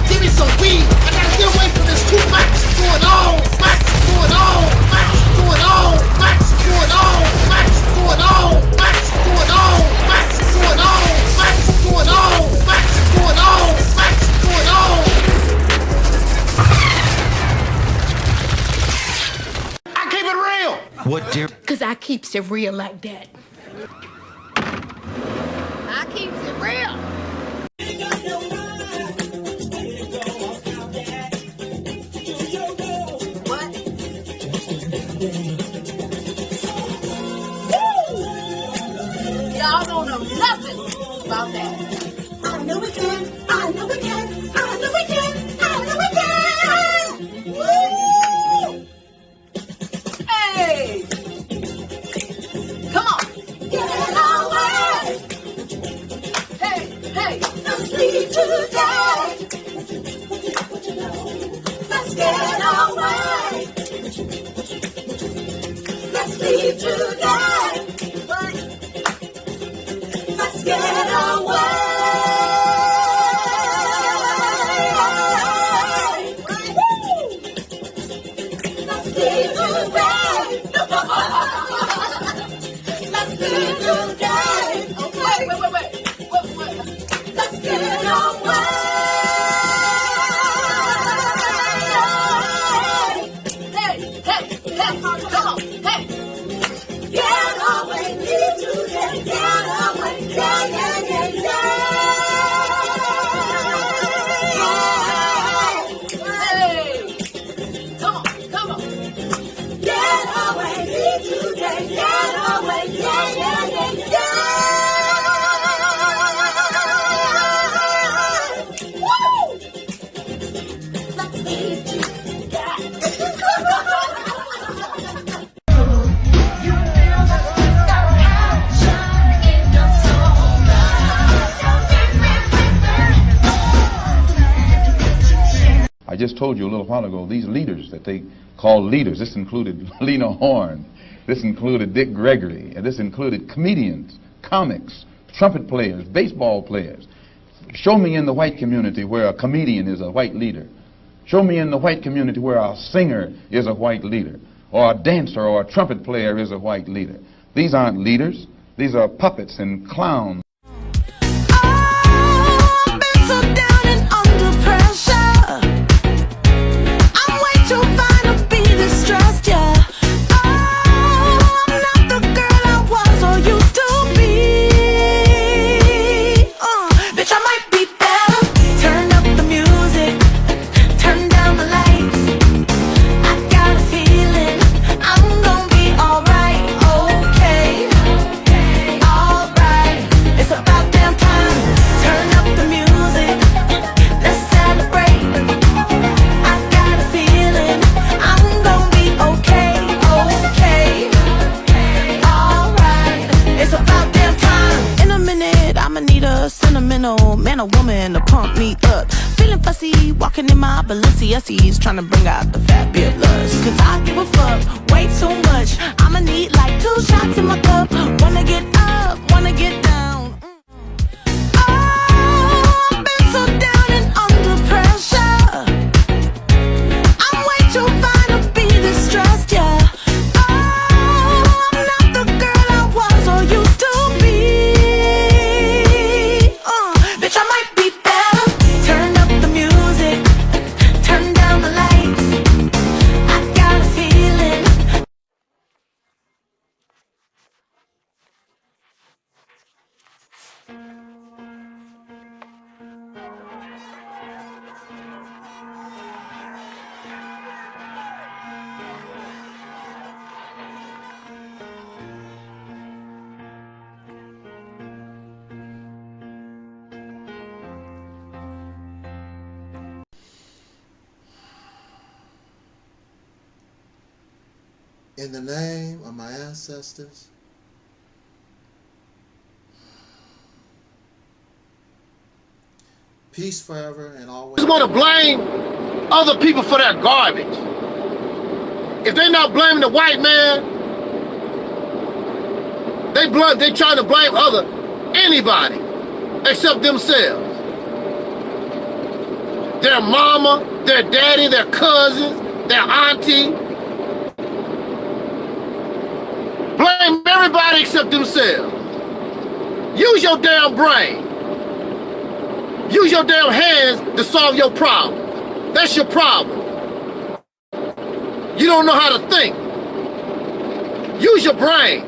Give me some weed. I gotta get away from this too much going on. Much going on. Much going on. Much going on. Much going on. Much going on. Much going on. Much going on. Much going on. Much going on. I keep it real. What, dear? Because I keeps it real like that. I keeps it real. What? Y'all don't know nothing about that. I know we can. I know we can. I know we can. I know we can. Woo! Hey! Come on. Get our way. Hey, hey. Let's lead today. Let's get away. Let's leave today. Let's get away. Let's leave today. Let's leave today. Wait. Let's get away. Hey, come on, hey. Get away, leave today. Get away, yeah. Hey, come on. Get away, leave today. Get away, yeah. Woo! Let's leave today. I just told you a little while ago, these leaders that they call leaders, this included Lena Horne, this included Dick Gregory, and this included comedians, comics, trumpet players, baseball players. Show me in the white community where a comedian is a white leader. Show me in the white community where a singer is a white leader, or a dancer or a trumpet player is a white leader. These aren't leaders. These are puppets and clowns. Man or woman to pump me up. Feeling fussy, walking in my Balenciennes, trying to bring out the fat beard lust. Cause I give a fuck way too much. I'ma need like 2 shots in my cup. Wanna get up, wanna get down. Oh, I've been so down and under pressure. I'm way too fine to be this stressed, yeah. Oh, I'm not the girl I was or used to be. Bitch, I might be better. Turn up the music, turn down the lights. I got a feeling. In the name of my ancestors, peace forever and always. Just want to blame other people for their garbage. If they're not blaming the white man, they trying to blame anybody except themselves. Their mama, their daddy, their cousins, their auntie. Blame everybody except themselves. Use your damn brain. Use your damn hands to solve your problem. That's your problem. You don't know how to think. Use your brain.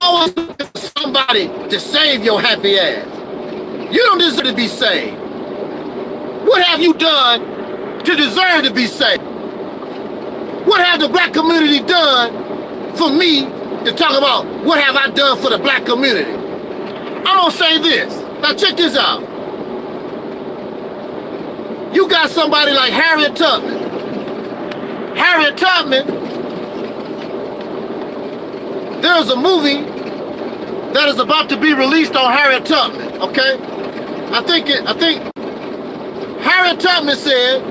Always look for somebody to save your happy ass. You don't deserve to be saved. What have you done to deserve to be saved? What have the black community done for me to talk about what have I done for the black community? I'm gonna say this. Now check this out. You got somebody like Harriet Tubman. Harriet Tubman there's a movie that is about to be released on Harriet Tubman, okay? I think Harriet Tubman said,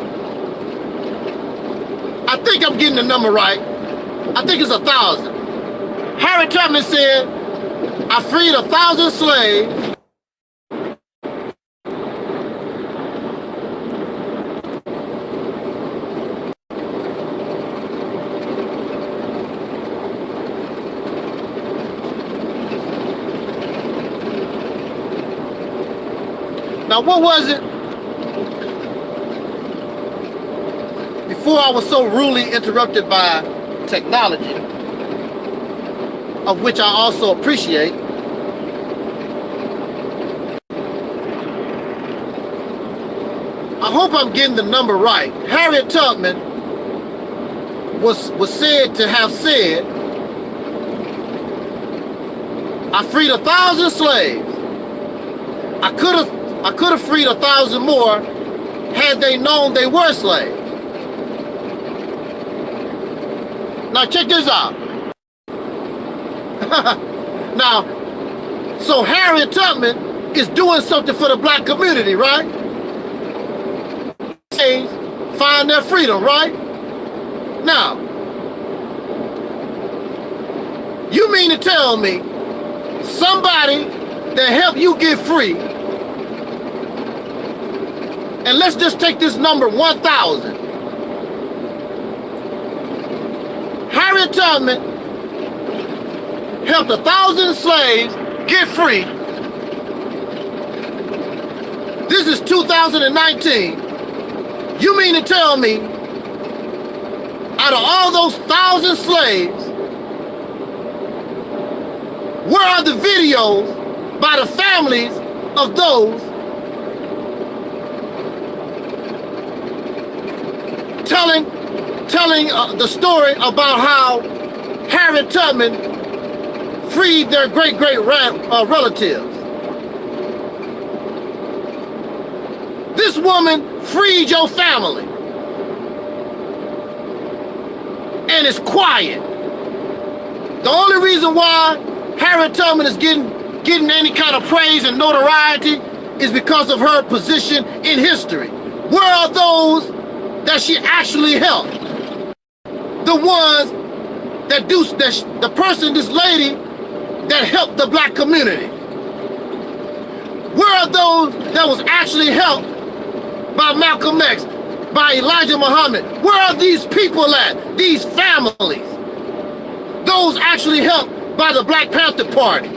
I think I'm getting the number right. I think it's 1,000. Harriet Tubman said, I freed 1,000 slaves. Now, what was it? Before I was so rudely interrupted by technology, of which I also appreciate, I hope I'm getting the number right. Harriet Tubman was said to have said, I freed 1,000 slaves. I could have freed 1,000 more had they known they were slaves. Now check this out. Now, so Harriet Tubman is doing something for the black community, right? Find their freedom, right? Now, you mean to tell me somebody that helped you get free, and let's just take this number 1,000. Harriet Tubman helped 1,000 slaves get free. This is 2019. You mean to tell me, out of all those 1,000 slaves, where are the videos by the families of those telling the story about how Harriet Tubman freed their great-great relatives? This woman freed your family, and it's quiet. The only reason why Harriet Tubman is getting any kind of praise and notoriety is because of her position in history. Where are those that she actually helped? The ones that this lady that helped the black community. Where are those that was actually helped by Malcolm X, by Elijah Muhammad? Where are these people at? These families. Those actually helped by the Black Panther Party.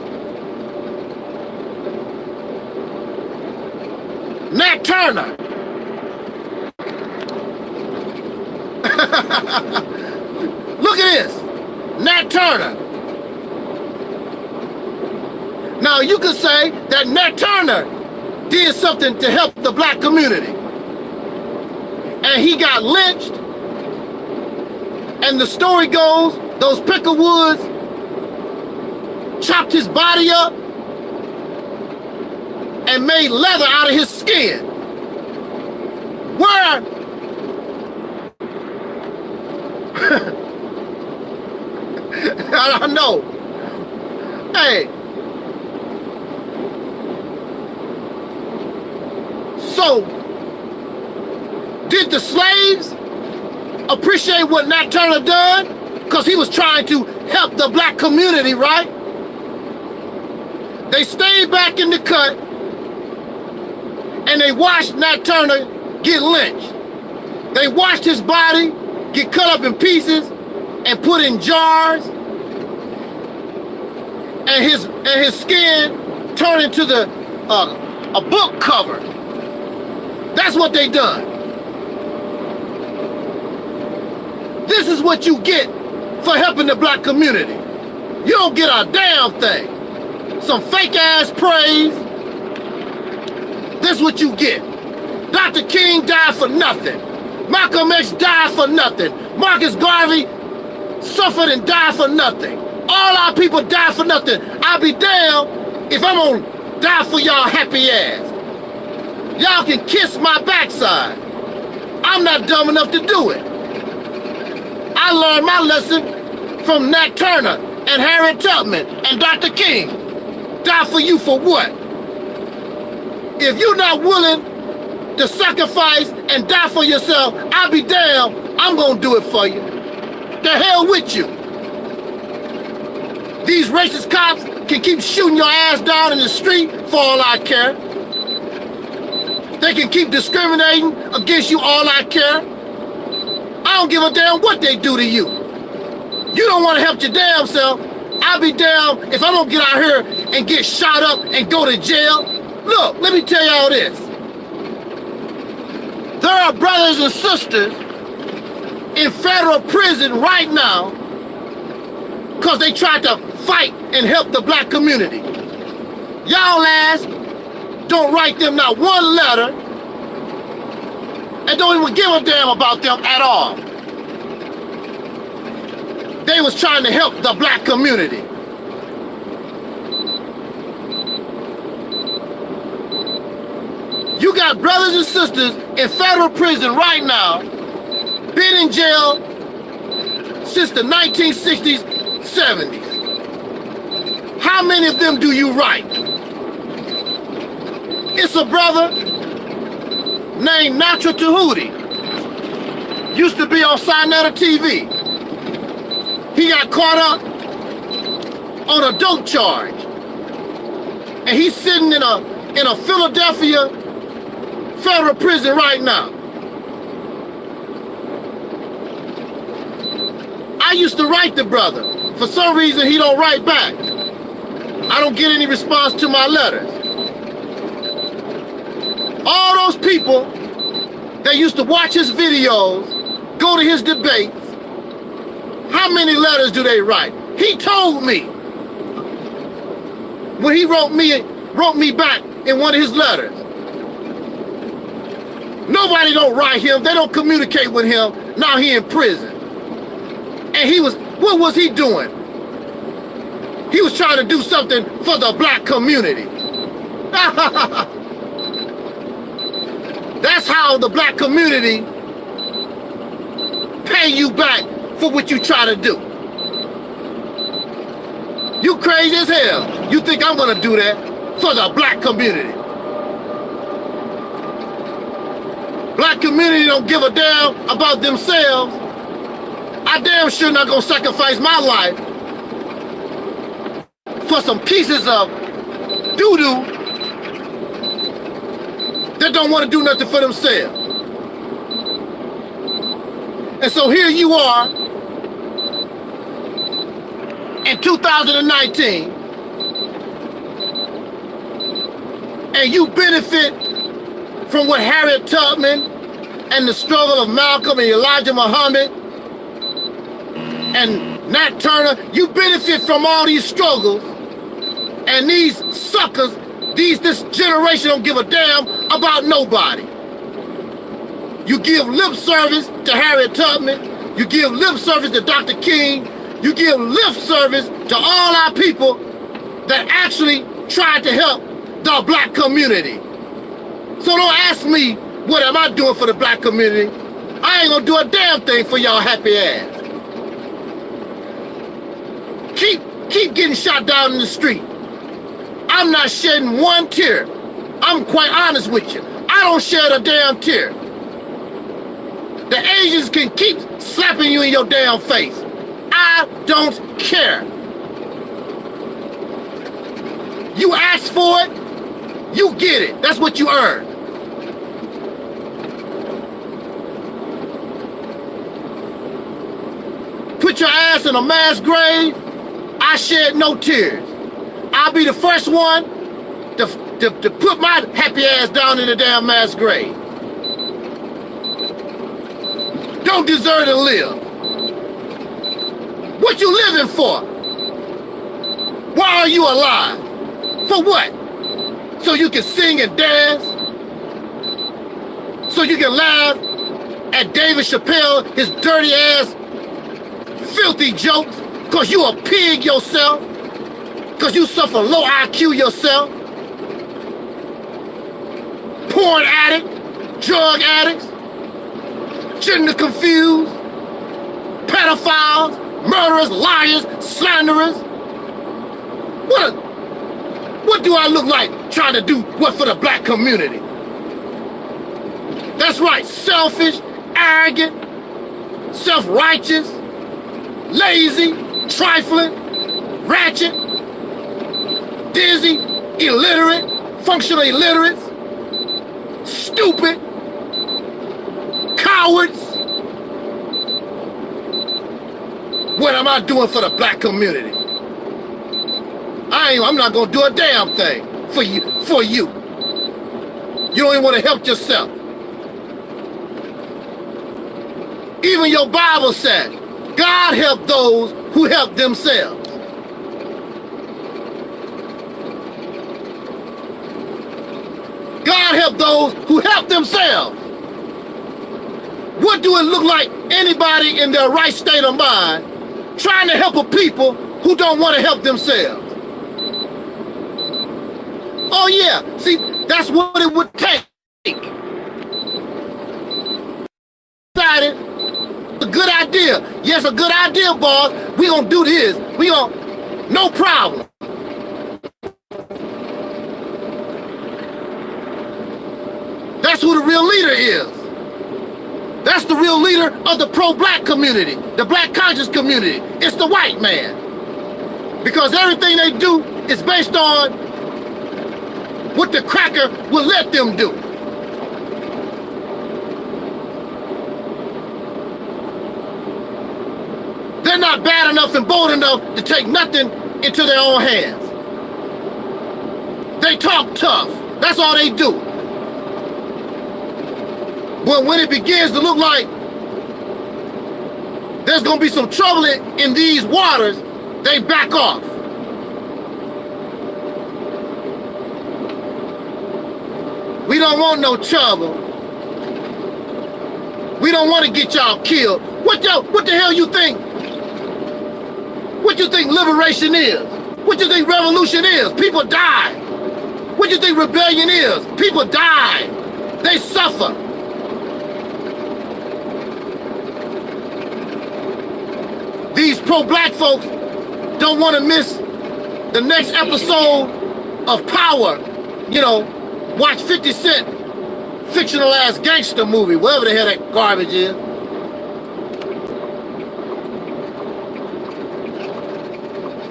Nat Turner. Look at this. Nat Turner. Now you could say that Nat Turner did something to help the black community, and he got lynched, and the story goes those Pickerwoods chopped his body up and made leather out of his skin. Where I know. Hey. So, did the slaves appreciate what Nat Turner done? Because he was trying to help the black community, right? They stayed back in the cut and they watched Nat Turner get lynched. They watched his body get cut up in pieces and put in jars, and his skin turned into a book cover. That's what they done. This is what you get for helping the black community. You don't get a damn thing. Some fake ass praise. This is what you get. Dr. King died for nothing. Malcolm X died for nothing. Marcus Garvey suffered and died for nothing. All our people died for nothing. I'll be damned if I'm gonna die for y'all happy ass. Y'all can kiss my backside. I'm not dumb enough to do it. I learned my lesson from Nat Turner and Harriet Tubman and Dr. King died for you for what? If you're not willing to sacrifice and die for yourself, I'll be damned, I'm gonna do it for you. The hell with you. These racist cops can keep shooting your ass down in the street for all I care. They can keep discriminating against you all I care. I don't give a damn what they do to you. You don't want to help your damn self. I'll be damned if I don't get out here and get shot up and go to jail. Look, let me tell y'all this. There are brothers and sisters in federal prison right now because they tried to fight and help the black community. Y'all ass don't write them not one letter and don't even give a damn about them at all. They was trying to help the black community. You got brothers and sisters in federal prison right now, been in jail since the 1960s, 70s. How many of them do you write? It's a brother named TRUTHropä. Used to be on Sinetta TV. He got caught up on a dope charge. And he's sitting in a Philadelphia federal prison right now. I used to write the brother. For some reason, he don't write back. I don't get any response to my letters. All those people that used to watch his videos, go to his debates, how many letters do they write? He told me when he wrote me back in one of his letters. Nobody don't write him. They don't communicate with him. Now he in prison. And what was he doing? He was trying to do something for the black community. That's how the black community pay you back for what you try to do. You crazy as hell. You think I'm gonna do that for the black community? Black community don't give a damn about themselves. I damn sure not gonna sacrifice my life for some pieces of doo-doo that don't want to do nothing for themselves. And so here you are in 2019 and you benefit from what Harriet Tubman and the struggle of Malcolm and Elijah Muhammad and Nat Turner, you benefit from all these struggles, and these suckers, this generation don't give a damn about nobody. You give lip service to Harriet Tubman, you give lip service to Dr. King, you give lip service to all our people that actually tried to help the black community. So don't ask me what am I doing for the black community. I ain't gonna do a damn thing for y'all happy ass. Keep getting shot down in the street. I'm not shedding one tear. I'm quite honest with you. I don't shed a damn tear. The Asians can keep slapping you in your damn face. I don't care. You asked for it, you get it. That's what you earn. Put your ass in a mass grave, I shed no tears. I'll be the first one to put my happy ass down in the damn mass grave. Don't deserve to live. What you living for? Why are you alive? For what? So you can sing and dance? So you can laugh at David Chappelle, his dirty ass, filthy jokes? Cause you a pig yourself? Cause you suffer low IQ yourself? Porn addict, drug addicts, gender confused, pedophiles, murderers, liars, slanderers. What do I look like trying to do what for the black community? That's right, selfish, arrogant, self-righteous, lazy, trifling, ratchet, dizzy, illiterate, functional illiterates, stupid, cowards. What am I doing for the black community? I'm not gonna do a damn thing for you. You don't even want to help yourself. Even your Bible said, God help those who help themselves. God help those who help themselves. What do it look like anybody in their right state of mind trying to help a people who don't want to help themselves? Oh yeah, see, that's what it would take. A good idea. Yes, a good idea, boss. We gonna do this. No problem. That's who the real leader is. That's the real leader of the pro-black community, the black conscious community. It's the white man. Because everything they do is based on what the cracker will let them do. They're not bad enough and bold enough to take nothing into their own hands. They talk tough. That's all they do. But when it begins to look like there's going to be some trouble in these waters, they back off. We don't want no trouble. We don't want to get y'all killed. What the hell you think? What you think liberation is? What you think revolution is? People die. What you think rebellion is? People die. They suffer. These pro-black folks don't want to miss the next episode of Power. You know, watch 50 Cent fictional ass gangster movie, whatever the hell that garbage is.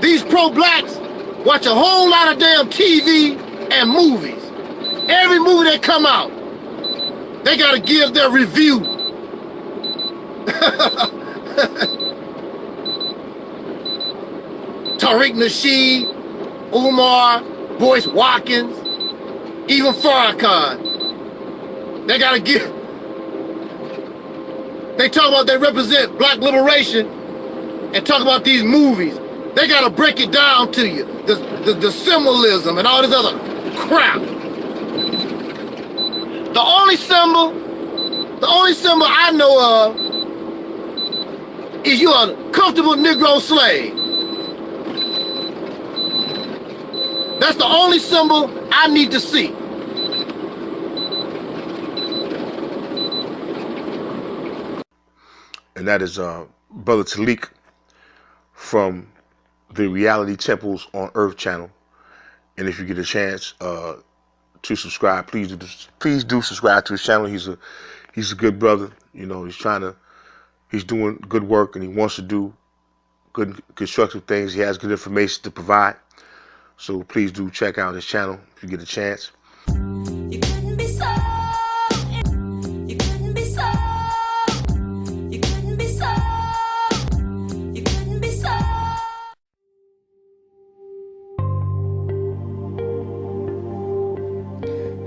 These pro-blacks watch a whole lot of damn TV and movies. Every movie that come out, they gotta give their review. Tariq Nasheed, Umar, Boyce Watkins, even Farrakhan. They gotta give. They talk about they represent black liberation and talk about these movies. They gotta break it down to you. The symbolism and all this other crap. The only symbol I know of is you're a comfortable Negro slave. That's the only symbol I need to see. And that is Brother Taalik from the Reality Temples on Earth channel. And if you get a chance to subscribe, please do subscribe to his channel. He's a good brother. You know, he's doing good work, and he wants to do good constructive things. He has good information to provide. So please do check out his channel if you get a chance.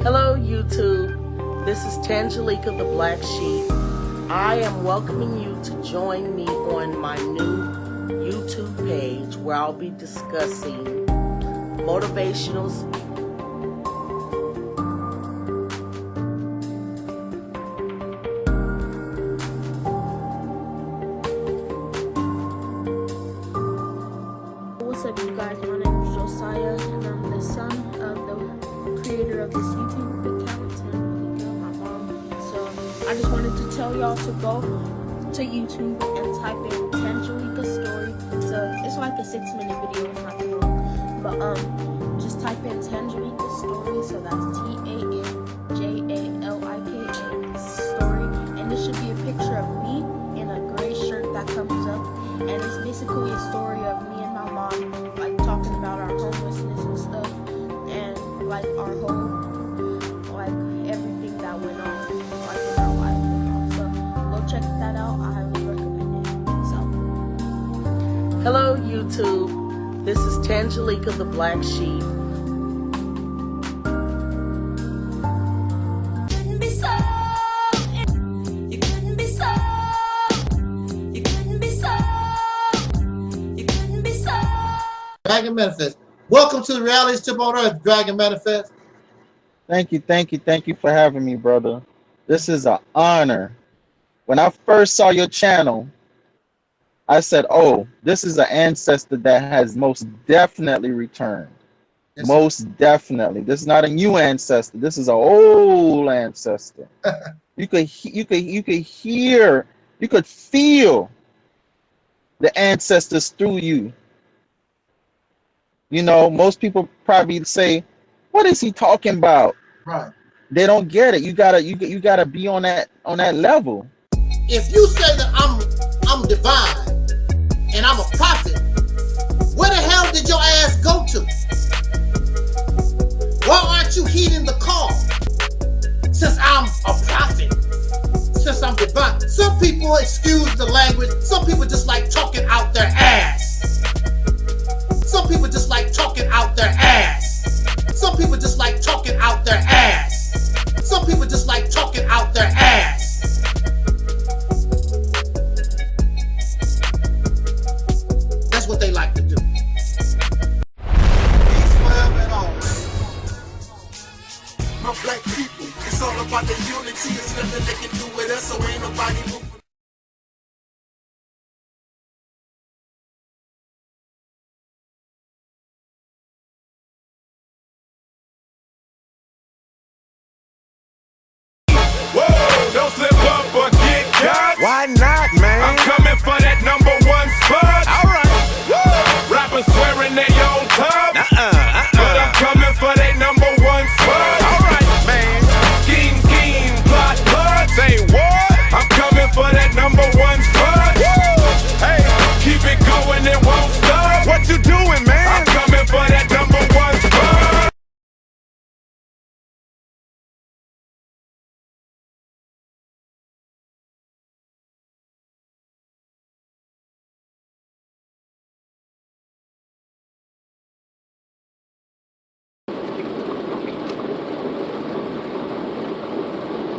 Hello YouTube, this is Tangelica the Black Sheep. I am welcoming you to join me on my new YouTube page where I'll be discussing motivational What's up, you guys? My name is Josiah, and I'm the son of the creator of this YouTube account, and my mom. So I just wanted to tell y'all to go to YouTube and type in Tangelica story. So it's like a 6-minute video, it's not too long. But just type in Tangelica story, so that's TANJALIKA story, and this should be a picture of me in a gray shirt that comes up, and it's basically a story of me and my mom, like talking about our homelessness and stuff, and like our whole, like everything that went on, like in our life and all. So go check that out. I highly recommend it. So Hello, YouTube. This is Tangelica the Black Sheep. Dragon Manifest. Welcome to the reality tip on earth, Dragon Manifest. Thank you for having me, brother. This is an honor. When I first saw your channel, I said, oh, this is an ancestor that has most definitely returned. Yes, most definitely. This is not a new ancestor. This is an old ancestor. You could hear, you could feel the ancestors through you. You know, most people probably say, what is he talking about? Right. They don't get it. You gotta be on that level. If you say that I'm divine and I'm a prophet, where the hell did your ass go to? Why aren't you heeding the call? Since I'm a prophet, since I'm divine. Some people, excuse the language, some people just like talking out their ass. Some people just like talking out their ass. Some people just like talking out their ass. Some people just like talking out their ass. That's what they like to do. Peace forever and always. My black people, it's all about the unity. There's nothing they can do with us, so ain't nobody moving. Don't slip up or get cut. Why not, man? I'm coming for that #1 spot. Alright. Rappers swearing they own tough. But I'm coming for that #1 spot. Alright, man. Scheme, plot. Say what? I'm coming for that #1 spot. Hey, keep it going, it won't stop. What you doing, man? I'm coming for that #1 spot.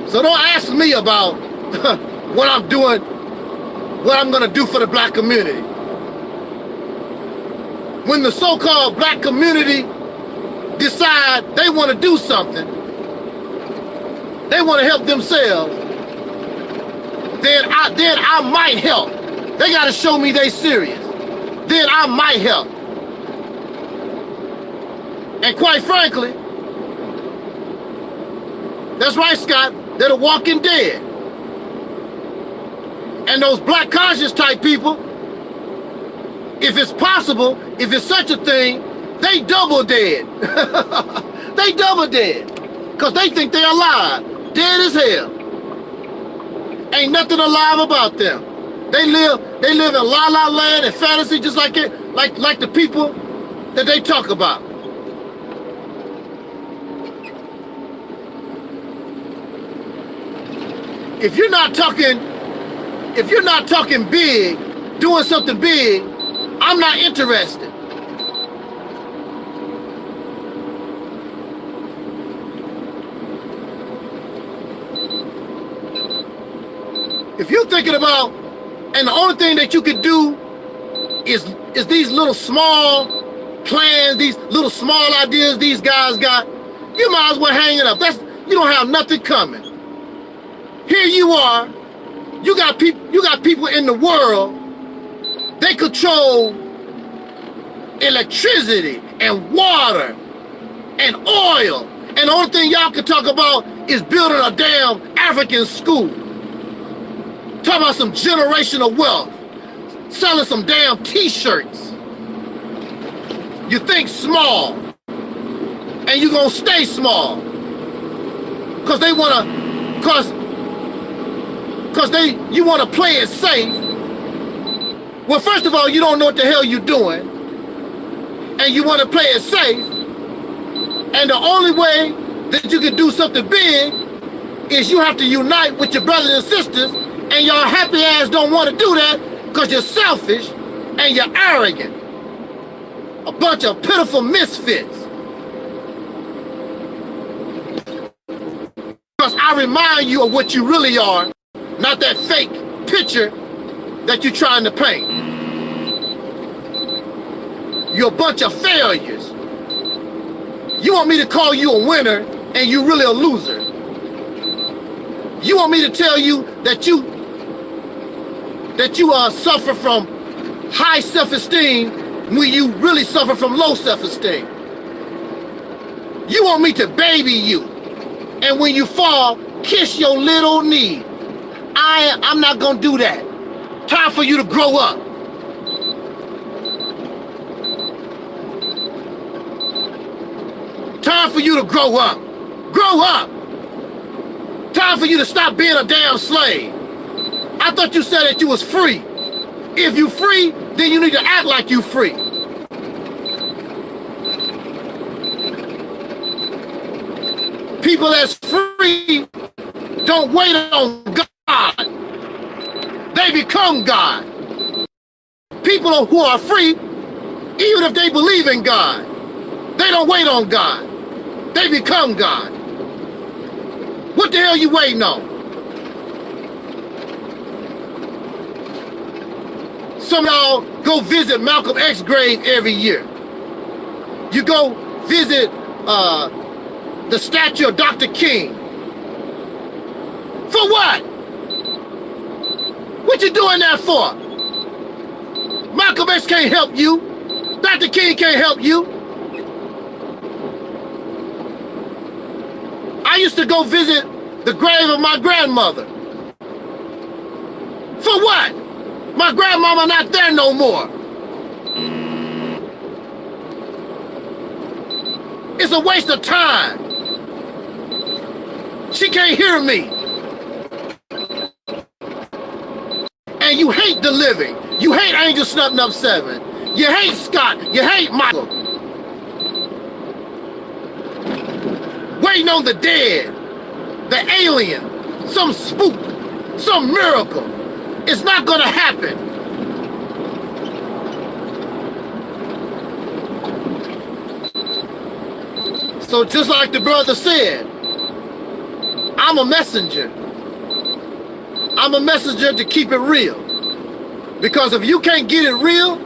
So don't ask me about what I'm doing, what I'm gonna do for the black community. When the so-called black community decide they want to do something, they want to help themselves, then I might help. They gotta show me they serious. Then I might help. And quite frankly, that's right, Scott, they're the walking dead. And those black conscious type people, if it's possible, if it's such a thing, they double dead. They double dead. Because they think they're alive. Dead as hell. Ain't nothing alive about them. They live in la la land and fantasy just like it, like the people that they talk about. If you're not talking big, doing something big, I'm not interested. If you're thinking about, and the only thing that you can do is these little small plans, these little small ideas these guys got, you might as well hang it up. You don't have nothing coming. Here you are, you got people in the world, they control electricity and water and oil, and the only thing y'all can talk about is building a damn African school. Talk about some generational wealth. Selling some damn t-shirts. You think small. And you gonna stay small. Cause they wanna, you wanna play it safe. Well, first of all, you don't know what the hell you're doing. And you wanna play it safe. And the only way that you can do something big is you have to unite with your brothers and sisters, and y'all happy ass don't want to do that because you're selfish and you're arrogant. A bunch of pitiful misfits. Because I remind you of what you really are, not that fake picture that you're trying to paint. You're a bunch of failures. You want me to call you a winner and you really a loser. You want me to tell you that you suffer from high self-esteem when you really suffer from low self-esteem. You want me to baby you, and when you fall, kiss your little knee. I'm not gonna do that. Time for you to grow up. Time for you to grow up. Grow up. Time for you to stop being a damn slave. I thought you said that you was free. If you free, then you need to act like you free. People that's free don't wait on God. They become God. People who are free, even if they believe in God, they don't wait on God. They become God. What the hell you waiting on? Some of y'all go visit Malcolm X's grave every year. You go visit the statue of Dr. King. For what? What you doing that for? Malcolm X can't help you. Dr. King can't help you. I used to go visit the grave of my grandmother. For what? My grandmama not there no more. It's a waste of time. She can't hear me. And you hate the living. You hate Angel Snubbing Up 7. You hate Scott. You hate Michael. Waiting on the dead, the alien, some spook, some miracle. It's not gonna happen. So just like the brother said, I'm a messenger. I'm a messenger to keep it real. Because if you can't get it real,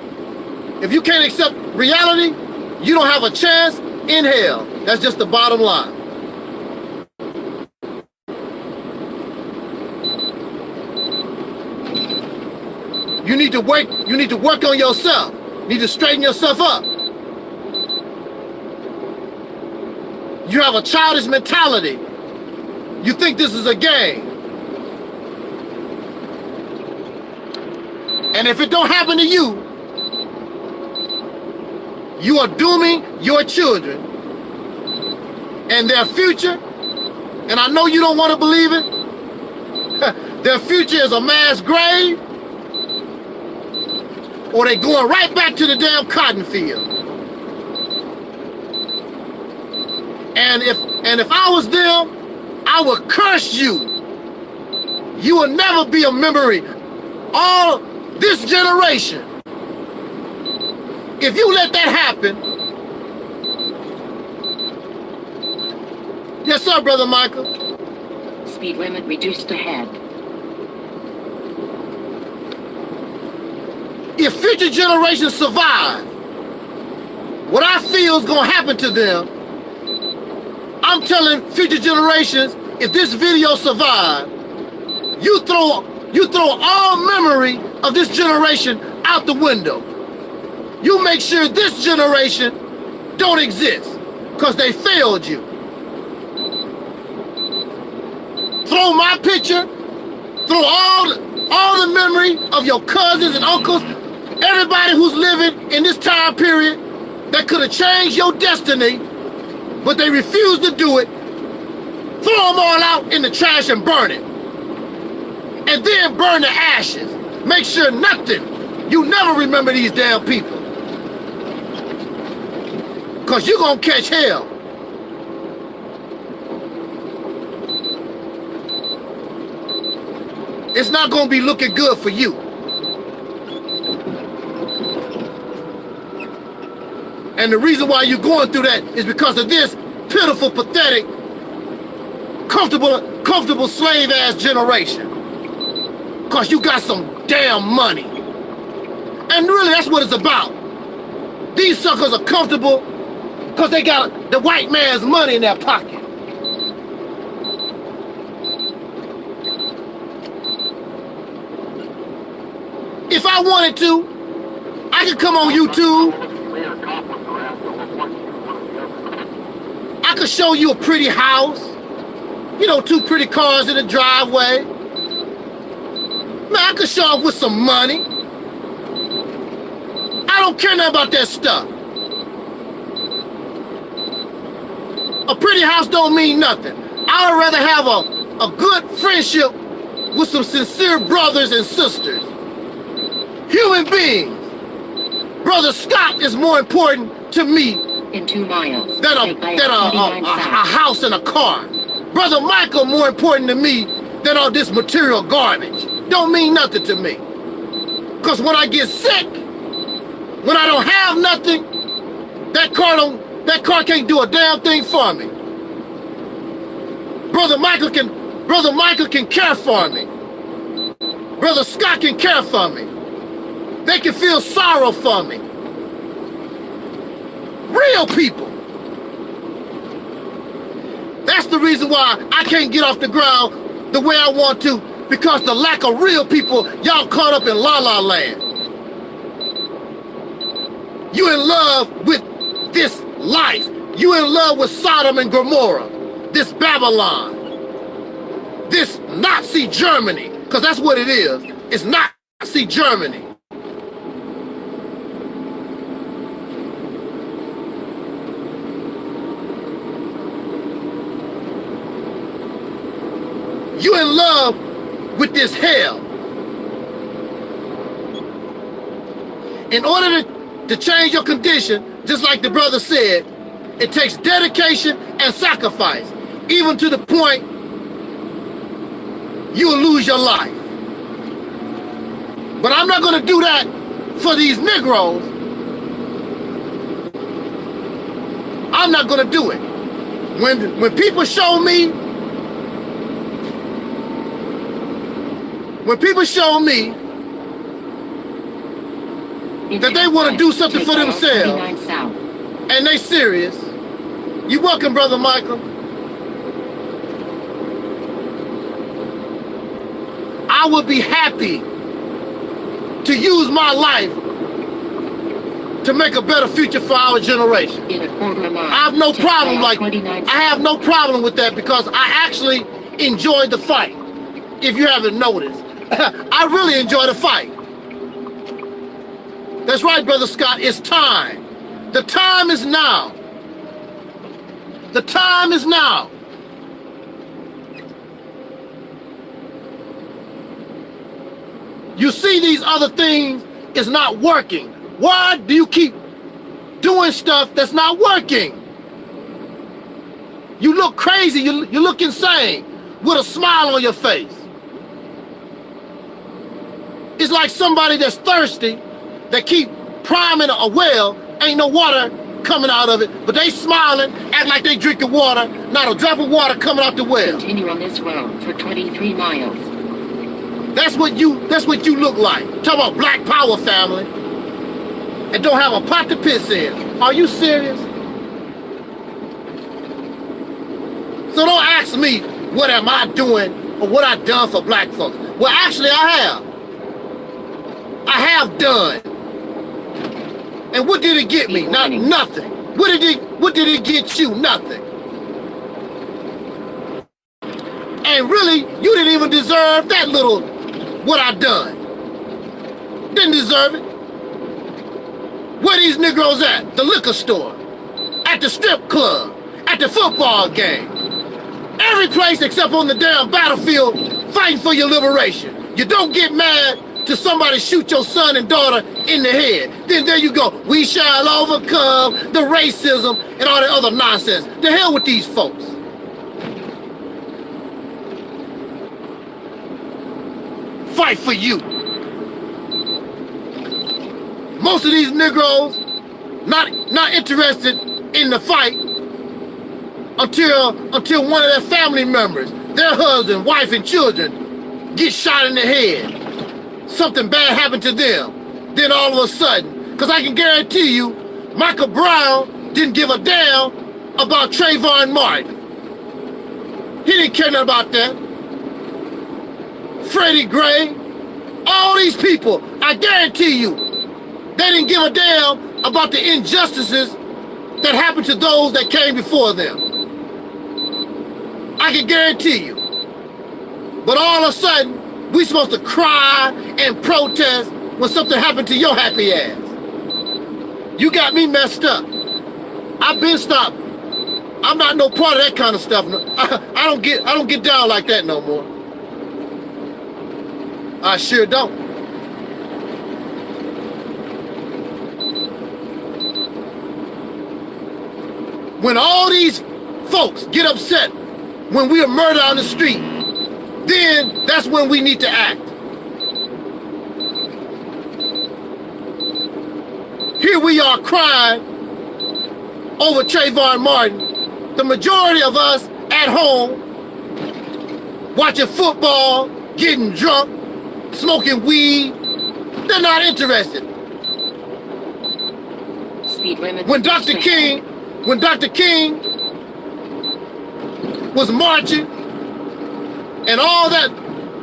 if you can't accept reality, you don't have a chance in hell. That's just the bottom line. You need to work on yourself. You need to straighten yourself up. You have a childish mentality. You think this is a game. And if it don't happen to you, you are dooming your children and their future. And I know you don't want to believe it. Their future is a mass grave, or they going right back to the damn cotton field. And if I was them, I would curse you. You will never be a memory. All this generation. If you let that happen. Yes, sir, Brother Michael. Speed limit reduced ahead. If future generations survive, what I feel is going to happen to them, I'm telling future generations, if this video survives, you throw all memory of this generation out the window. You make sure this generation don't exist because they failed you. Throw my picture, throw all all the memory of your cousins and uncles, everybody who's living in this time period that could have changed your destiny, but they refused to do it. Throw them all out in the trash and burn it. And then burn the ashes. Make sure nothing, you never remember these damn people. Because you're going to catch hell. It's not going to be looking good for you. And the reason why you're going through that is because of this pitiful, pathetic, comfortable slave-ass generation. Because you got some damn money. And really, that's what it's about. These suckers are comfortable because they got the white man's money in their pocket. If I wanted to, I could come on YouTube. I could show you a pretty house. You know, 2 pretty cars in the driveway. Man, I could show up with some money. I don't care nothing about that stuff. A pretty house don't mean nothing. I'd rather have a good friendship with some sincere brothers and sisters. Human beings. Brother Scott is more important to me in 2 miles than a house and a car. Brother Michael more important to me than all this material garbage. Don't mean nothing to me. Because when I get sick, when I don't have nothing, that car can't do a damn thing for me. Brother Michael can care for me. Brother Scott can care for me. They can feel sorrow for me. Real people. That's the reason why I can't get off the ground the way I want to, because the lack of real people, y'all caught up in La La Land. You in love with this life. You in love with Sodom and Gomorrah, this Babylon, this Nazi Germany, because that's what it is. It's Nazi Germany. You in love with this hell. In order to change your condition, just like the brother said, it takes dedication and sacrifice, even to the point you will lose your life. But I'm not going to do that for these Negroes. I'm not going to do it. When people show me that they want to do something for themselves and they serious, you're welcome, Brother Michael. I would be happy to use my life to make a better future for our generation. I have no problem I have no problem with that, because I actually enjoyed the fight. If you haven't noticed, I really enjoy the fight. That's right, Brother Scott, it's time. The time is now. The time is now. You see these other things is not working. Why do you keep doing stuff that's not working? You look crazy, you look insane with a smile on your face. It's like somebody that's thirsty, that keep priming a well, ain't no water coming out of it, but they smiling, act like they drinking water, not a drop of water coming out the well. Continue on this road for 23 miles. That's what you look like. Talk about black power, family, and don't have a pot to piss in. Are you serious? So don't ask me what am I doing or what I done for black folks. Well, actually I have. I have done. And what did it get me? Not nothing. What did it get you? Nothing. And really, you didn't even deserve that little what I done. Didn't deserve it. Where these Negroes at? The liquor store, at the strip club, at the football game. Every place except on the damn battlefield fighting for your liberation. You don't get mad till somebody shoot your son and daughter in the head. Then there you go. We shall overcome the racism and all that other nonsense. The hell with these folks. Fight for you. Most of these Negroes not interested in the fight until one of their family members, their husband, wife, and children get shot in the head. Something bad happened to them. Then all of a sudden, because I can guarantee you, Michael Brown didn't give a damn about Trayvon Martin. He didn't care nothing about that. Freddie Gray, all these people, I guarantee you, they didn't give a damn about the injustices that happened to those that came before them. I can guarantee you. But all of a sudden, we supposed to cry and protest when something happened to your happy ass. You got me messed up. I've been stopped. I'm not no part of that kind of stuff. I don't get down like that no more. I sure don't. When all these folks get upset when we are murdered on the street, then that's when we need to act. Here we are crying over Trayvon Martin. The majority of us at home, watching football, getting drunk, smoking weed, they're not interested. Speed limit. When Dr. King was marching and all that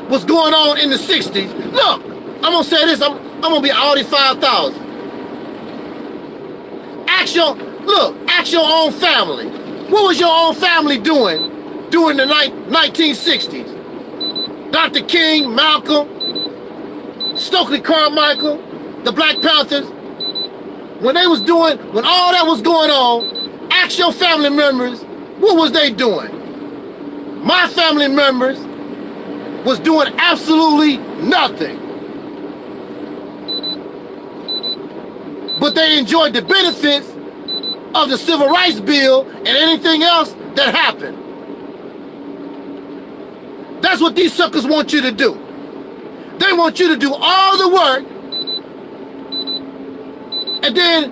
was going on in the 60s, look, I'm gonna say this, I'm gonna be Audi 5000. Ask your own family. What was your own family doing during the 1960s? Dr. King, Malcolm, Stokely Carmichael, the Black Panthers, when all that was going on, ask your family members, what was they doing? My family members was doing absolutely nothing. But they enjoyed the benefits of the Civil Rights Bill and anything else that happened. That's what these suckers want you to do. They want you to do all the work and then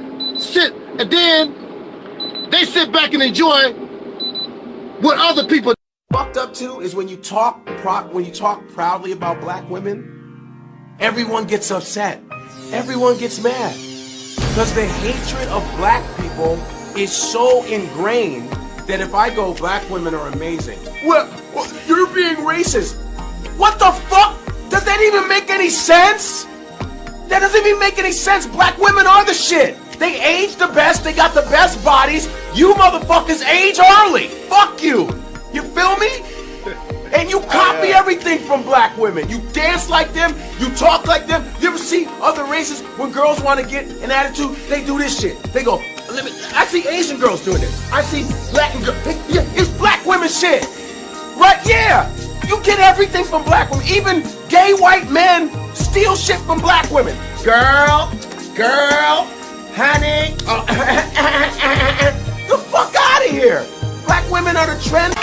they sit back and enjoy what other people fucked up too is when you talk proudly about black women, everyone gets upset. Everyone gets mad. Because the hatred of black people is so ingrained that if I go, black women are amazing. Well, you're being racist. What the fuck? Does that even make any sense? That doesn't even make any sense. Black women are the shit. They age the best. They got the best bodies. You motherfuckers age early. Fuck you. You feel me? And you copy everything from black women. You dance like them. You talk like them. You ever see other races when girls want to get an attitude? They do this shit. They go, I see Asian girls doing this. I see Latin girls. It's black women shit. Right? Yeah. You get everything from black women. Even gay white men steal shit from black women. Girl, honey. The fuck out of here. Black women are the trend.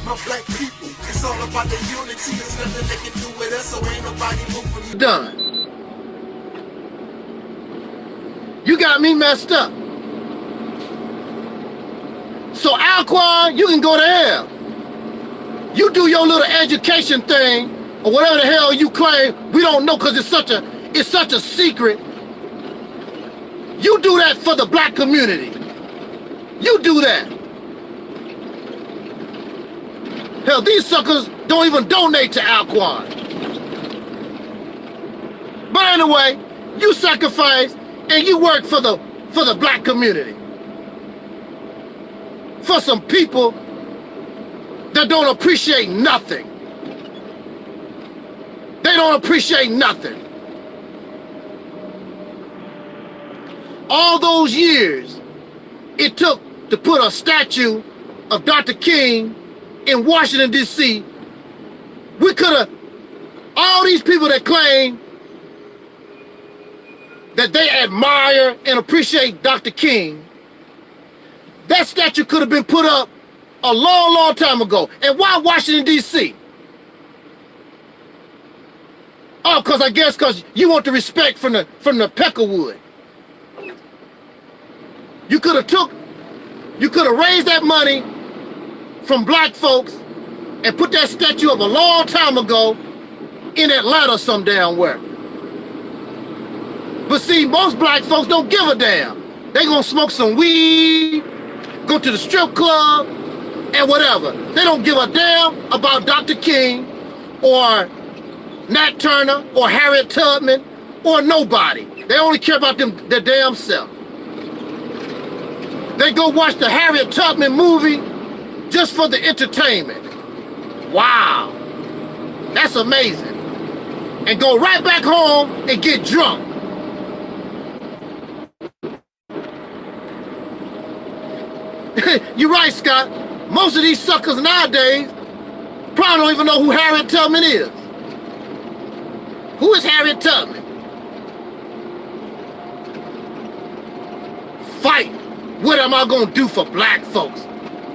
my black people. It's all about the unity. There's nothing they can do with us, so ain't nobody moving. Done. You got me messed up. So Alquan, you can go to hell. You do your little education thing, or whatever the hell you claim. We don't know because it's such a secret. You do that for the black community. You do that. Hell, these suckers don't even donate to Alquan. But anyway, you sacrifice and you work for the black community. For some people that don't appreciate nothing. They don't appreciate nothing. All those years it took to put a statue of Dr. King in Washington, D.C., we could have, all these people that claim that they admire and appreciate Dr. King, that statue could have been put up a long, long time ago. And why Washington, D.C.? Oh, because you want the respect from the Peckerwood. You could have raised that money from black folks and put that statue up a long time ago in Atlanta some damn where. But see, most black folks don't give a damn. They gonna smoke some weed, go to the strip club, and whatever. They don't give a damn about Dr. King or Nat Turner or Harriet Tubman or nobody. They only care about their damn self. They go watch the Harriet Tubman movie just for the entertainment. Wow, that's amazing. And go right back home and get drunk. You're right, Scott. Most of these suckers nowadays probably don't even know who Harriet Tubman is. Who is Harriet Tubman? Fight. What am I gonna do for black folks?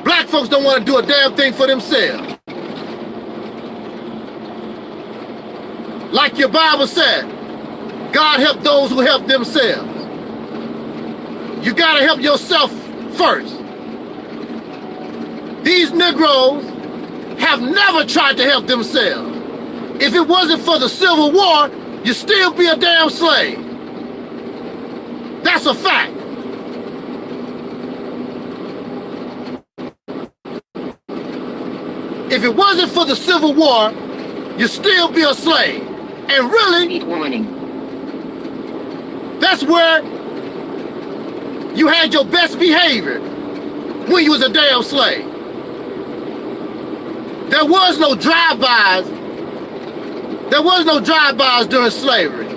Black folks don't want to do a damn thing for themselves. Like your Bible said, God help those who help themselves. You gotta help yourself first. These Negroes have never tried to help themselves. If it wasn't for the Civil War, you'd still be a damn slave. That's a fact. If it wasn't for the Civil War, you'd still be a slave. And really, that's where you had your best behavior, when you was a damn slave. There was no drive-bys. There was no drive-bys during slavery.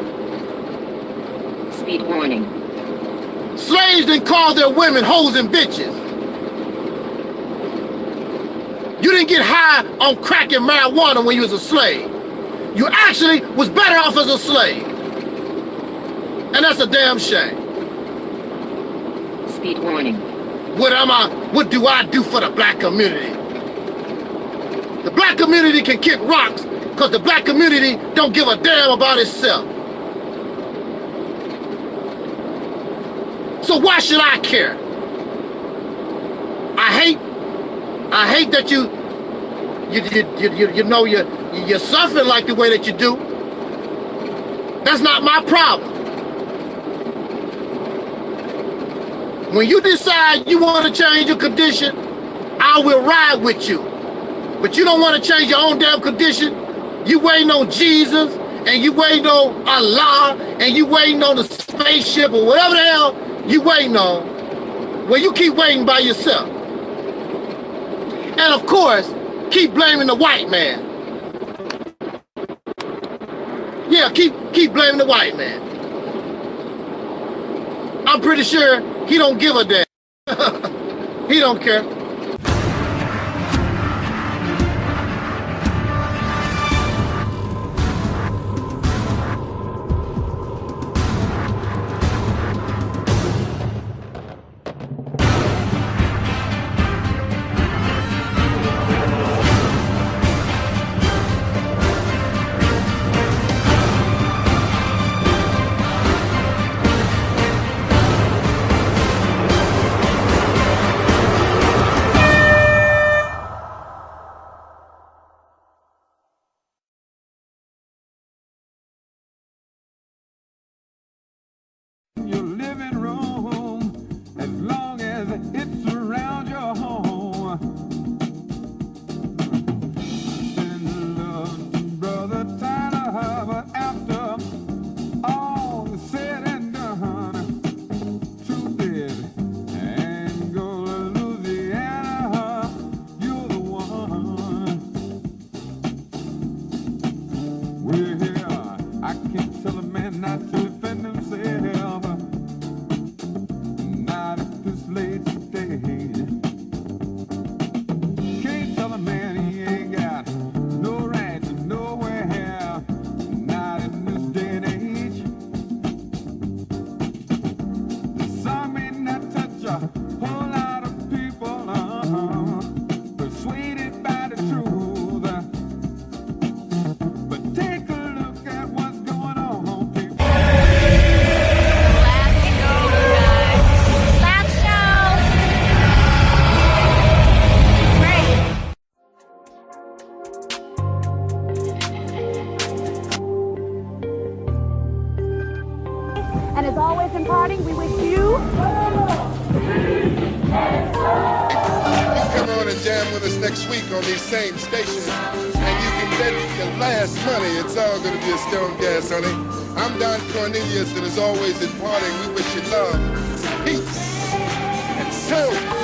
Speed warning. Slaves didn't call their women hoes and bitches. You didn't get high on crack and marijuana when you was a slave. You actually was better off as a slave. And that's a damn shame. Speed warning. What do I do for the black community? The black community can kick rocks because the black community don't give a damn about itself. So why should I care? I hate that you're suffering like the way that you do. That's not my problem. When you decide you want to change your condition, I will ride with you. But you don't want to change your own damn condition. You waiting on Jesus, and you waiting on Allah, and you waiting on the spaceship, or whatever the hell you waiting on. Well, you keep waiting by yourself. And of course, keep blaming the white man. Yeah, keep blaming the white man. I'm pretty sure he don't give a damn. He don't care. parting. We wish you. Come on and jam with us next week on these same stations, and you can bet your last money it's all going to be a Stone Gas, honey. I'm Don Cornelius, and as always in parting, we wish you love, peace, and silver.